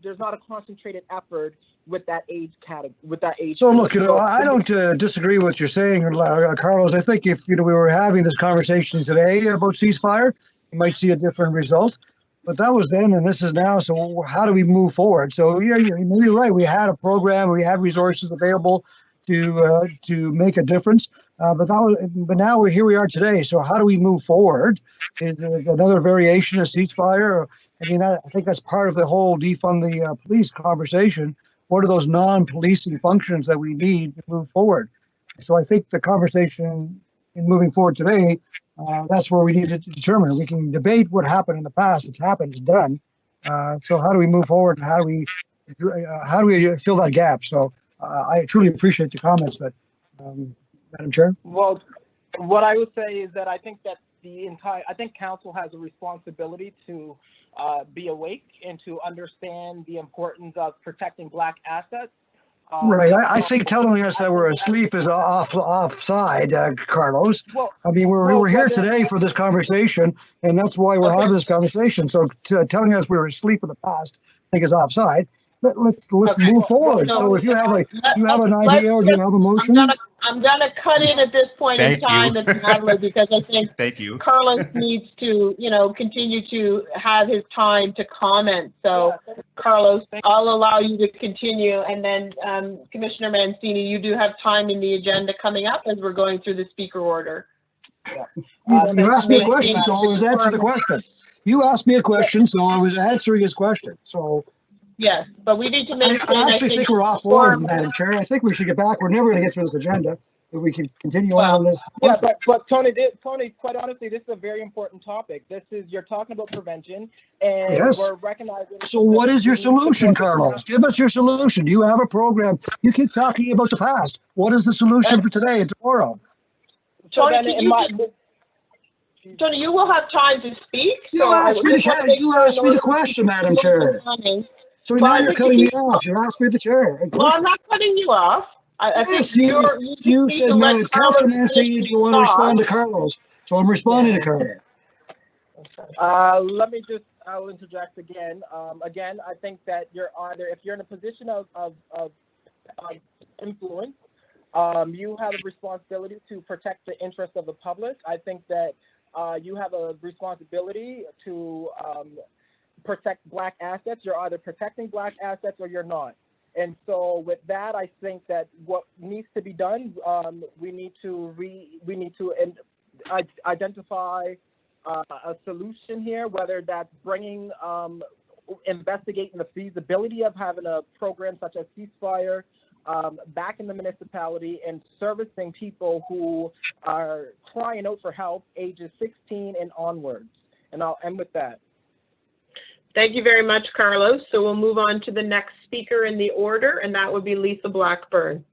there's not a concentrated effort with that age category, So look, I don't disagree with what you're saying, Carlos. I think if we were having this conversation today about ceasefire, you might see a different result. But that was then, and this is now. So how do we move forward? So you're right. We had a program, we had resources available to make a difference. But now we are today. So how do we move forward? Is there another variation of ceasefire? I mean, I think that's part of the whole defund the police conversation. What are those non-policing functions that we need to move forward? So I think the conversation in moving forward today, that's where we need to determine. We can debate what happened in the past. It's happened. It's done. So how do we move forward? And how do we fill that gap? So I truly appreciate the comments, but Madam Chair. Well, what I would say is that I think that I think council has a responsibility to be awake and to understand the importance of protecting Black assets. Right. I think telling us that we're asleep is offside, Carlos. I mean, we're here today for this conversation, and that's why we're having this conversation. So telling us we were asleep in the past, I think is offside. Let's move forward. So if you have an idea or you have a motion. I'm gonna cut in at this point in time, Natalie, because I think Carlos needs to, continue to have his time to comment. So Carlos, I'll allow you to continue, and then Commissioner Mancini, you do have time in the agenda coming up as we're going through the speaker order. You asked me a question, so I was answering the question. You asked me a question, so I was answering his question. So. Yes, but we need to make. I actually think we're off board, Madam Chair. I think we should get back. We're never going to get through this agenda. If we can continue on this. Yeah, but Tony, quite honestly, this is a very important topic. You're talking about prevention, and we're recognizing. So what is your solution, Carlos? Give us your solution. Do you have a program? You keep talking about the past. What is the solution for today and tomorrow? Tony, you will have time to speak. You asked me the question, Madam Chair. So Well, now I you're think cutting you me off. You asked me the chair. Well, I'm not cutting you off. I think Yes, you you need said to let no. Carlos Councilor Nancy, do you want to respond to Carlos? So I'm responding to Carlos. Let me just, I'll interject again. Again, I think that you're either, if you're in a position of influence, you have a responsibility to protect the interests of the public. I think that you have a responsibility to protect Black assets. You're either protecting Black assets or you're not. And so with that, I think that what needs to be done, we need to identify a solution here, whether that's bringing, investigating the feasibility of having a program such as Ceasefire back in the municipality and servicing people who are crying out for help, ages 16 and onwards. And I'll end with that. Thank you very much, Carlos. So we'll move on to the next speaker in the order, and that would be Lisa Blackburn.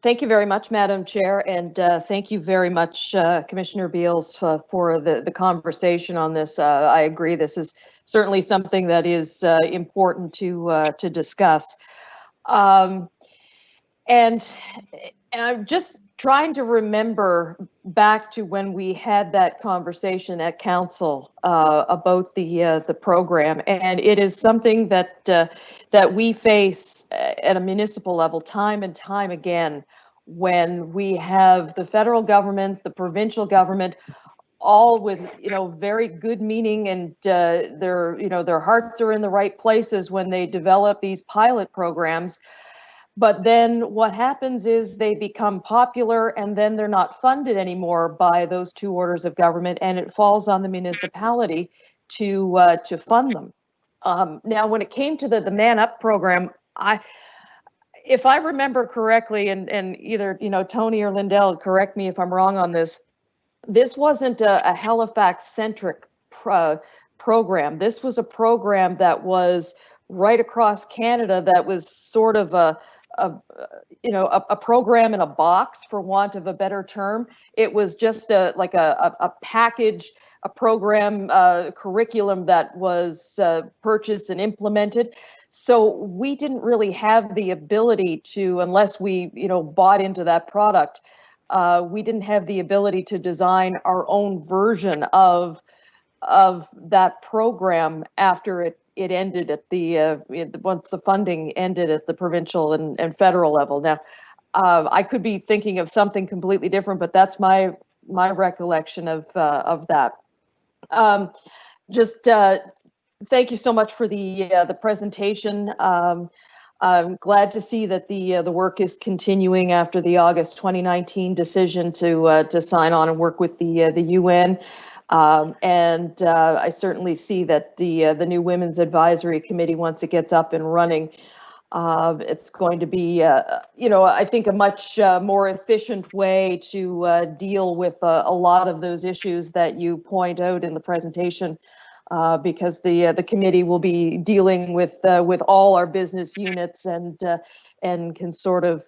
Thank you very much, Madam Chair, and thank you very much, Commissioner Beals, for the conversation on this. I agree, this is certainly something that is important to discuss. And I'm just trying to remember back to when we had that conversation at council about the program, and it is something that that we face at a municipal level time and time again when we have the federal government, the provincial government, all with very good meaning, and their hearts are in the right places when they develop these pilot programs. But then what happens is they become popular and then they're not funded anymore by those two orders of government, and it falls on the municipality to fund them. Now, when it came to the Man Up program, if I remember correctly, and either Tony or Lindell, correct me if I'm wrong on this, this wasn't a Halifax-centric program. This was a program that was right across Canada, that was sort of a program in a box, for want of a better term. It was just like a package, a program, curriculum that was purchased and implemented. So we didn't really have the ability to, unless we bought into that product, we didn't have the ability to design our own version of that program after it ended at once the funding ended at the provincial and federal level. Now, I could be thinking of something completely different, but that's my recollection of that. Thank you so much for the presentation. I'm glad to see that the work is continuing after the August 2019 decision to sign on and work with the UN. And I certainly see that the new Women's Advisory Committee, once it gets up and running, it's going to be, I think a much more efficient way to deal with a lot of those issues that you point out in the presentation, because the committee will be dealing with all our business units and can sort of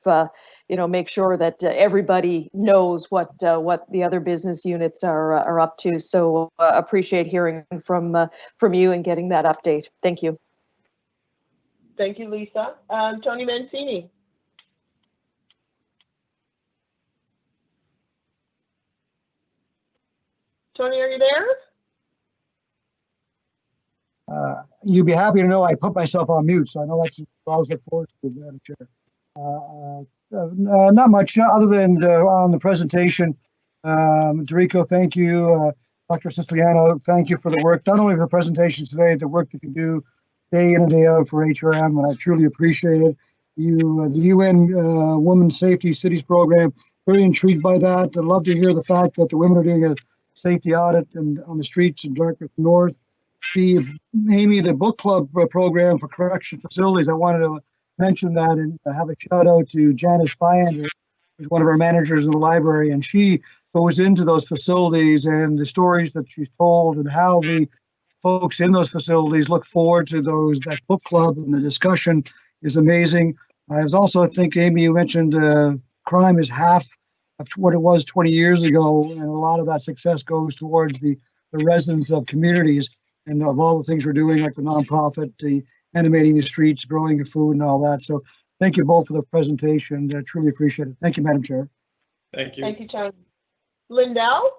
make sure that everybody knows what the other business units are up to. So appreciate hearing from you and getting that update. Thank you. Thank you, Lisa. Tony Mancini. Tony, are you there? You'd be happy to know I put myself on mute, so I know that's what I always look forward to, Madam Chair. Not much other than on the presentation. DeRico, thank you. Dr. Siciliano, thank you for the work, not only for the presentations today, the work that you do day in and day out for HRM, and I truly appreciate it. The UN Women's Safety Cities Program, very intrigued by that. I'd love to hear the fact that the women are doing a safety audit on the streets in Dartmouth North. Amy, the book club program for correction facilities, I wanted to mention that and have a shout out to Janice Fyander, who's one of our managers in the library, and she goes into those facilities and the stories that she's told and how the folks in those facilities look forward to that book club, and the discussion is amazing. I was also, I think, Amy, you mentioned crime is half of what it was 20 years ago, and a lot of that success goes towards the residents of communities. and of all the things we're doing, like the nonprofit, the animating the streets, growing the food and all that. So thank you both for the presentation. I truly appreciate it. Thank you, Madam Chair. Thank you. Thank you, Tony. Lindell?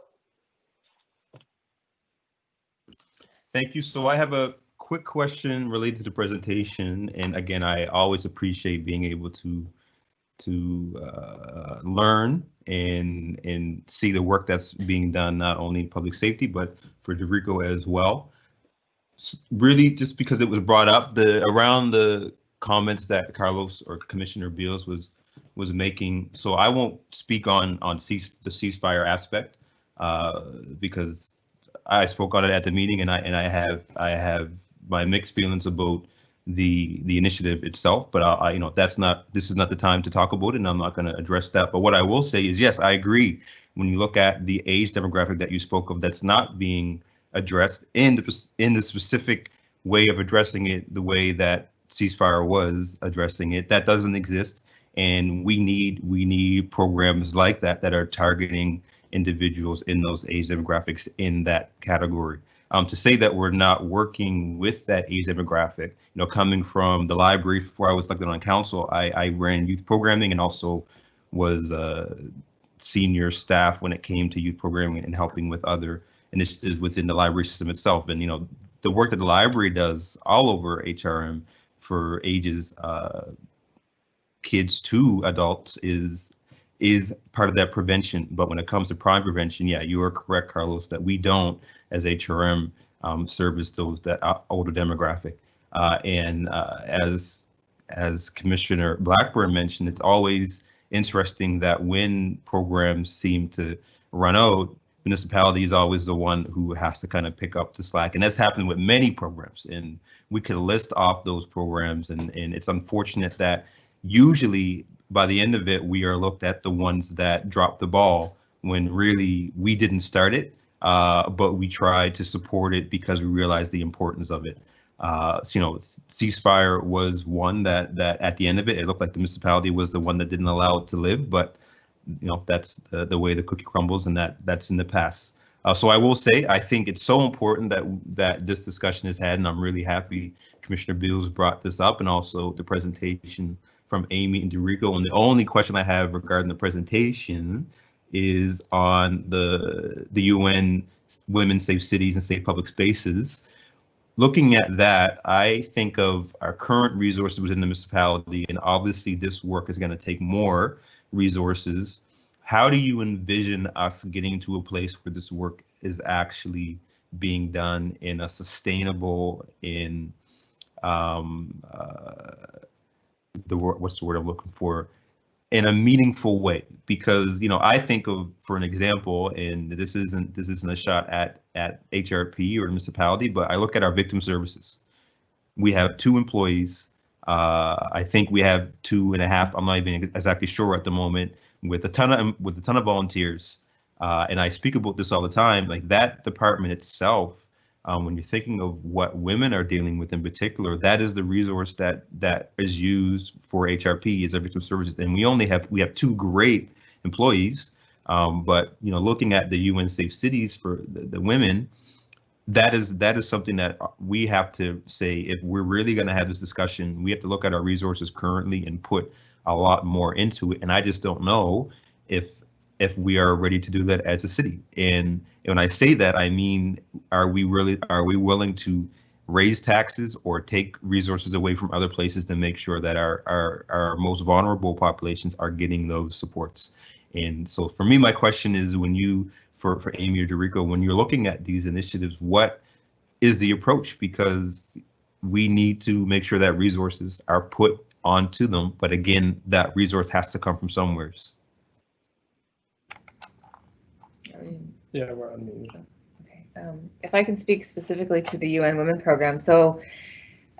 Thank you. So I have a quick question related to the presentation. And again, I always appreciate being able to learn and see the work that's being done, not only in public safety, but for DeRice as well. Really, just because it was brought up, around the comments that Carlos or Commissioner Beals was making. So I won't speak on the ceasefire aspect because I spoke on it at the meeting, and I have my mixed feelings about the initiative itself. But this is not the time to talk about it, and I'm not going to address that. But what I will say is, yes, I agree. When you look at the age demographic that you spoke of, that's not being addressed in the specific way of addressing it, the way that ceasefire was addressing it, that doesn't exist. And we need programs like that are targeting individuals in those age demographics in that category. To say that we're not working with that age demographic, coming from the library before I was elected on council, I ran youth programming and also was senior staff when it came to youth programming and helping with other initiatives within the library system itself. And the work that the library does all over HRM for ages kids to adults is part of that prevention. But when it comes to crime prevention, yeah, you are correct, Carlos, that we don't, as HRM, service that older demographic. And as Commissioner Blackburn mentioned, it's always interesting that when programs seem to run out, municipality is always the one who has to kind of pick up the slack. And that's happened with many programs. And we could list off those programs. And it's unfortunate that usually by the end of it, we are looked at the ones that dropped the ball when really we didn't start it, but we tried to support it because we realized the importance of it. Ceasefire was one that at the end of it, it looked like the municipality was the one that didn't allow it to live, but that's the way the cookie crumbles, and that's in the past. So I will say, I think it's so important that this discussion is had, and I'm really happy Commissioner Beals brought this up, and also the presentation from Amy and DeRice. And the only question I have regarding the presentation is on the UN Women Safe Cities and Safe Public Spaces. Looking at that, I think of our current resources within the municipality, and obviously this work is going to take more resources. How do you envision us getting to a place where this work is actually being done in a sustainable, what's the word I'm looking for, in a meaningful way? Because I think of, for an example, and this isn't a shot at HRP or the municipality, but I look at our victim services. We have 2 employees. I think we have 2.5. I'm not even exactly sure at the moment, with a ton of volunteers. And I speak about this all the time. Like, that department itself, when you're thinking of what women are dealing with in particular, that is the resource that is used for HRP, is our victim services. And we have 2 great employees. But looking at the UN Safe Cities for the women, that is something that we have to say, if we're really going to have this discussion, we have to look at our resources currently and put a lot more into it. And I just don't know if we are ready to do that as a city. And when I say that, I mean, are we willing to raise taxes or take resources away from other places to make sure that our most vulnerable populations are getting those supports? And so for me, my question is, for Amy or DeRice, when you're looking at these initiatives, what is the approach? Because we need to make sure that resources are put onto them. But again, that resource has to come from somewhere. Yeah, we're on mute. Okay. If I can speak specifically to the UN Women Program. So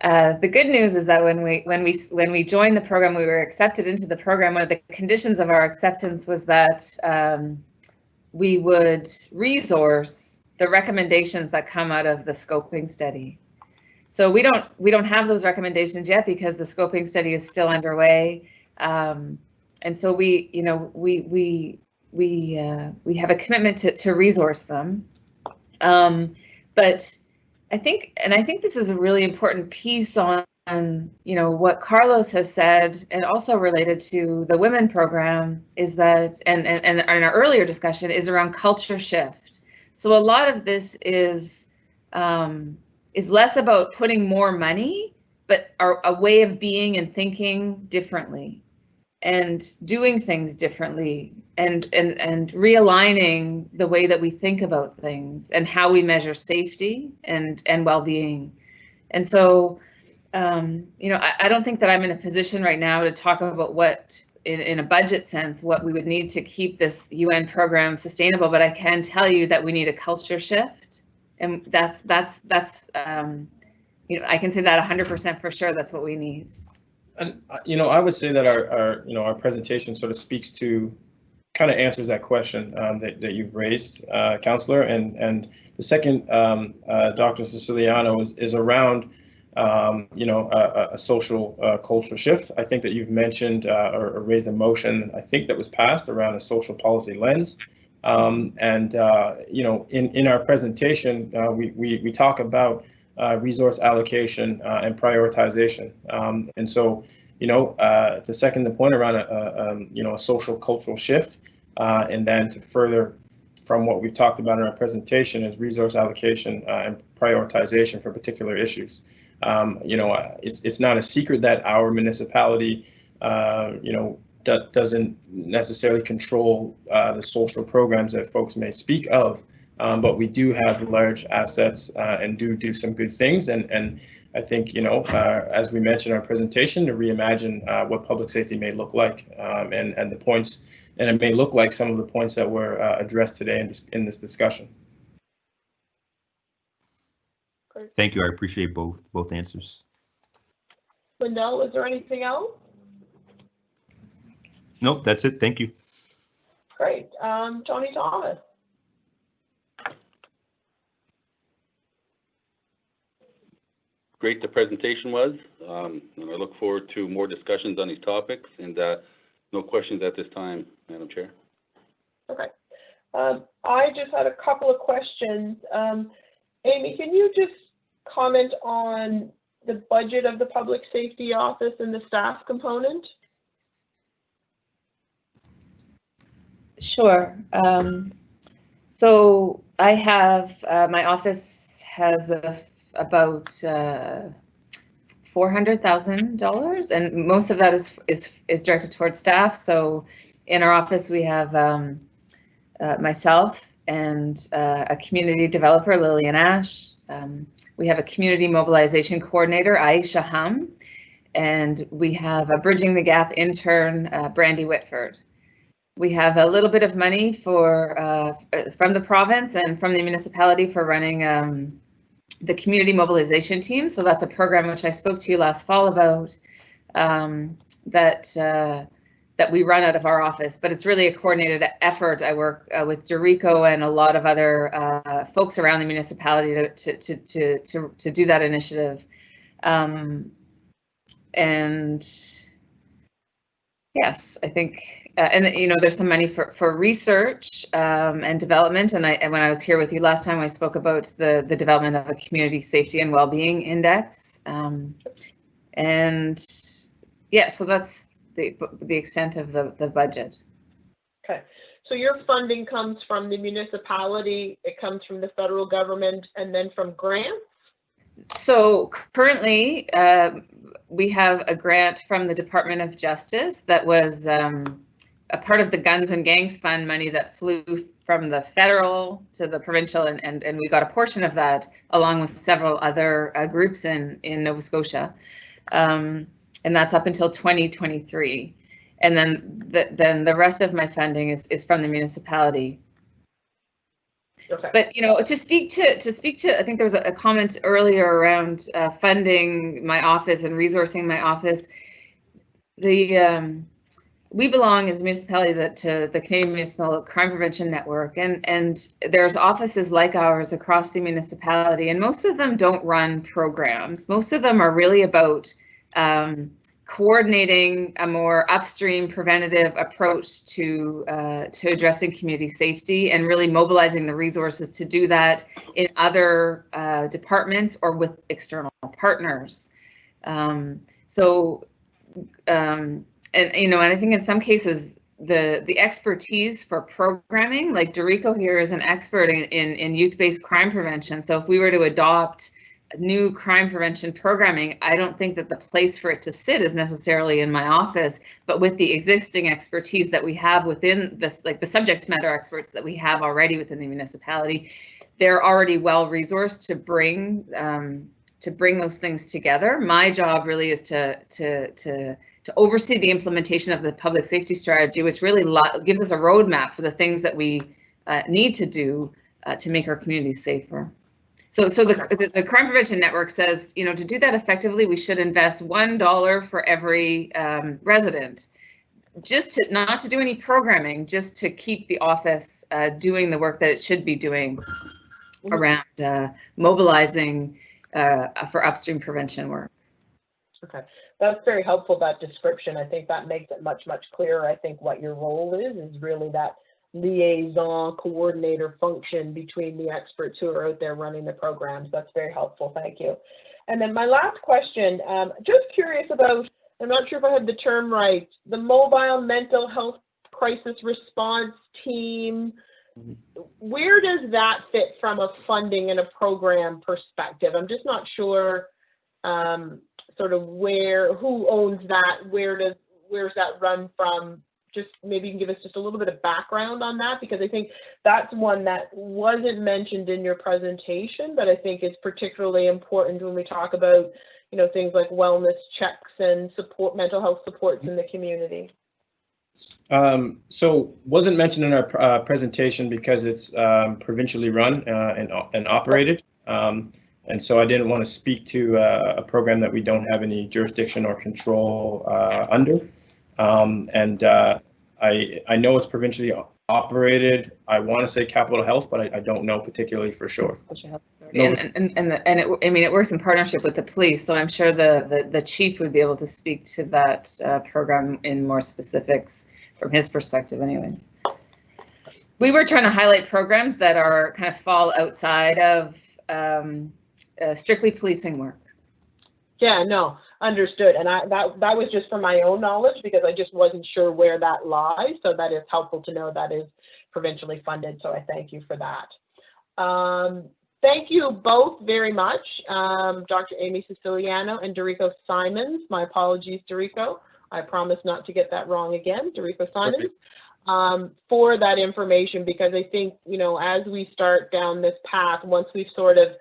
the good news is that when we joined the program, we were accepted into the program. One of the conditions of our acceptance was that we would resource the recommendations that come out of the scoping study. So we don't have those recommendations yet because the scoping study is still underway, and so we have a commitment to resource them. But I think this is a really important piece on what Carlos has said, and also related to the women program, is that, and in our earlier discussion, is around culture shift. So a lot of this is less about putting more money, but a way of being and thinking differently, and doing things differently, and realigning the way that we think about things and how we measure safety and well-being. And so, I don't think that I'm in a position right now to talk about what, in a budget sense, what we would need to keep this UN program sustainable, but I can tell you that we need a culture shift, and that's I can say that 100% for sure. That's what we need. And I would say that our presentation sort of speaks to, kind of answers that question that you've raised, Councillor. And the second, Dr. Siciliano, is around a social culture shift. I think that you've mentioned or raised a motion, I think, that was passed around a social policy lens. In our presentation, we talk about resource allocation and prioritization. And so, to second the point around a social cultural shift, and then to further from what we've talked about in our presentation is resource allocation and prioritization for particular issues. It's not a secret that our municipality, doesn't necessarily control the social programs that folks may speak of. But we do have large assets and do some good things. And I think, as we mentioned in our presentation, to reimagine what public safety may look like, and the points, and it may look like some of the points that were addressed today in this discussion. Thank you. I appreciate both answers. Lindell, is there anything else? Nope, that's it. Thank you. Great. Tony Thomas. Great the presentation was, and I look forward to more discussions on these topics, and no questions at this time, Madam Chair. Okay. I just had a couple of questions. Amy, can you just comment on the budget of the Public Safety Office and the staff component? Sure. So I have, my office has about $400,000, and most of that is directed towards staff. So in our office we have myself and a community developer, Lillian Ash. We have a community mobilization coordinator, Aisha Hum, and we have a Bridging the Gap intern, Brandy Whitford. We have a little bit of money from the province and from the municipality for running the community mobilization team. So that's a program which I spoke to you last fall about, that we run out of our office, but it's really a coordinated effort. I work with DeRice and a lot of other folks around the municipality to do that initiative. And yes, I think, and there's some money for research and development. And when I was here with you last time, I spoke about the development of a community safety and well-being index. And yeah, so that's the extent of the budget. Okay, so your funding comes from the municipality, it comes from the federal government, and then from grants? So currently, we have a grant from the Department of Justice that was a part of the Guns and Gangs Fund money that flew from the federal to the provincial, and we got a portion of that along with several other groups in Nova Scotia. And that's up until 2023. And then the rest of my funding is from the municipality. Okay. But to speak to, I think there was a comment earlier around funding my office and resourcing my office. We belong as a municipality to the Canadian Municipal Crime Prevention Network, and there's offices like ours across the municipality, and most of them don't run programs. Most of them are really about coordinating a more upstream preventative approach to addressing community safety, and really mobilizing the resources to do that in other departments or with external partners. And I think in some cases the expertise for programming, like DeRice here is an expert in youth-based crime prevention. So if we were to adopt new crime prevention programming, I don't think that the place for it to sit is necessarily in my office, but with the existing expertise that we have within this, like the subject matter experts that we have already within the municipality, they're already well resourced to bring those things together. My job really is to oversee the implementation of the public safety strategy, which really gives us a roadmap for the things that we need to do to make our communities safer. So the Crime Prevention Network says, to do that effectively, we should invest $1 for every resident, not to do any programming, just to keep the office doing the work that it should be doing around mobilizing for upstream prevention work. Okay, that's very helpful, that description. I think that makes it much, much clearer. I think what your role is really that liaison coordinator function between the experts who are out there running the programs. That's very helpful. Thank you. And then my last question, just curious about, I'm not sure if I had the term right, the mobile mental health crisis response team. Where does that fit from a funding and a program perspective? I'm just not sure sort of who owns that, where's that run from? Just maybe you can give us just a little bit of background on that, because I think that's one that wasn't mentioned in your presentation, but I think is particularly important when we talk about, things like wellness checks and support, mental health supports in the community. So wasn't mentioned in our presentation because it's provincially run and operated. And so I didn't want to speak to a program that we don't have any jurisdiction or control under. I know it's provincially operated. I want to say Capital Health, but I don't know particularly for sure. It works in partnership with the police, so I'm sure the chief would be able to speak to that program in more specifics from his perspective anyways. We were trying to highlight programs that are kind of fall outside of strictly policing work. Yeah, no, understood. And that was just for my own knowledge, because I just wasn't sure where that lies. So that is helpful to know that is provincially funded. So I thank you for that. Thank you both very much, Dr. Amy Siciliano and DeRice Symonds. My apologies, DeRice. I promise not to get that wrong again, DeRice Symonds, for that information, because I think, as we start down this path, once we've sort of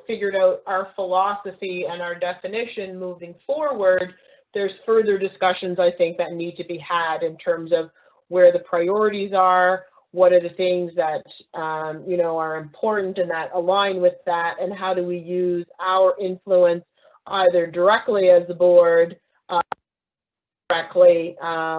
figured out our philosophy and our definition moving forward, there's further discussions I think that need to be had in terms of where the priorities are, what are the things that are important and that align with that, and how do we use our influence either directly as the board, directly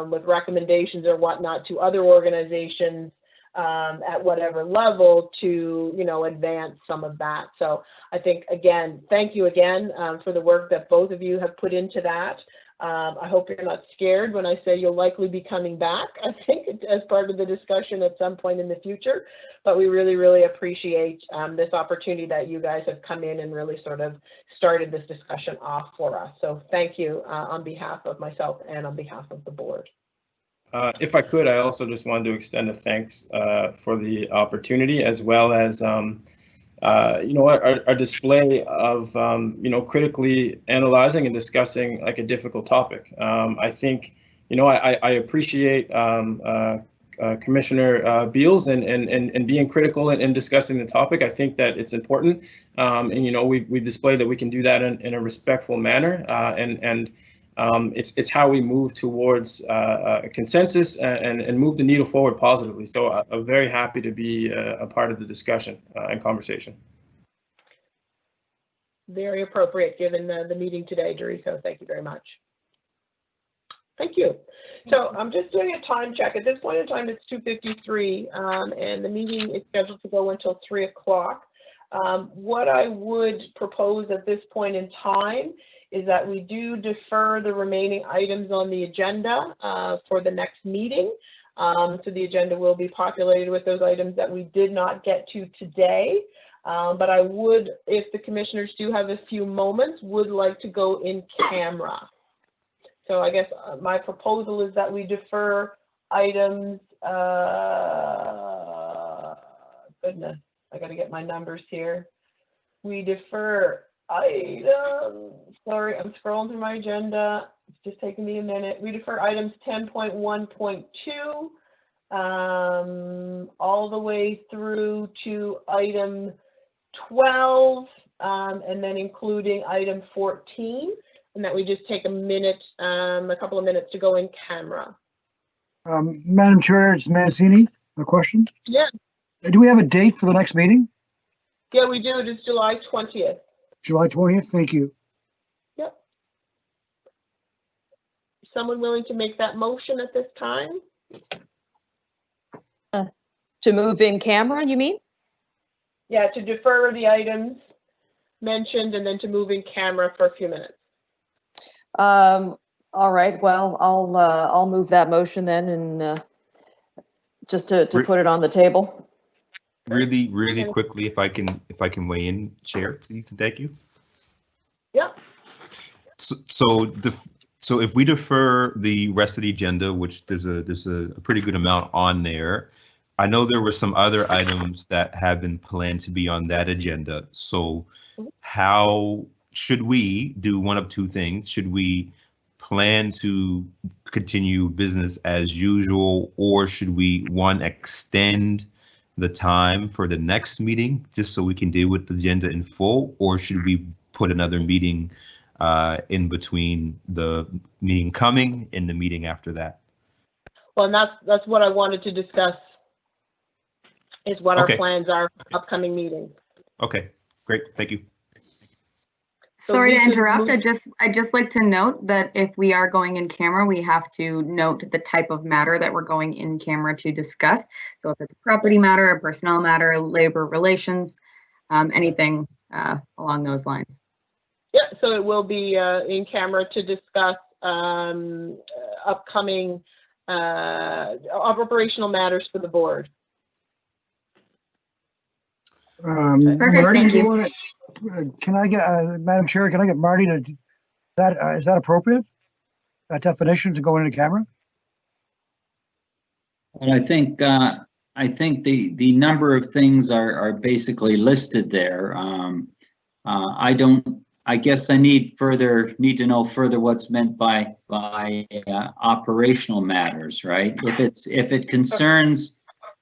with recommendations or whatnot to other organizations at whatever level to, advance some of that. So I think, again, thank you again for the work that both of you have put into that. I hope you're not scared when I say you'll likely be coming back, I think, as part of the discussion at some point in the future. But we really, really appreciate this opportunity that you guys have come in and really sort of started this discussion off for us. So thank you on behalf of myself and on behalf of the board. If I could, I also just wanted to extend a thanks for the opportunity, as well as our display of critically analyzing and discussing like a difficult topic. I think I appreciate Commissioner Beals and being critical and discussing the topic. I think that it's important, and we displayed that we can do that in a respectful manner, it's how we move towards a consensus and move the needle forward positively. So I'm very happy to be a part of the discussion and conversation. Very appropriate given the meeting today, DeRice. Thank you very much. Thank you. So I'm just doing a time check. At this point in time, it's 2:53, and the meeting is scheduled to go until 3 o'clock. What I would propose at this point in time is that we do defer the remaining items on the agenda for the next meeting. So the agenda will be populated with those items that we did not get to today. But I would, if the commissioners do have a few moments, would like to go in camera. So I guess my proposal is that we defer items, goodness, I gotta get my numbers here. We defer items, sorry, I'm scrolling through my agenda. It's just taking me a minute. We defer items 10.1.2 all the way through to item 12, and then including item 14, and that we just take a minute, a couple of minutes to go in camera. Madam Chair, it's Mancini. A question? Yeah. Do we have a date for the next meeting? Yeah, we do. It is July 20th. July 20th. Thank you. Yep. Someone willing to make that motion at this time? To move in camera, you mean? Yeah, to defer the items mentioned and then to move in camera for a few minutes. All right, well, I'll move that motion then, and just to put it on the table. Really quickly, if I can weigh in, Chair, please, and thank you. Yeah. So if we defer the rest of the agenda, which there's a pretty good amount on there, I know there were some other items that have been planned to be on that agenda. So how should we do one of two things? Should we plan to continue business as usual, or should we, one, extend the time for the next meeting just so we can deal with the agenda in full, or should we put another meeting in between the meeting coming and the meeting after that? Well, and that's what I wanted to discuss, is what Okay. our plans are for upcoming meetings. Okay, great, thank you. So Sorry we to could interrupt. move- I'd just like to note that if we are going in camera, we have to note the type of matter that we're going in camera to discuss. So if it's a property matter, a personnel matter, labor relations, anything along those lines. Yeah, so it will be in camera to discuss upcoming operational matters for the board. Perfect, Marty, thank do you you. want to, can I get, Madam Chair, can I get Marty to, is that appropriate? That definition to go into camera? Well, I think the number of things are basically listed there. I guess I need to know further what's meant by operational matters, right? If it concerns,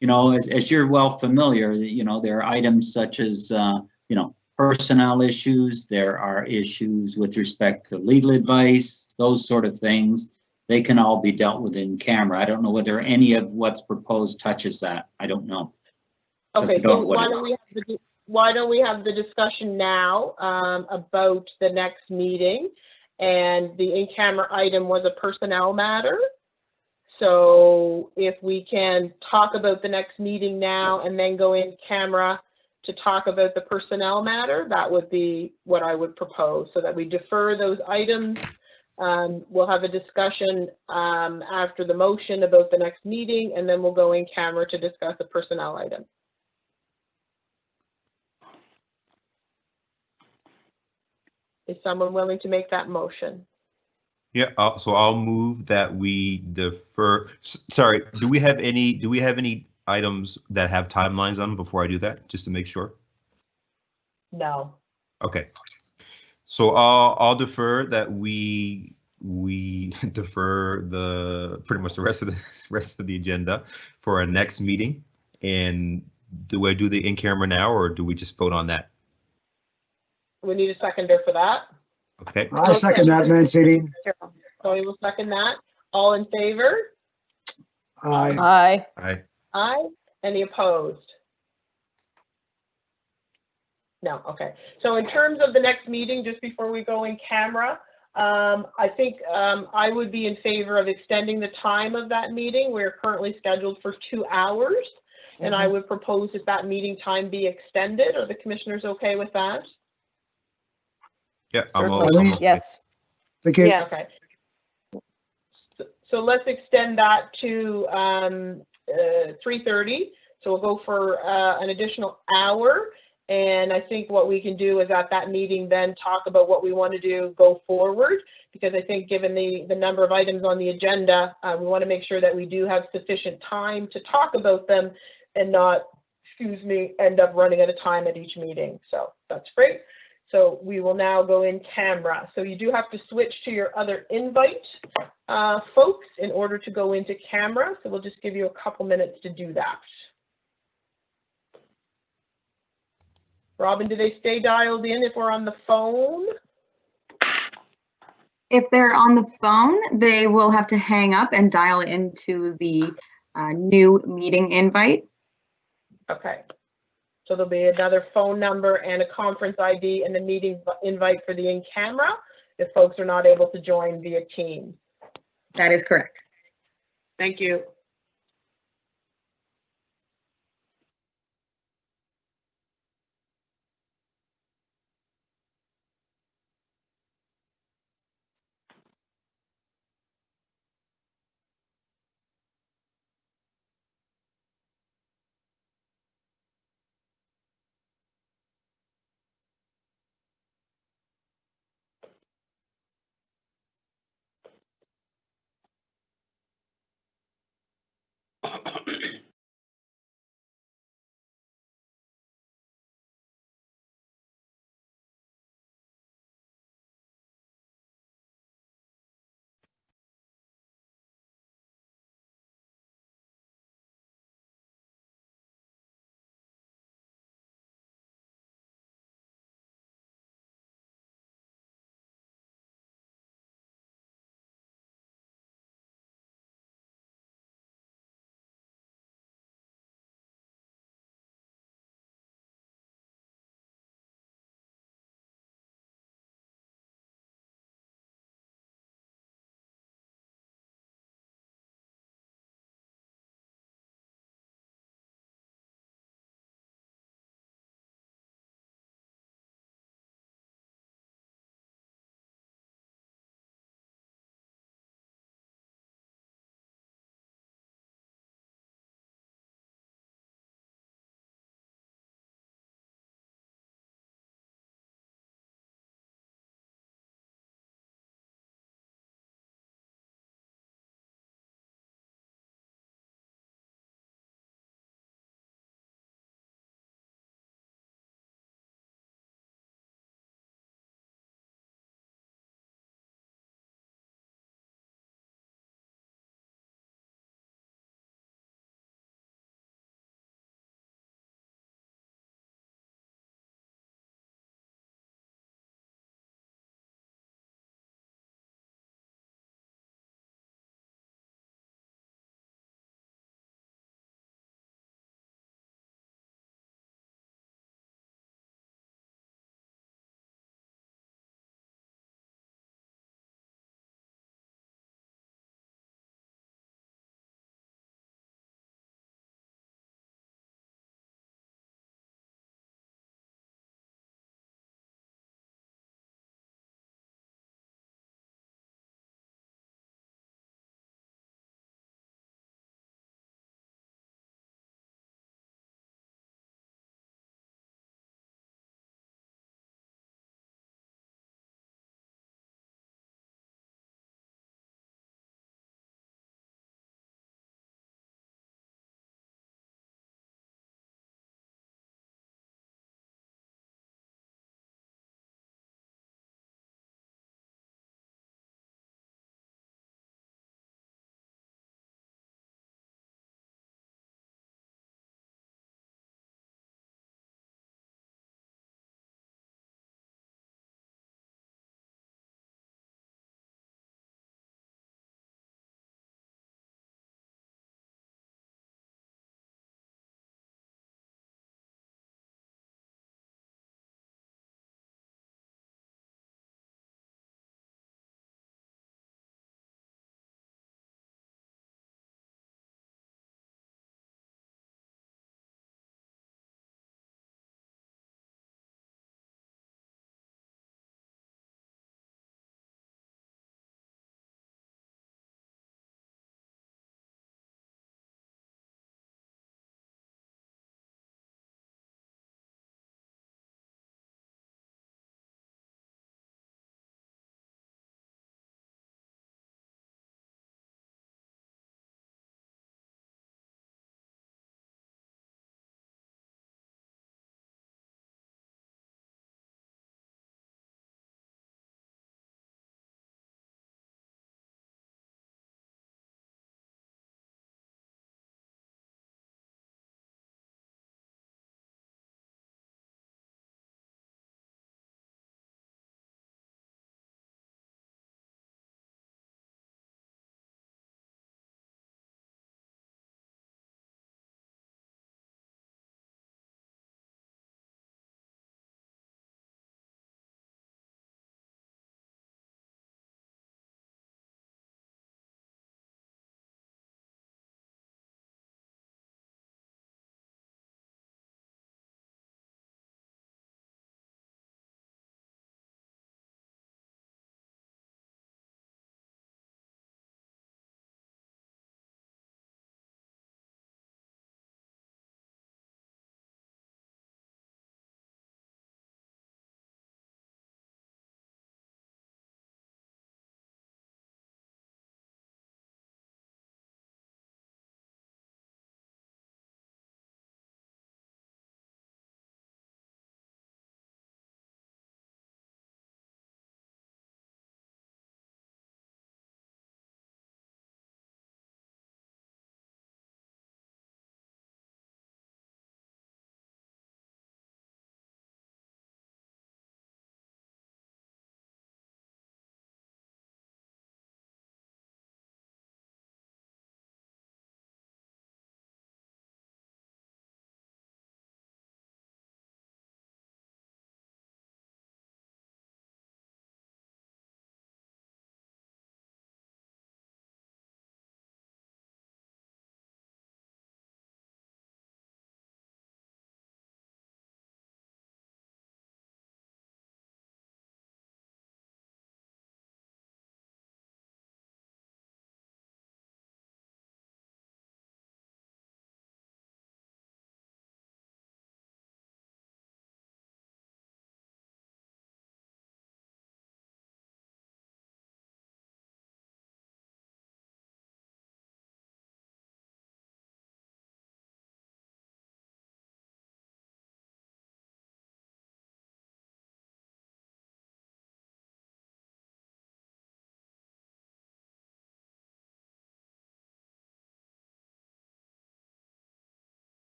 you know, as you're well familiar, you know, there are items such as, you know, personnel issues, there are issues with respect to legal advice, those sort of things. They can all be dealt with in camera. I don't know whether any of what's proposed touches that. I don't know. Okay, so why don't we have the discussion now about the next meeting? And the in-camera item was a personnel matter. So if we can talk about the next meeting now and then go in camera to talk about the personnel matter, that would be what I would propose, so that we defer those items. We'll have a discussion after the motion about the next meeting, and then we'll go in camera to discuss the personnel item. Is someone willing to make that motion? Yeah, so I'll move that we defer. Sorry, do we have any items that have timelines on them before I do that, just to make sure? No. Okay. So I'll defer that we defer pretty much the rest of the agenda for our next meeting. And do I do the in camera now, or do we just vote on that? We need a seconder for that. Okay. I'll second that, Mancini. Tony will second that. All in favor? Aye. Aye. Aye. Aye. Any opposed? No. Okay. So in terms of the next meeting, just before we go in camera, I think I would be in favor of extending the time of that meeting. We're currently scheduled for 2 hours, and I would propose that meeting time be extended. Are the commissioners okay with that? Yeah, Certainly. Yes. Thank you. Yeah, okay. So let's extend that to 3:30. So we'll go for an additional hour. And I think what we can do is at that meeting then talk about what we want to do go forward, because I think given the number of items on the agenda, we want to make sure that we do have sufficient time to talk about them and not, end up running out of time at each meeting. So that's great. So we will now go in camera. So you do have to switch to your other invite, folks, in order to go into camera. So we'll just give you a couple minutes to do that. Robin, do they stay dialed in if we're on the phone? If they're on the phone, they will have to hang up and dial into the new meeting invite. Okay. So there'll be another phone number and a conference ID and a meeting invite for the in-camera if folks are not able to join via Teams. That is correct. Thank you.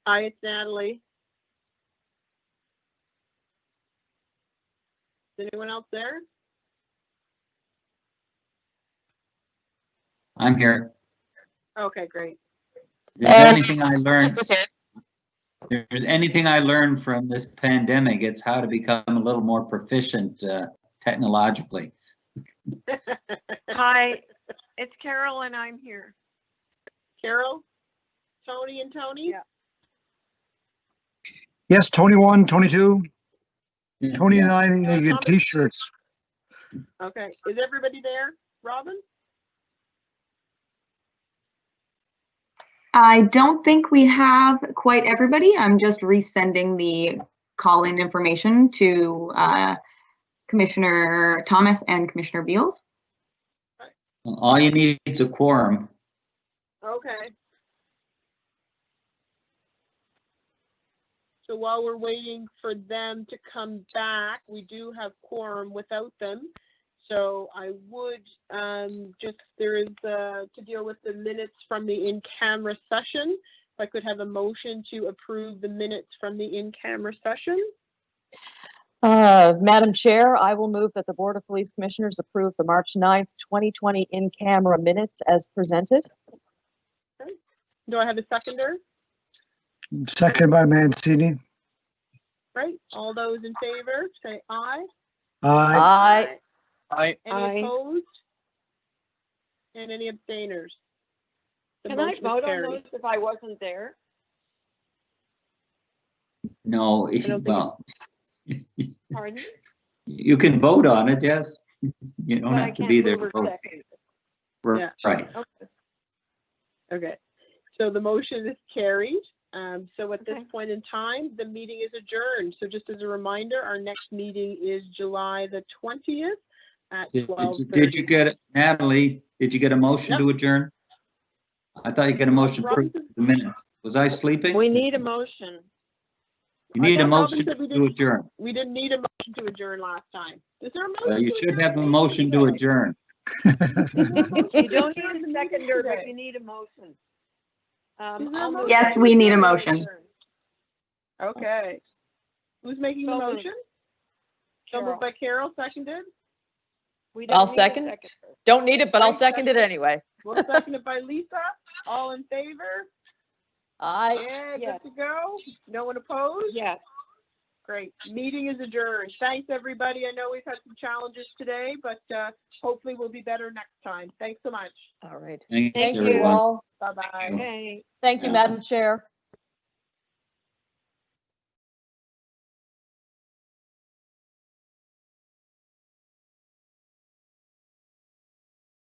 Hi, it's Natalie. Is anyone else there? I'm here. Okay, great. If there's anything I learned, if there's anything I learned from this pandemic, it's how to become a little more proficient technologically. Hi, it's Carol and I'm here. Carol, Tony and Tony? Yeah. Yes, Tony 1, Tony 2, Yeah. Tony 9, you get t-shirts. Okay, is everybody there? Robin? I don't think we have quite everybody. I'm just resending the call-in information to Commissioner Thomas and Commissioner Beals. All you need is a quorum. Okay. So while we're waiting for them to come back, we do have quorum without them. So I would just, there is to deal with the minutes from the in-camera session. If I could have a motion to approve the minutes from the in-camera session. Madam Chair, I will move that the Board of Police Commissioners approve the March 9th, 2020 in-camera minutes as presented. Okay. Do I have a seconder? Second by Mancini. Right, all those in favor, say aye. Aye. Aye. Any opposed? And any abstainers? The Can I motion is vote on carried. those if I wasn't there? No, don't think well, Pardon? you can vote on it, yes. You don't But I have to can't be there move to or vote. second. Yeah. Right. Okay. Okay, so the motion is carried. So at this Okay. point in time, the meeting is adjourned. So just as a reminder, our next meeting is July the 20th at 12:30. Did you get it, Natalie? Did you get a motion Yep. to adjourn? I thought you got a motion for Robinson? the minutes. Was I sleeping? We need a motion. You need I a thought Robin motion said we to didn't- adjourn. We didn't need a motion to adjourn last time. Is there a motion? You to should adjourn? have a motion to adjourn. You don't need a seconder, but today? you need a motion. Is there a I'll move motion? Yes, that we need a adjourn. motion. Okay. Who's making the So moved. motion? So moved by Carol, seconded. We I'll don't need a second. seconder. Don't need it, but I'll Right, second it anyway. Well, seconded by Lisa. All in favor? Aye. Yeah, Yes. good to go. No one opposed? Yes. Great. Meeting is adjourned. Thanks, everybody. I know we've had some challenges today, but hopefully we'll be better next time. Thanks so much. All right. Thanks, Thank you everyone. all. Bye-bye. Okay. Thank you, Yeah. Madam Chair.